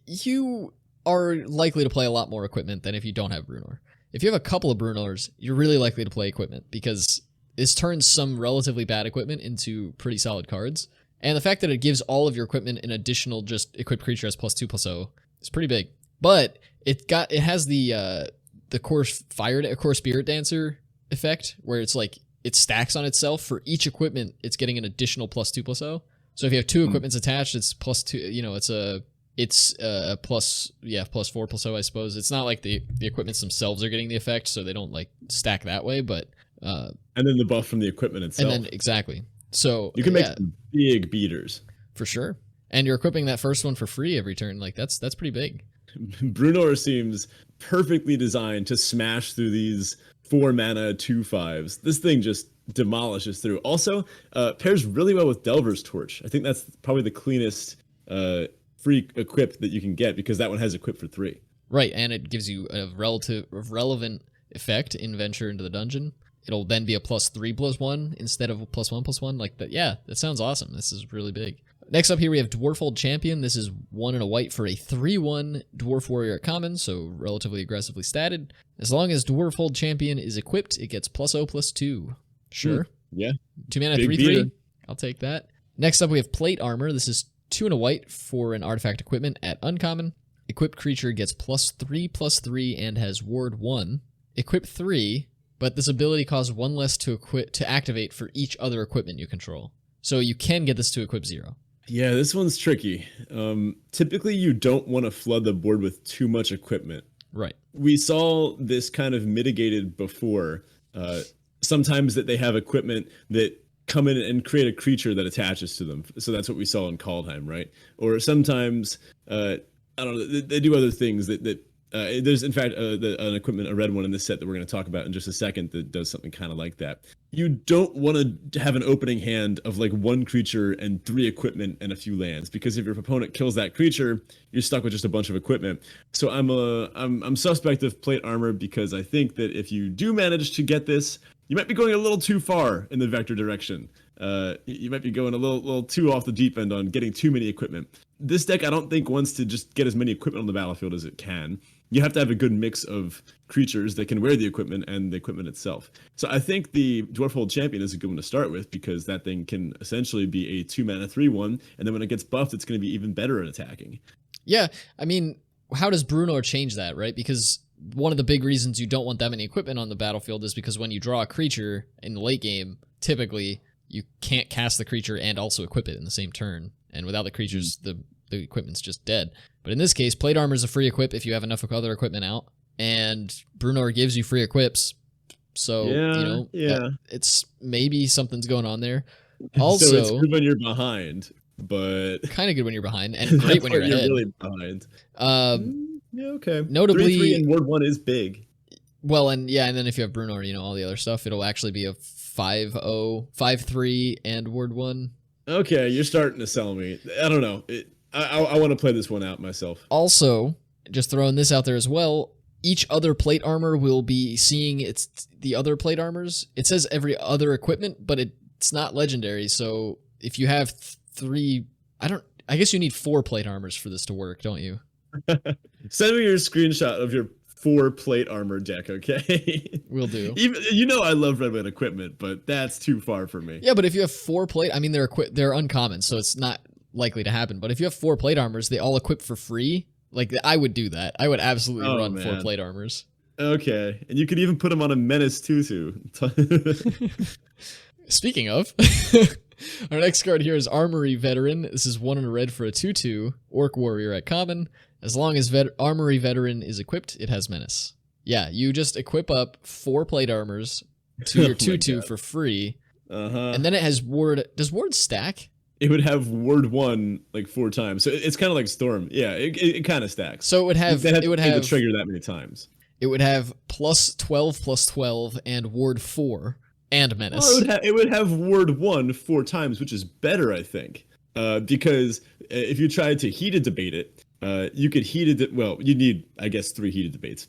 you are likely to play a lot more equipment than if you don't have Brunor. If you have a couple of Brunors, you're really likely to play equipment because this turns some relatively bad equipment into pretty solid cards. And the fact that it gives all of your equipment an additional just equipped creature as +2/+0 is pretty big. But it has the core spirit dancer effect where it's like it stacks on itself. For each equipment, it's getting an additional +2/+0. So if you have 2 equipments attached, it's +2. You know, it's a +4/+0, I suppose. It's not like the equipments themselves are getting the effect, so they don't like stack that way. But and then the buff from the equipment itself. And then exactly. So you can make some big beaters for sure. And you're equipping that first one for free every turn. Like that's pretty big. Brunor seems perfectly designed to smash through these 4-mana 2/5s. This thing just demolishes through. Also, pairs really well with Delver's Torch. I think that's probably the cleanest free equip that you can get because that one has equip for 3. Right, and it gives you a relevant effect in Venture into the Dungeon. It'll then be a +3/+1 instead of a +1/+1. Like that, yeah, that sounds awesome. This is really big. Next up here we have Dwarfold Champion. This is 1 and a white for a 3/1 Dwarf Warrior at common, so relatively aggressively statted. As long as Dwarfold Champion is equipped, it gets +0/+2. Sure. Yeah. 2 mana 3/3. I'll take that. Next up we have Plate Armor. This is 2 and a white for an artifact equipment at uncommon. Equipped creature gets +3/+3 and has Ward 1. Equip 3, but this ability costs 1 less to activate for each other equipment you control. So you can get this to equip 0. Yeah, this one's tricky. Typically, you don't want to flood the board with too much equipment. Right. We saw this kind of mitigated before. Sometimes that they have equipment that come in and create a creature that attaches to them. So that's what we saw in Kaldheim, right? Or sometimes, I don't know, they do other things that there's in fact an equipment, a red one in this set that we're going to talk about in just a second that does something kind of like that. You don't want to have an opening hand of like 1 creature and 3 equipment and a few lands, because if your opponent kills that creature, you're stuck with just a bunch of equipment. So I'm suspect of plate armor, because I think that if you do manage to get this, you might be going a little too far in the vector direction. You might be going a little too off the deep end on getting too many equipment. This deck, I don't think, wants to just get as many equipment on the battlefield as it can. You have to have a good mix of creatures that can wear the equipment and the equipment itself. So I think the Dwarfhold Champion is a good one to start with, because that thing can essentially be a 2-mana 3/1, and then when it gets buffed, it's going to be even better at attacking. Yeah, I mean, how does Bruenor change that, right? Because one of the big reasons you don't want that many equipment on the battlefield is because when you draw a creature in the late game, typically you can't cast the creature and also equip it in the same turn. And without the creatures, the equipment's just dead. But in this case, plate armor is a free equip if you have enough other equipment out, and Bruenor gives you free equips. So, it's maybe something's going on there. Also, so it's good when you're behind, but kind of good when you're behind, and great when you're ahead. Really behind. Yeah, okay. Notably, 3/3 in Ward 1 is big. Well, and then if you have Bruenor, all the other stuff, it'll actually be a 5-0, 5-3, and Ward 1. Okay, you're starting to sell me. I don't know. I want to play this one out myself. Also, just throwing this out there as well, each other plate armor will be seeing the other plate armors. It says every other equipment, but it's not legendary. So if you have 3, I guess you need 4 plate armors for this to work, don't you? Send me your screenshot of your 4 plate armor deck, okay? Will do. Even I love red equipment, but that's too far for me. Yeah, but if you have 4 plate, I mean they're uncommon, so it's not likely to happen. But if you have 4 plate armors, they all equip for free. Like, I would do that. I would absolutely run 4 plate armors. Okay, and you could even put them on a Menace Tutu. Speaking of, our next card here is Armory Veteran. This is 1 and a red for a 2/2 Orc Warrior at common. As long as Armory Veteran is equipped, it has Menace. Yeah, you just equip up 4 plate armors to your 2/2 for free. And then it has Ward. Does Ward stack? It would have Ward 1 like 4 times. So it's kind of like Storm. Yeah, it kind of stacks. So it would have the trigger that many times. It would have +12/+12 and Ward 4 and Menace. Oh, it would have Ward 1 4 times, which is better, I think. Because if you tried to heated debate it, you could you'd need, I guess, 4 heated debates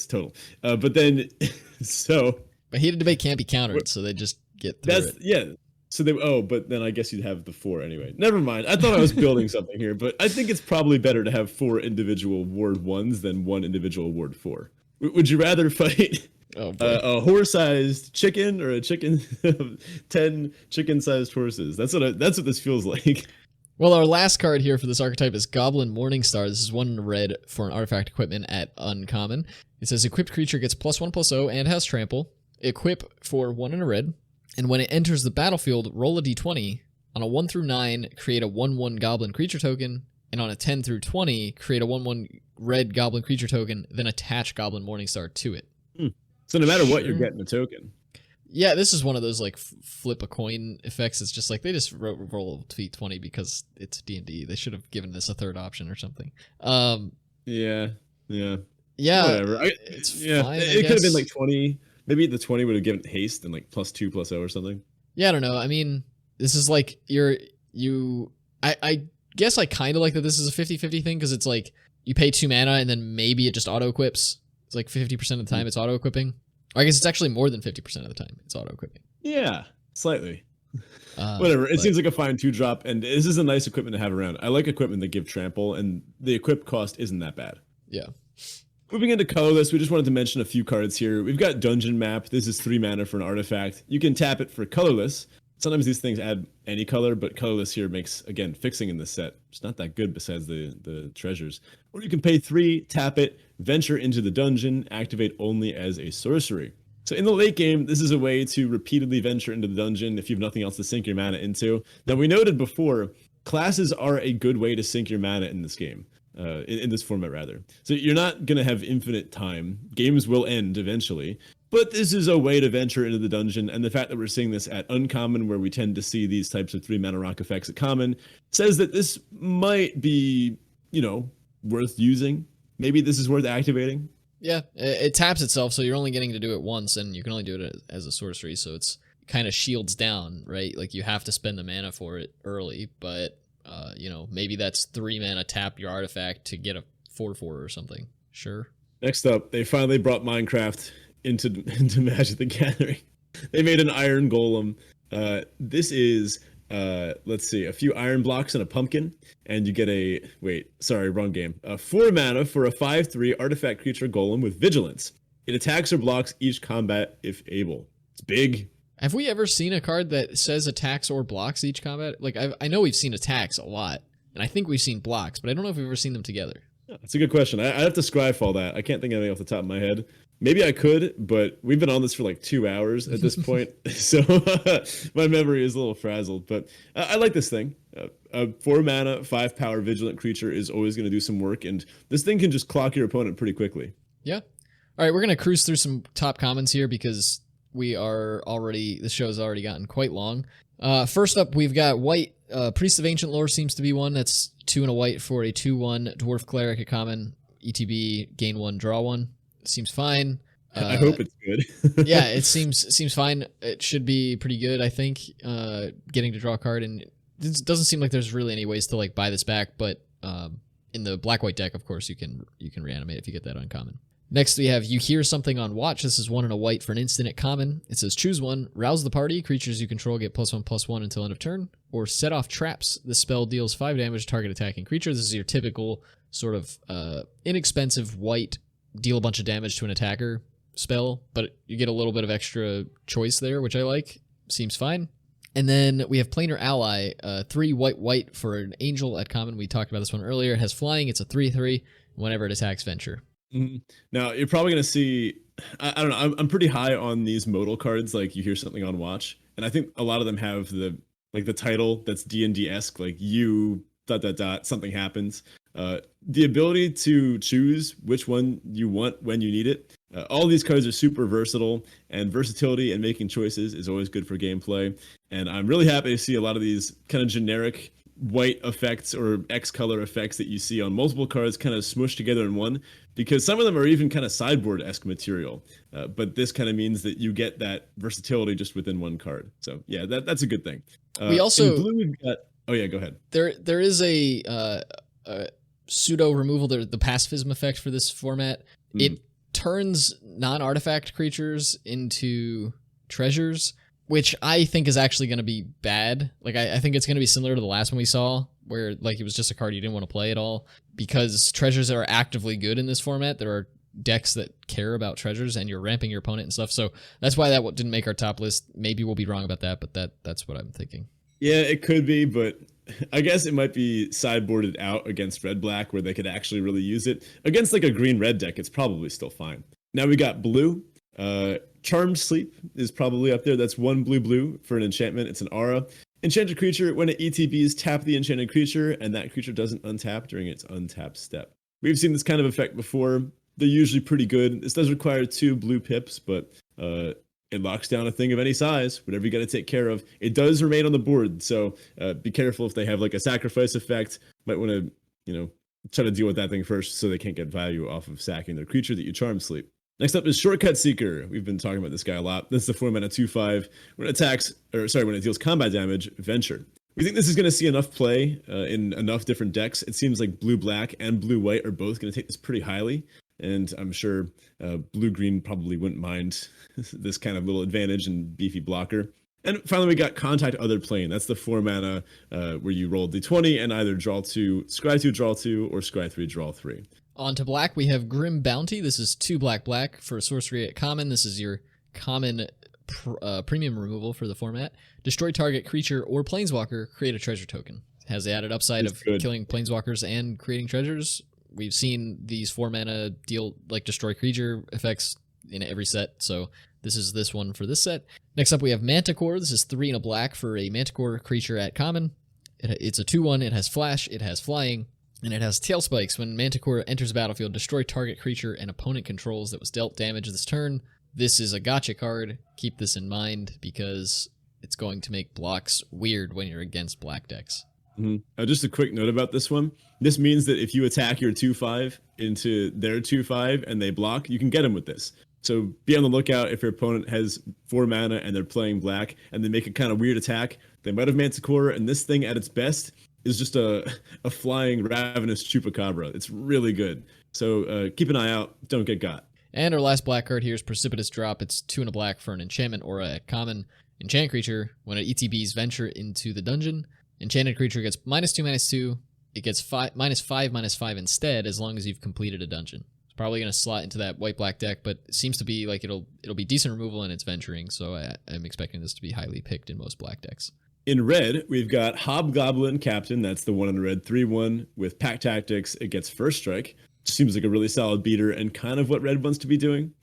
total. But then, But heated debate can't be countered, so they just get through it. Yeah. So but then I guess you'd have the 4 anyway. Never mind. I thought I was building something here, but I think it's probably better to have 4 individual Ward 1s than 1 individual Ward 4. Would you rather fight a horse-sized chicken or a chicken 10 chicken-sized horses? That's what this feels like. Well, our last card here for this archetype is Goblin Morningstar. This is 1 in red for an artifact equipment at uncommon. It says equipped creature gets +1/+0 and has trample. Equip for 1 in a red. And when it enters the battlefield, roll a d20. On a 1 through 9, create a 1/1 Goblin creature token. And on a 10 through 20, create a 1/1 red Goblin creature token, then attach Goblin Morningstar to it. So no matter what, you're getting a token. Yeah, this is one of those like flip a coin effects. It's just like they just roll d20 because it's D&D. They should have given this a third option or something. Yeah. Whatever. It's fine. It could have been like 20. Maybe the 20 would have given haste and like +2/+0 or something. Yeah, I don't know. I mean, this is like I guess I kind of like that this is a 50-50 thing, because it's like you pay 2 mana and then maybe it just auto equips. It's like 50% of the time it's auto equipping. Or I guess it's actually more than 50% of the time it's auto equipping. Yeah, slightly. Whatever. It seems like a fine 2-drop, and this is a nice equipment to have around. I like equipment that give trample, and the equip cost isn't that bad. Yeah. Moving into colorless, we just wanted to mention a few cards here. We've got Dungeon Map. This is 3 mana for an artifact. You can tap it for colorless. Sometimes these things add any color, but colorless here makes, again, fixing in this set. It's not that good besides the treasures. Or you can pay 3, tap it, venture into the dungeon, activate only as a sorcery. So in the late game, this is a way to repeatedly venture into the dungeon if you have nothing else to sink your mana into. Now, we noted before, classes are a good way to sink your mana in this game. In this format, rather. So you're not going to have infinite time. Games will end eventually. But this is a way to venture into the dungeon, and the fact that we're seeing this at uncommon, where we tend to see these types of 3 mana rock effects at common, says that this might be, worth using. Maybe this is worth activating. Yeah, it taps itself, so you're only getting to do it once, and you can only do it as a sorcery, so it's kind of shields down, right? Like, you have to spend the mana for it early, but, maybe that's 3 mana tap your artifact to get a 4/4 or something. Sure. Next up, they finally brought Minecraft into Magic the Gathering. They made an iron golem. This is let's see, a few iron blocks and a pumpkin, and you get wrong game. 4 mana for a 5/3 artifact creature golem with vigilance. It attacks or blocks each combat if able. It's big. Have we ever seen a card that says attacks or blocks each combat? Like, I know we've seen attacks a lot, and I think we've seen blocks, but I don't know if we've ever seen them together. That's a good question. I'd have to Scryfall that. I can't think of anything off the top of my head. Maybe I could, but we've been on this for like 2 hours at this point, so my memory is a little frazzled. But I like this thing. A 4 mana, 5 power vigilant creature is always going to do some work, and this thing can just clock your opponent pretty quickly. Yeah. All right, we're going to cruise through some top comments here because the show's already gotten quite long. First up, we've got white. Priest of Ancient Lore seems to be one. That's 2 and a white for a 2/1 dwarf cleric at common. ETB, gain 1, draw 1. Seems fine. I hope it's good. Yeah, it seems fine. It should be pretty good, I think. Getting to draw a card, and it doesn't seem like there's really any ways to like buy this back. But in the black-white deck, of course, you can reanimate if you get that uncommon. Next, we have You Hear Something on Watch. This is 1 and a white for an instant at common. It says, choose one, rouse the party. Creatures you control get +1/+1 until end of turn. Or set off traps. This spell deals 5 damage to target attacking creature. This is your typical sort of inexpensive white, deal a bunch of damage to an attacker spell, but you get a little bit of extra choice there, which I like. Seems fine. And then we have Planar Ally, 3 white for an angel at common. We talked about this one earlier. It has flying. It's a 3/3 whenever it attacks venture. Mm-hmm. Now, you're probably going to see, I don't know, I'm pretty high on these modal cards, like You Hear Something on Watch. And I think a lot of them have the title that's D&D-esque, like you, ... something happens. The ability to choose which one you want when you need it. All these cards are super versatile, and versatility and making choices is always good for gameplay. And I'm really happy to see a lot of these kind of generic white effects or X color effects that you see on multiple cards kind of smushed together in one, because some of them are even kind of sideboard-esque material. But this kind of means that you get that versatility just within one card. So yeah, that's a good thing. We also, in blue, we've got, oh yeah, go ahead. There is a pseudo removal, the pacifism effect for this format. It turns non-artifact creatures into treasures, which I think is actually going to be bad. Like, I think it's going to be similar to the last one we saw, where like it was just a card you didn't want to play at all, because treasures are actively good in this format. There are decks that care about treasures, and you're ramping your opponent and stuff. So that's why that didn't make our top list. Maybe we'll be wrong about that, but that's what I'm thinking. Yeah, it could be, but I guess it might be sideboarded out against red-black, where they could actually really use it. Against like a green-red deck, it's probably still fine. Now we got blue. Charmed Sleep is probably up there. That's 1 blue for an enchantment. It's an aura. Enchanted creature, when it ETBs, tap the enchanted creature, and that creature doesn't untap during its untap step. We've seen this kind of effect before. They're usually pretty good. This does require 2 blue pips, but it locks down a thing of any size, whatever you got to take care of. It does remain on the board, so be careful if they have like a sacrifice effect. Might want to, try to deal with that thing first, so they can't get value off of sacking their creature that you Charm Sleep. Next up is Shortcut Seeker. We've been talking about this guy a lot. This is the 4 mana 2/5. When it deals combat damage, venture. We think this is going to see enough play in enough different decks. It seems like blue-black and blue-white are both going to take this pretty highly. And I'm sure blue-green probably wouldn't mind this kind of little advantage and beefy blocker. And finally, we got Contact Other Plane. That's the 4 mana where you roll d20 and either draw 2, scry 2, draw 2, or scry 3, draw 3. On to black, we have Grim Bounty. This is 2 black for a sorcery at common. This is your common premium removal for the format. Destroy target creature or planeswalker, create a treasure token. It has the added upside of killing planeswalkers and creating treasures. We've seen these 4 mana deal like destroy creature effects in every set, so This is this one for this set. Next up, we have Manticore. This is 3 and a black for a Manticore creature at common. It's a 2/1. It has flash, it has flying, and it has tail spikes. When Manticore enters the battlefield, destroy target creature and opponent controls that was dealt damage this turn. This is a gotcha card. Keep this in mind because it's going to make blocks weird when you're against black decks. Just a quick note about this one. This means that if you attack your 2/5 into their 2/5 and they block, you can get them with this. So be on the lookout if your opponent has 4 mana and they're playing black and they make a kind of weird attack. They might have Manticore, and this thing at its best is just a flying ravenous chupacabra. It's really good. So keep an eye out. Don't get got. And our last black card here is Precipitous Drop. It's 2 and a black for an enchantment aura at common. Enchant creature, when it ETBs venture into the dungeon, enchanted creature gets -2/-2. It gets -5/-5 instead as long as you've completed a dungeon. It's probably going to slot into that white-black deck, but it seems to be like it'll be decent removal and it's venturing, so I'm expecting this to be highly picked in most black decks. In red, we've got Hobgoblin Captain. That's the one in red, 3/1 with Pack Tactics. It gets first strike. Seems like a really solid beater and kind of what red wants to be doing.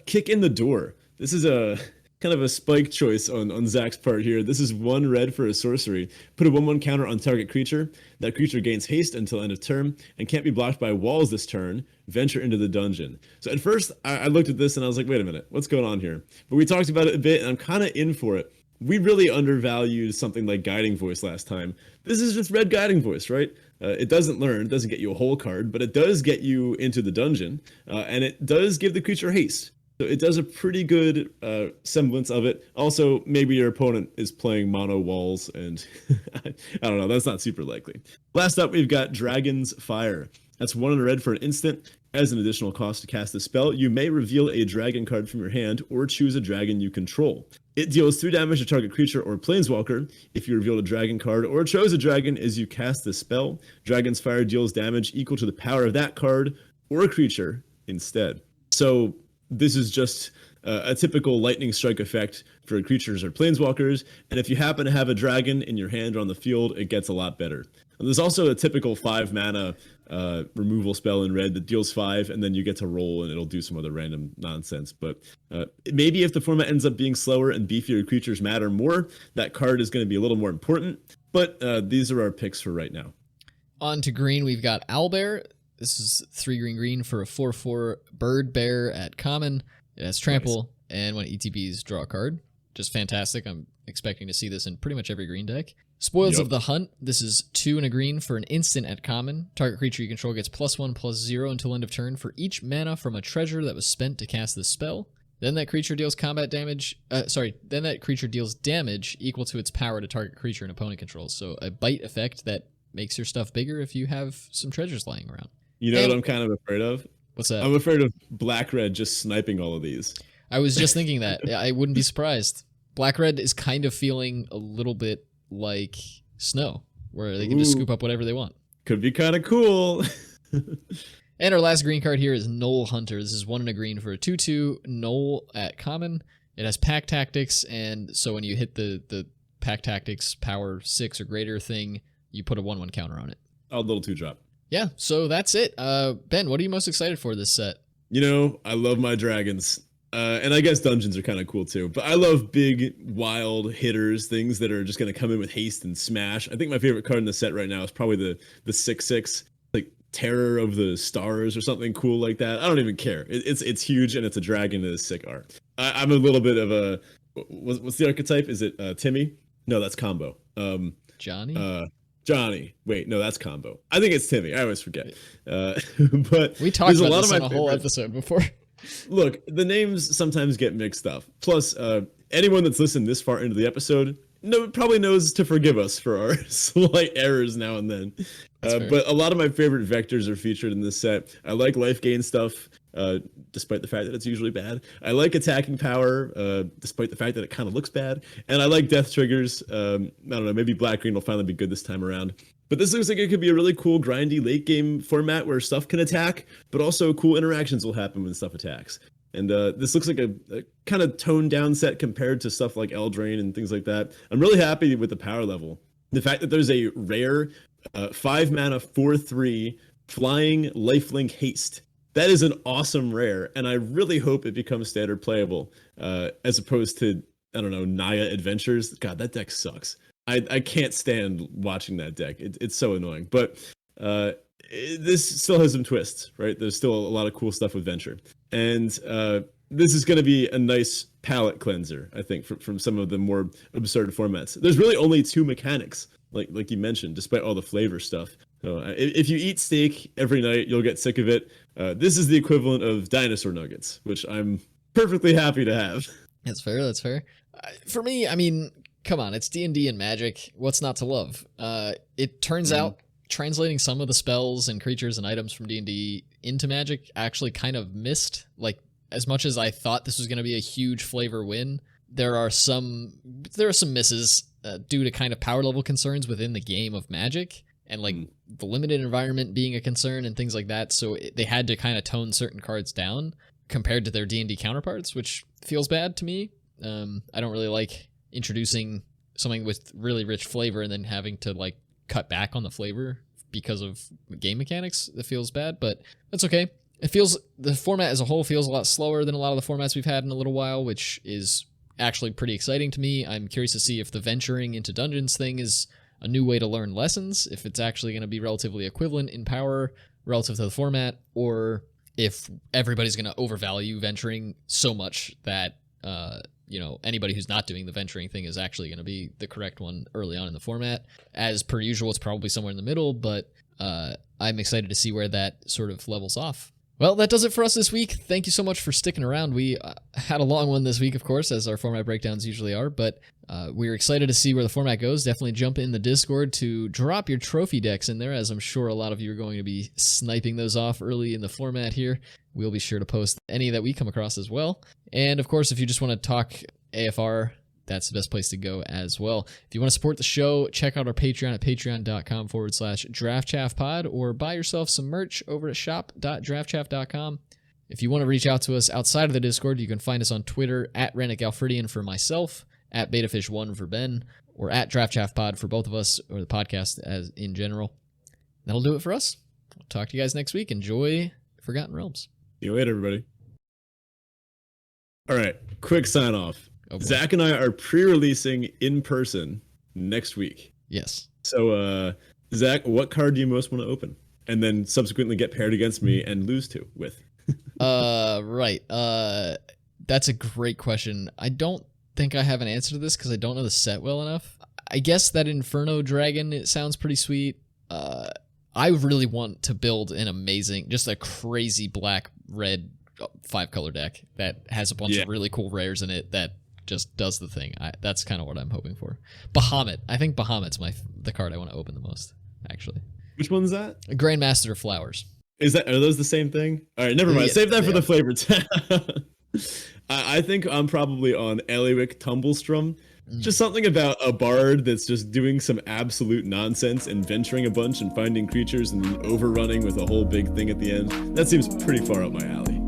Kick in the Door. This is a kind of a spike choice on Zach's part here. This is 1 red for a sorcery. Put a 1/1 counter on target creature. That creature gains haste until end of turn and can't be blocked by walls this turn. Venture into the dungeon. So at first, I looked at this and I was like, wait a minute, what's going on here? But we talked about it a bit and I'm kind of in for it. We really undervalued something like Guiding Voice last time. This is just red Guiding Voice, right? It doesn't learn, it doesn't get you a whole card, but it does get you into the dungeon, and it does give the creature haste. So it does a pretty good semblance of it. Also, maybe your opponent is playing mono walls, and I don't know, that's not super likely. Last up, we've got Dragon's Fire. That's 1 in red for an instant. As an additional cost to cast the spell, you may reveal a dragon card from your hand or choose a dragon you control. It deals 3 damage to target creature or planeswalker. If you revealed a dragon card or chose a dragon as you cast the spell, Dragon's Fire deals damage equal to the power of that card or creature instead. So this is just a typical lightning strike effect for creatures or planeswalkers, and if you happen to have a dragon in your hand or on the field, it gets a lot better. And there's also a typical 5 mana removal spell in red that deals 5, and then you get to roll and it'll do some other random nonsense. But maybe if the format ends up being slower and beefier creatures matter more, that card is going to be a little more important. But these are our picks for right now. On to green, we've got Owlbear. This is 3 green for a 4/4 bird bear at common. It has trample, and when it ETBs, draw a card. Just fantastic. I'm expecting to see this in pretty much every green deck. Spoils of the Hunt. This is 2 and a green for an instant at common. Target creature you control gets +1/+0 until end of turn for each mana from a treasure that was spent to cast this spell. Then that creature deals Then that creature deals damage equal to its power to target creature and opponent controls. So a bite effect that makes your stuff bigger if you have some treasures lying around. You know what I'm kind of afraid of? What's that? I'm afraid of black-red just sniping all of these. I was just thinking that. I wouldn't be surprised. Black-red is kind of feeling a little bit like Snow, where they can just scoop up whatever they want. Could be kind of cool. And our last green card here is Knoll Hunter. This is 1 and a green for a 2/2 Knoll at common. It has Pack Tactics, and so when you hit the Pack Tactics power 6 or greater thing, you put a 1/1 counter on it. Oh, little 2-drop. Yeah, so that's it. Ben, what are you most excited for this set? You know, I love my dragons. And I guess dungeons are kind of cool too. But I love big, wild hitters, things that are just going to come in with haste and smash. I think my favorite card in the set right now is probably the 6/6, like Terror of the Stars or something cool like that. I don't even care. It's huge and it's a dragon and it's sick art. I'm a little bit of a... What's the archetype? Is it Timmy? No, that's Combo. Johnny? Johnny. Wait, no, that's Combo. I think it's Timmy. I always forget. But we talked about this on a whole episode before. Look, the names sometimes get mixed up. Plus, anyone that's listened this far into the episode probably knows to forgive us for our slight errors now and then. But a lot of my favorite vectors are featured in this set. I like life gain stuff, despite the fact that it's usually bad. I like attacking power, despite the fact that it kind of looks bad. And I like death triggers. I don't know, maybe black-green will finally be good this time around. But this looks like it could be a really cool, grindy late-game format where stuff can attack, but also cool interactions will happen when stuff attacks. And this looks like a kind of toned-down set compared to stuff like Eldraine and things like that. I'm really happy with the power level. The fact that there's a rare 5-mana 4/3 flying lifelink haste that is an awesome rare, and I really hope it becomes standard playable, as opposed to, I don't know, Naya Adventures. God, that deck sucks. I can't stand watching that deck. It's so annoying. But this still has some twists, right? There's still a lot of cool stuff with Venture. And this is going to be a nice palate cleanser, I think, from some of the more absurd formats. There's really only 2 mechanics, like you mentioned, despite all the flavor stuff. So if you eat steak every night, you'll get sick of it. This is the equivalent of dinosaur nuggets, which I'm perfectly happy to have. That's fair. That's fair. For me, I mean, come on, it's D&D and Magic. What's not to love? It turns out translating some of the spells and creatures and items from D&D into Magic actually kind of missed. Like, as much as I thought this was going to be a huge flavor win, there are some misses due to kind of power level concerns within the game of Magic, and like the limited environment being a concern and things like that. So they had to kind of tone certain cards down compared to their D&D counterparts, which feels bad to me. I don't really like introducing something with really rich flavor and then having to like cut back on the flavor because of game mechanics. That feels bad, but that's okay. The format as a whole feels a lot slower than a lot of the formats we've had in a little while, which is actually pretty exciting to me. I'm curious to see if the venturing into dungeons thing is a new way to learn lessons, if it's actually going to be relatively equivalent in power relative to the format, or if everybody's going to overvalue venturing so much that anybody who's not doing the venturing thing is actually going to be the correct one early on in the format. As per usual, it's probably somewhere in the middle, but I'm excited to see where that sort of levels off. Well, that does it for us this week. Thank you so much for sticking around. We had a long one this week, of course, as our format breakdowns usually are, but we're excited to see where the format goes. Definitely jump in the Discord to drop your trophy decks in there, as I'm sure a lot of you are going to be sniping those off early in the format here. We'll be sure to post any that we come across as well. And, of course, if you just want to talk AFR, that's the best place to go as well. If you want to support the show, check out our Patreon at patreon.com/draftchaffpod, or buy yourself some merch over at shop.draftchaff.com. If you want to reach out to us outside of the Discord, you can find us on Twitter at RennickAlfredian for myself, at BetaFish1 for Ben, or at DraftChaffPod for both of us, or the podcast as in general. That'll do it for us. We'll talk to you guys next week. Enjoy Forgotten Realms. See you later, everybody. All right, quick sign off. Zach and I are pre-releasing in person next week. Yes. So, Zach, what card do you most want to open? And then subsequently get paired against me and lose to with? Right. That's a great question. I don't think I have an answer to this because I don't know the set well enough. I guess that Inferno Dragon, it sounds pretty sweet. I really want to build an amazing, just a crazy black-red 5-color deck that has a bunch of really cool rares in it that just does the thing. That's kind of what I'm hoping for. Bahamut. I think Bahamut's the card I want to open the most, actually. Which one's that? Grandmaster Flowers. Are those the same thing? All right, never mind. Yeah, Save that for the flavor test. I think I'm probably on Eliwick Tumblestrum. Just something about a bard that's just doing some absolute nonsense and venturing a bunch and finding creatures and overrunning with a whole big thing at the end. That seems pretty far up my alley.